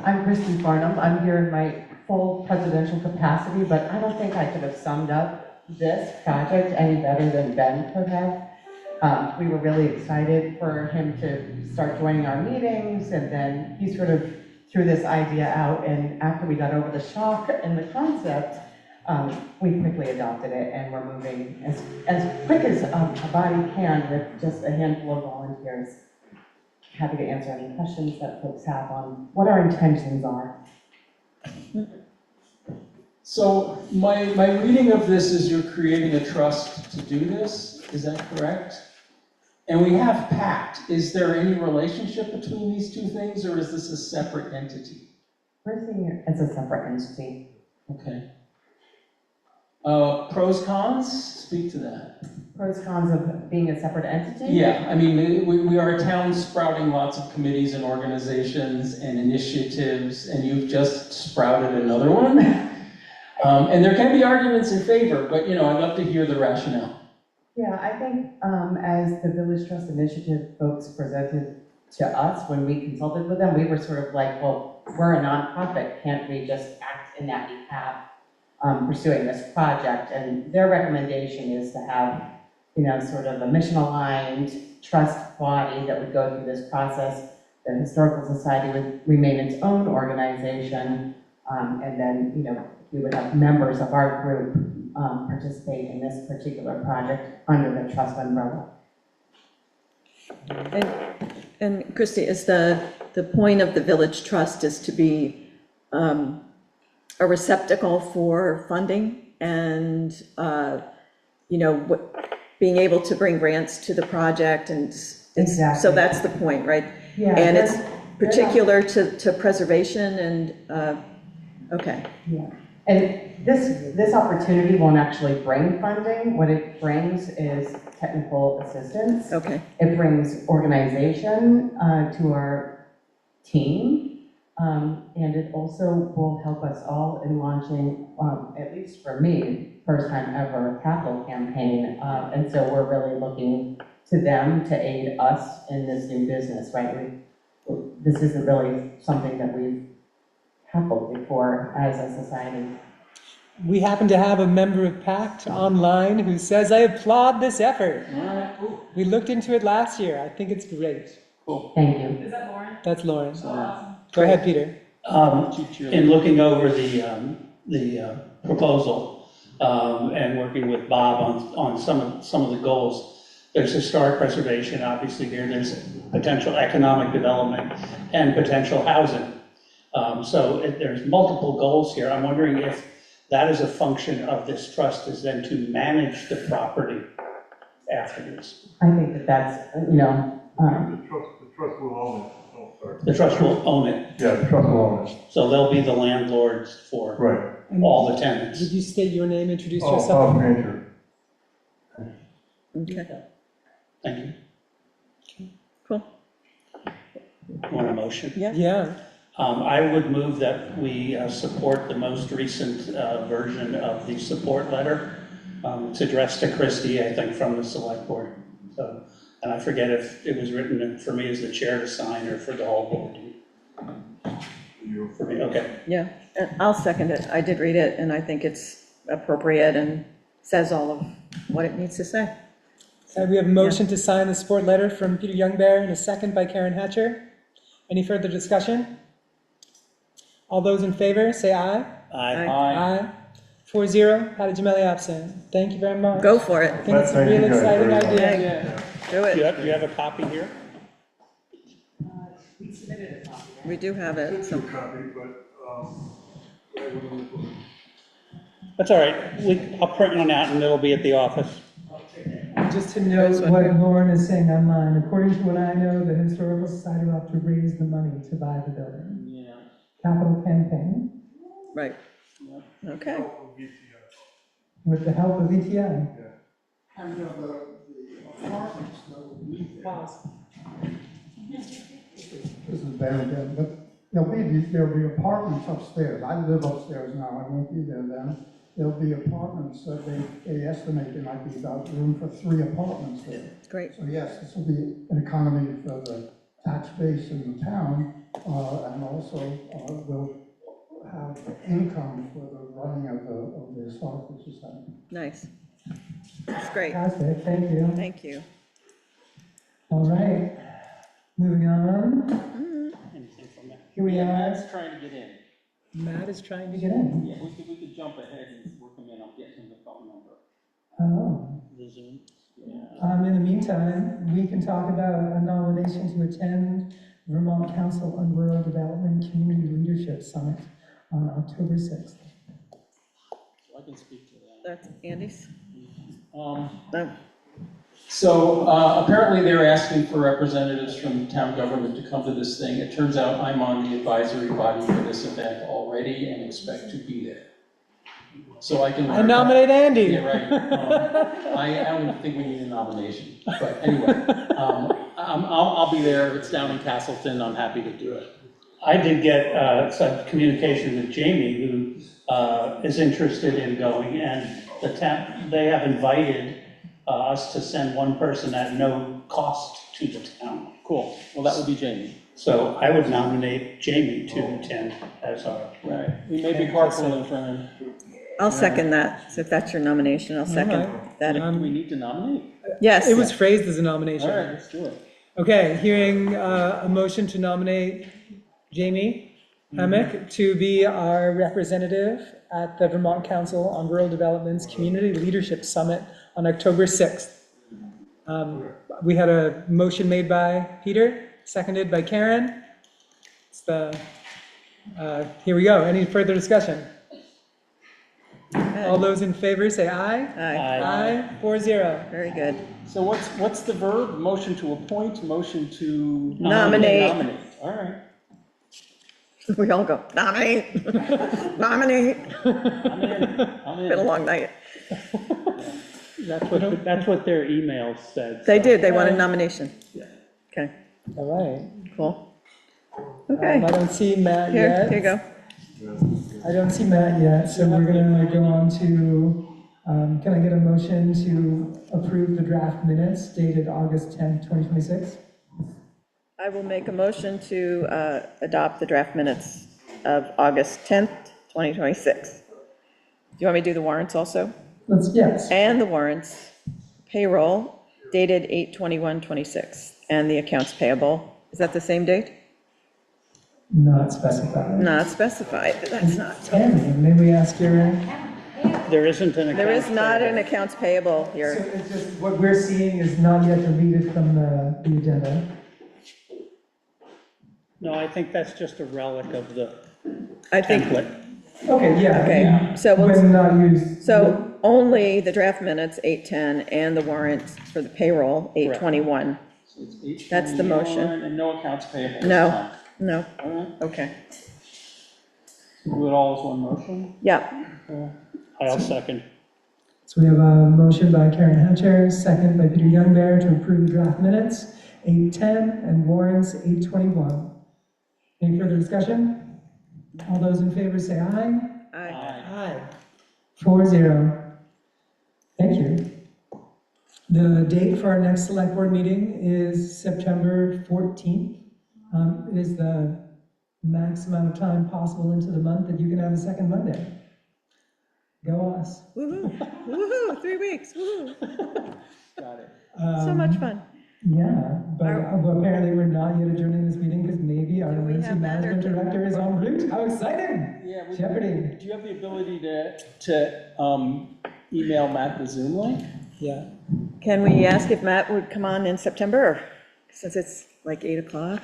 I'm Kristen Farnham. I'm here in my full presidential capacity, but I don't think I could have summed up this project any better than Ben could have. We were really excited for him to start joining our meetings, and then he sort of threw this idea out, and after we got over the shock and the concept, we quickly adopted it, and we're moving as quick as a body can with just a handful of volunteers. Happy to answer any questions that folks have on what our intentions are. So my reading of this is you're creating a trust to do this, is that correct? And we have PACT. Is there any relationship between these two things, or is this a separate entity? We're seeing it as a separate entity. Okay. Pros, cons? Speak to that. Pros, cons of being a separate entity? Yeah, I mean, we are a town sprouting lots of committees and organizations and initiatives, and you've just sprouted another one. And there can be arguments in favor, but I'd love to hear the rationale. Yeah, I think as the Village Trust Initiative folks presented to us when we consulted with them, we were sort of like, well, we're a nonprofit, can't we just act in that behalf pursuing this project? And their recommendation is to have, sort of a mission-aligned trust body that would go through this process. The Historical Society would remain its own organization, and then, we would have members of our group participate in this particular project under the trust umbrella. And Christy, is the point of the Village Trust is to be a receptacle for funding and, being able to bring grants to the project, and exactly. So that's the point, right? Yeah, and it's particular to preservation and, okay. Yeah, and this opportunity won't actually bring funding. What it brings is technical assistance. Okay. It brings organization to our team, and it also will help us all in launching, at least for me, first time ever capital campaign. And so we're really looking to them to aid us in this new business, right? This isn't really something that we've tackled before as a society. We happen to have a member of PACT online who says, I applaud this effort. We looked into it last year. I think it's great. Cool. Thank you. Is that Lauren? That's Lauren. Oh, awesome. Go ahead, Peter. In looking over the proposal, and working with Bob on some of the goals. There's historic preservation, obviously here, there's potential economic development and potential housing. So there's multiple goals here. I'm wondering if that is a function of this trust, is then to manage the property afterwards. I think that that's, The trust will own it. Oh, sorry. The trust will own it. Yeah, the trust will own it. So they'll be the landlords for Right. all the tenants. Would you state your name, introduce Oh, yourself? Bob Granger. Okay, Thank you. cool. Want a motion? Yeah. I would move that we support the most recent version of the support letter. It's addressed to Christie, I think, from the select board. So, and I forget if it was written for me as the chair to sign or for the whole board. For me, okay. Yeah, and I'll second it. I did read it, and I think it's appropriate and says all of what it needs to say. So we have a motion to sign the support letter from Peter Youngbear and a second by Karen Hatcher. Any further discussion? All those in favor, say aye. Aye. Aye. 4-0, Patty Gemelli absent. Thank you very much. Go for it. I think it's a real exciting idea. Do it. Do you have a copy here? We do have it. So. That's all right. I'll print one out and it'll be at the office. Just to note what Lauren is saying online, according to what I know, the Historical Society will have to raise the money to buy the building. Yeah. Capital campaign. Right. Okay. With the help of ETI. And the apartments that will be there. This is bad again, but there'll be apartments upstairs. I live upstairs now, I won't be there then. There'll be apartments that they estimate there might be about room for 3 apartments there. Great. So yes, this will be an economy for the tax base in the town, and also will have income for the running of the historical society. Nice. That's great. Fantastic, thank you. Thank you. All right, moving on. Anything from that? Here we are. Matt's trying to get in. Matt is trying to get in. Yeah, we could jump ahead and work him in. I'll get him the phone number. Oh. The Zoom. Yeah. In the meantime, we can talk about a nomination to attend Vermont Council on Rural Development Community Leadership Summit on October 6th. So I can speak to that. That's Andy's. No. No. So apparently they're asking for representatives from town government to come to this thing. It turns out I'm on the advisory body for this event already and expect to be there. So I can. I nominate Andy. Yeah, right. I don't even think we need a nomination. But anyway, I'll be there. It's down in Castleton. I'm happy to do it. I did get some communication with Jamie, who is interested in going, and the town, they have invited us to send one person at no cost to the town. Cool. Well, that would be Jamie. So I would nominate Jamie to attend as our. Right. We may be carpooling for him. I'll second that. So if that's your nomination, I'll second that. Do we need to nominate? Yes. It was phrased as a nomination. All right, let's do it. Okay, hearing a motion to nominate Jamie Hemick to be our representative at the Vermont Council on Rural Development's Community Leadership Summit on October 6th. We had a motion made by Peter, seconded by Karen. It's here we go. Any further discussion? All those in favor say aye. Aye. Aye. 4-0. Very good. So what's the verb? Motion to appoint, motion to Nominate. Nominate. All right. We all go, nominate, nominate. I'm in. Been a long night. That's what their email said. They did, they want a nomination. Yeah. Okay, All right. cool. Okay, I don't see Matt yet. here you go. I don't see Matt yet, so we're gonna go on to, can I get a motion to approve the draft minutes dated August 10th, 2026? I will make a motion to adopt the draft minutes of August 10th, 2026. Do you want me to do the warrants also? Yes. And the warrants, payroll dated 8/21/26, and the accounts payable. Is that the same date? Not specified. Not specified, that's not. Tammy, may we ask your, There isn't an account. There is not an payable. accounts payable so here. it's just, what we're seeing is not yet deleted from the agenda. No, I think that's just a relic of the I think, template. Okay, yeah. okay, so When not used. so only the draft minutes, 8:10, and the warrants for the payroll, 8:21. So it's 8:21, That's the motion. And no accounts payable this No, time. no, All right, okay, do it all as one motion? yeah. I'll second. So we have a motion by Karen Hatcher, second by Peter Youngbear to approve the draft minutes, 8:10, and warrants, 8:21. Any further discussion? All those in favor say aye. Aye. Aye. 4-0. Thank you. The date for our next select board meeting is September 14th. It is the max amount of time possible into the month that you can have a second Monday. Go us. Woo-hoo, woo-hoo, 3 weeks, woo-hoo. Got it. So much fun. Yeah, but apparently we're not yet adjourning this meeting because maybe our Do we emergency have that or management do we- director is en route. How exciting! Yeah, Jeopardy. do you have the ability to email Matt the Zoom link? Yeah. Can we ask if Matt would come on in September, since it's like 8 o'clock?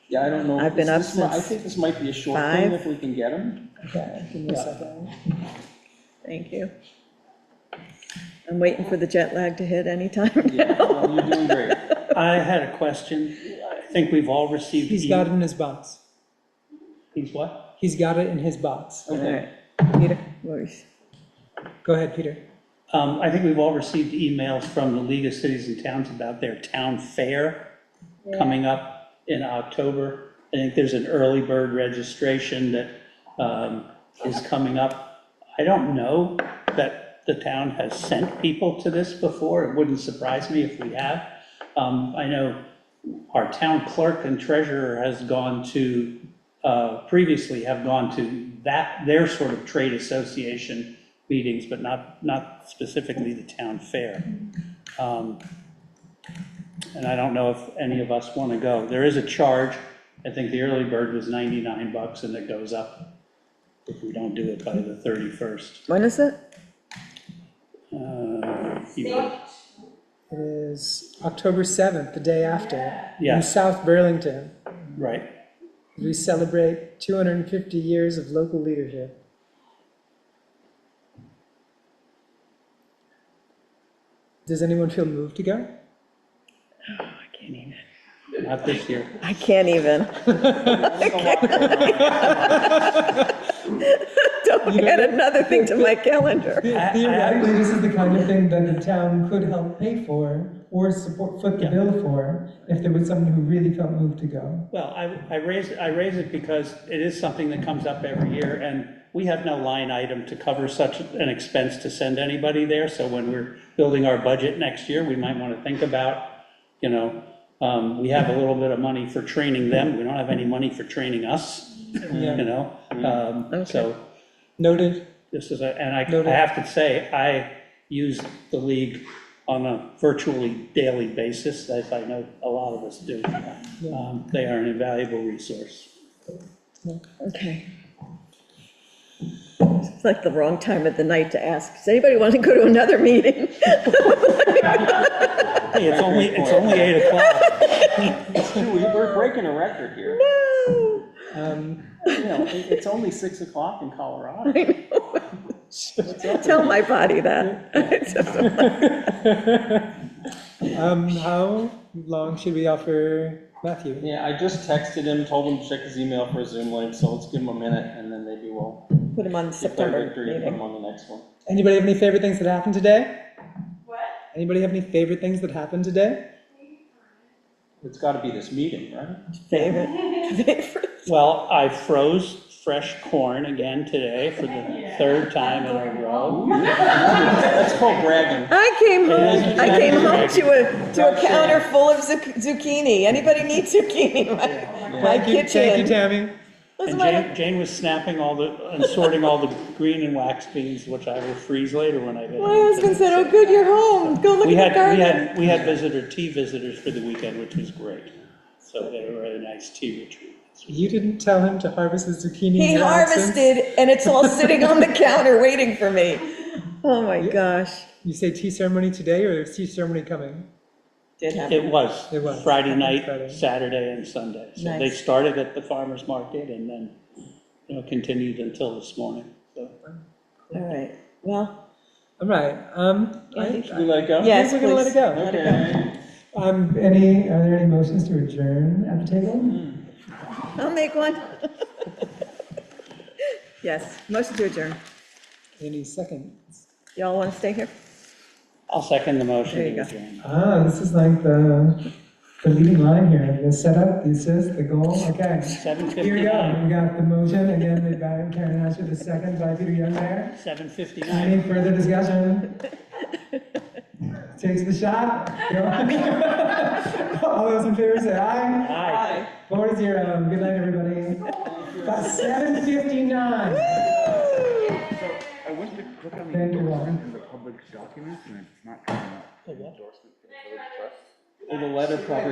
Yeah, I don't know. I've been up I since think this might be a short 5. thing if we can get him. Okay, give me a second. Thank you. I'm waiting for the jet lag to hit anytime Yeah, now. well, you're doing great. I had a question. I think we've all received. He's got it in his box. He's what? He's got it in his box. All Okay. right, Peter, Lori's. Go ahead, Peter. I think we've all received emails from the League of Cities and Towns about their town fair coming up in October. I think there's an early bird registration that is coming up. I don't know that the town has sent people to this before. It wouldn't surprise me if we have. I know our town clerk and treasurer has gone to, previously have gone to their sort of trade association meetings, but not specifically the town fair. And I don't know if any of us want to go. There is a charge. I think the early bird was $99 and it goes up if we don't do it by the 31st. When is it? You- It is October 7th, the day after, in Yeah. South Burlington. Right. We celebrate 250 years of local leadership. Does anyone feel moved to go? Oh, I can't even. Not this year. I can't even. Don't get another thing to my calendar. Theoretically, this is the kind of thing that the town could help pay for or support, foot the bill for, if there was someone who really felt moved to go. Well, I raise it because it is something that comes up every year, and we have no line item to cover such an expense to send anybody there. So when we're building our budget next year, we might want to think about, we have a little bit of money for training them. We don't have any money for training us, So. Noted. This is and I have to say, I use the league on a virtually daily basis, as I know a lot of us do. They are an invaluable resource. Okay. It's like the wrong time of the night to ask, does anybody want to go to another meeting? Hey, it's only 8 o'clock. It's true, we're breaking a record here. No. It's only 6 o'clock in Colorado. Tell my body that. How long should we offer Matthew? Yeah, I just texted him, told him to check his email for a Zoom link, so let's give him a minute, and then maybe we'll Put him on the declare September victory and put him meeting. on the next one. Anybody have any favorite things that happened today? What? Anybody have any favorite things that happened today? It's gotta be this meeting, right? Favorite. Well, I froze fresh corn again today for the third time in a row. That's called bragging. I came home to a counter full of zucchini. Anybody need zucchini? My kitchen. Thank you, Tammy. And Jane was snapping and sorting all the green and wax beans, which I will freeze later when I get. My husband said, "Oh, good, you're home. Go look at the garden." We had tea visitors for the weekend, which was great. So they were a really nice tea retreat. You didn't tell him to harvest the zucchini He in your absence? harvested, and it's all sitting on the counter waiting for me. Oh my gosh. You say tea ceremony today, or is tea ceremony coming? Did happen. It was It was. Friday night, Friday. Saturday, and Sunday. So they Nice. started at the farmer's market and then, continued until this morning, so. All right, well, All right, Andy? Should we let it go? yes, we're gonna let please. it go. Let it go. Okay. Are there any motions to adjourn at the table? I'll make one. Yes, motion to adjourn. Any seconds? Y'all want to stay here? I'll second the motion There you to go. adjourn. Ah, this is like the leading line here, the setup, the assist, the goal, okay. Here we go, 7:59. we got the motion, again, made by Karen Asher, the second by Peter Young there. 7:59. Any further discussion? Takes the shot. Go on. All those in favor say aye. Aye. 4-0. Good night, everybody. About 7:59. I went to click on the Thank you, endorsement Warren. in the public documents and it's not coming up. The what? Endorsement for the village trust. Well, the letter probably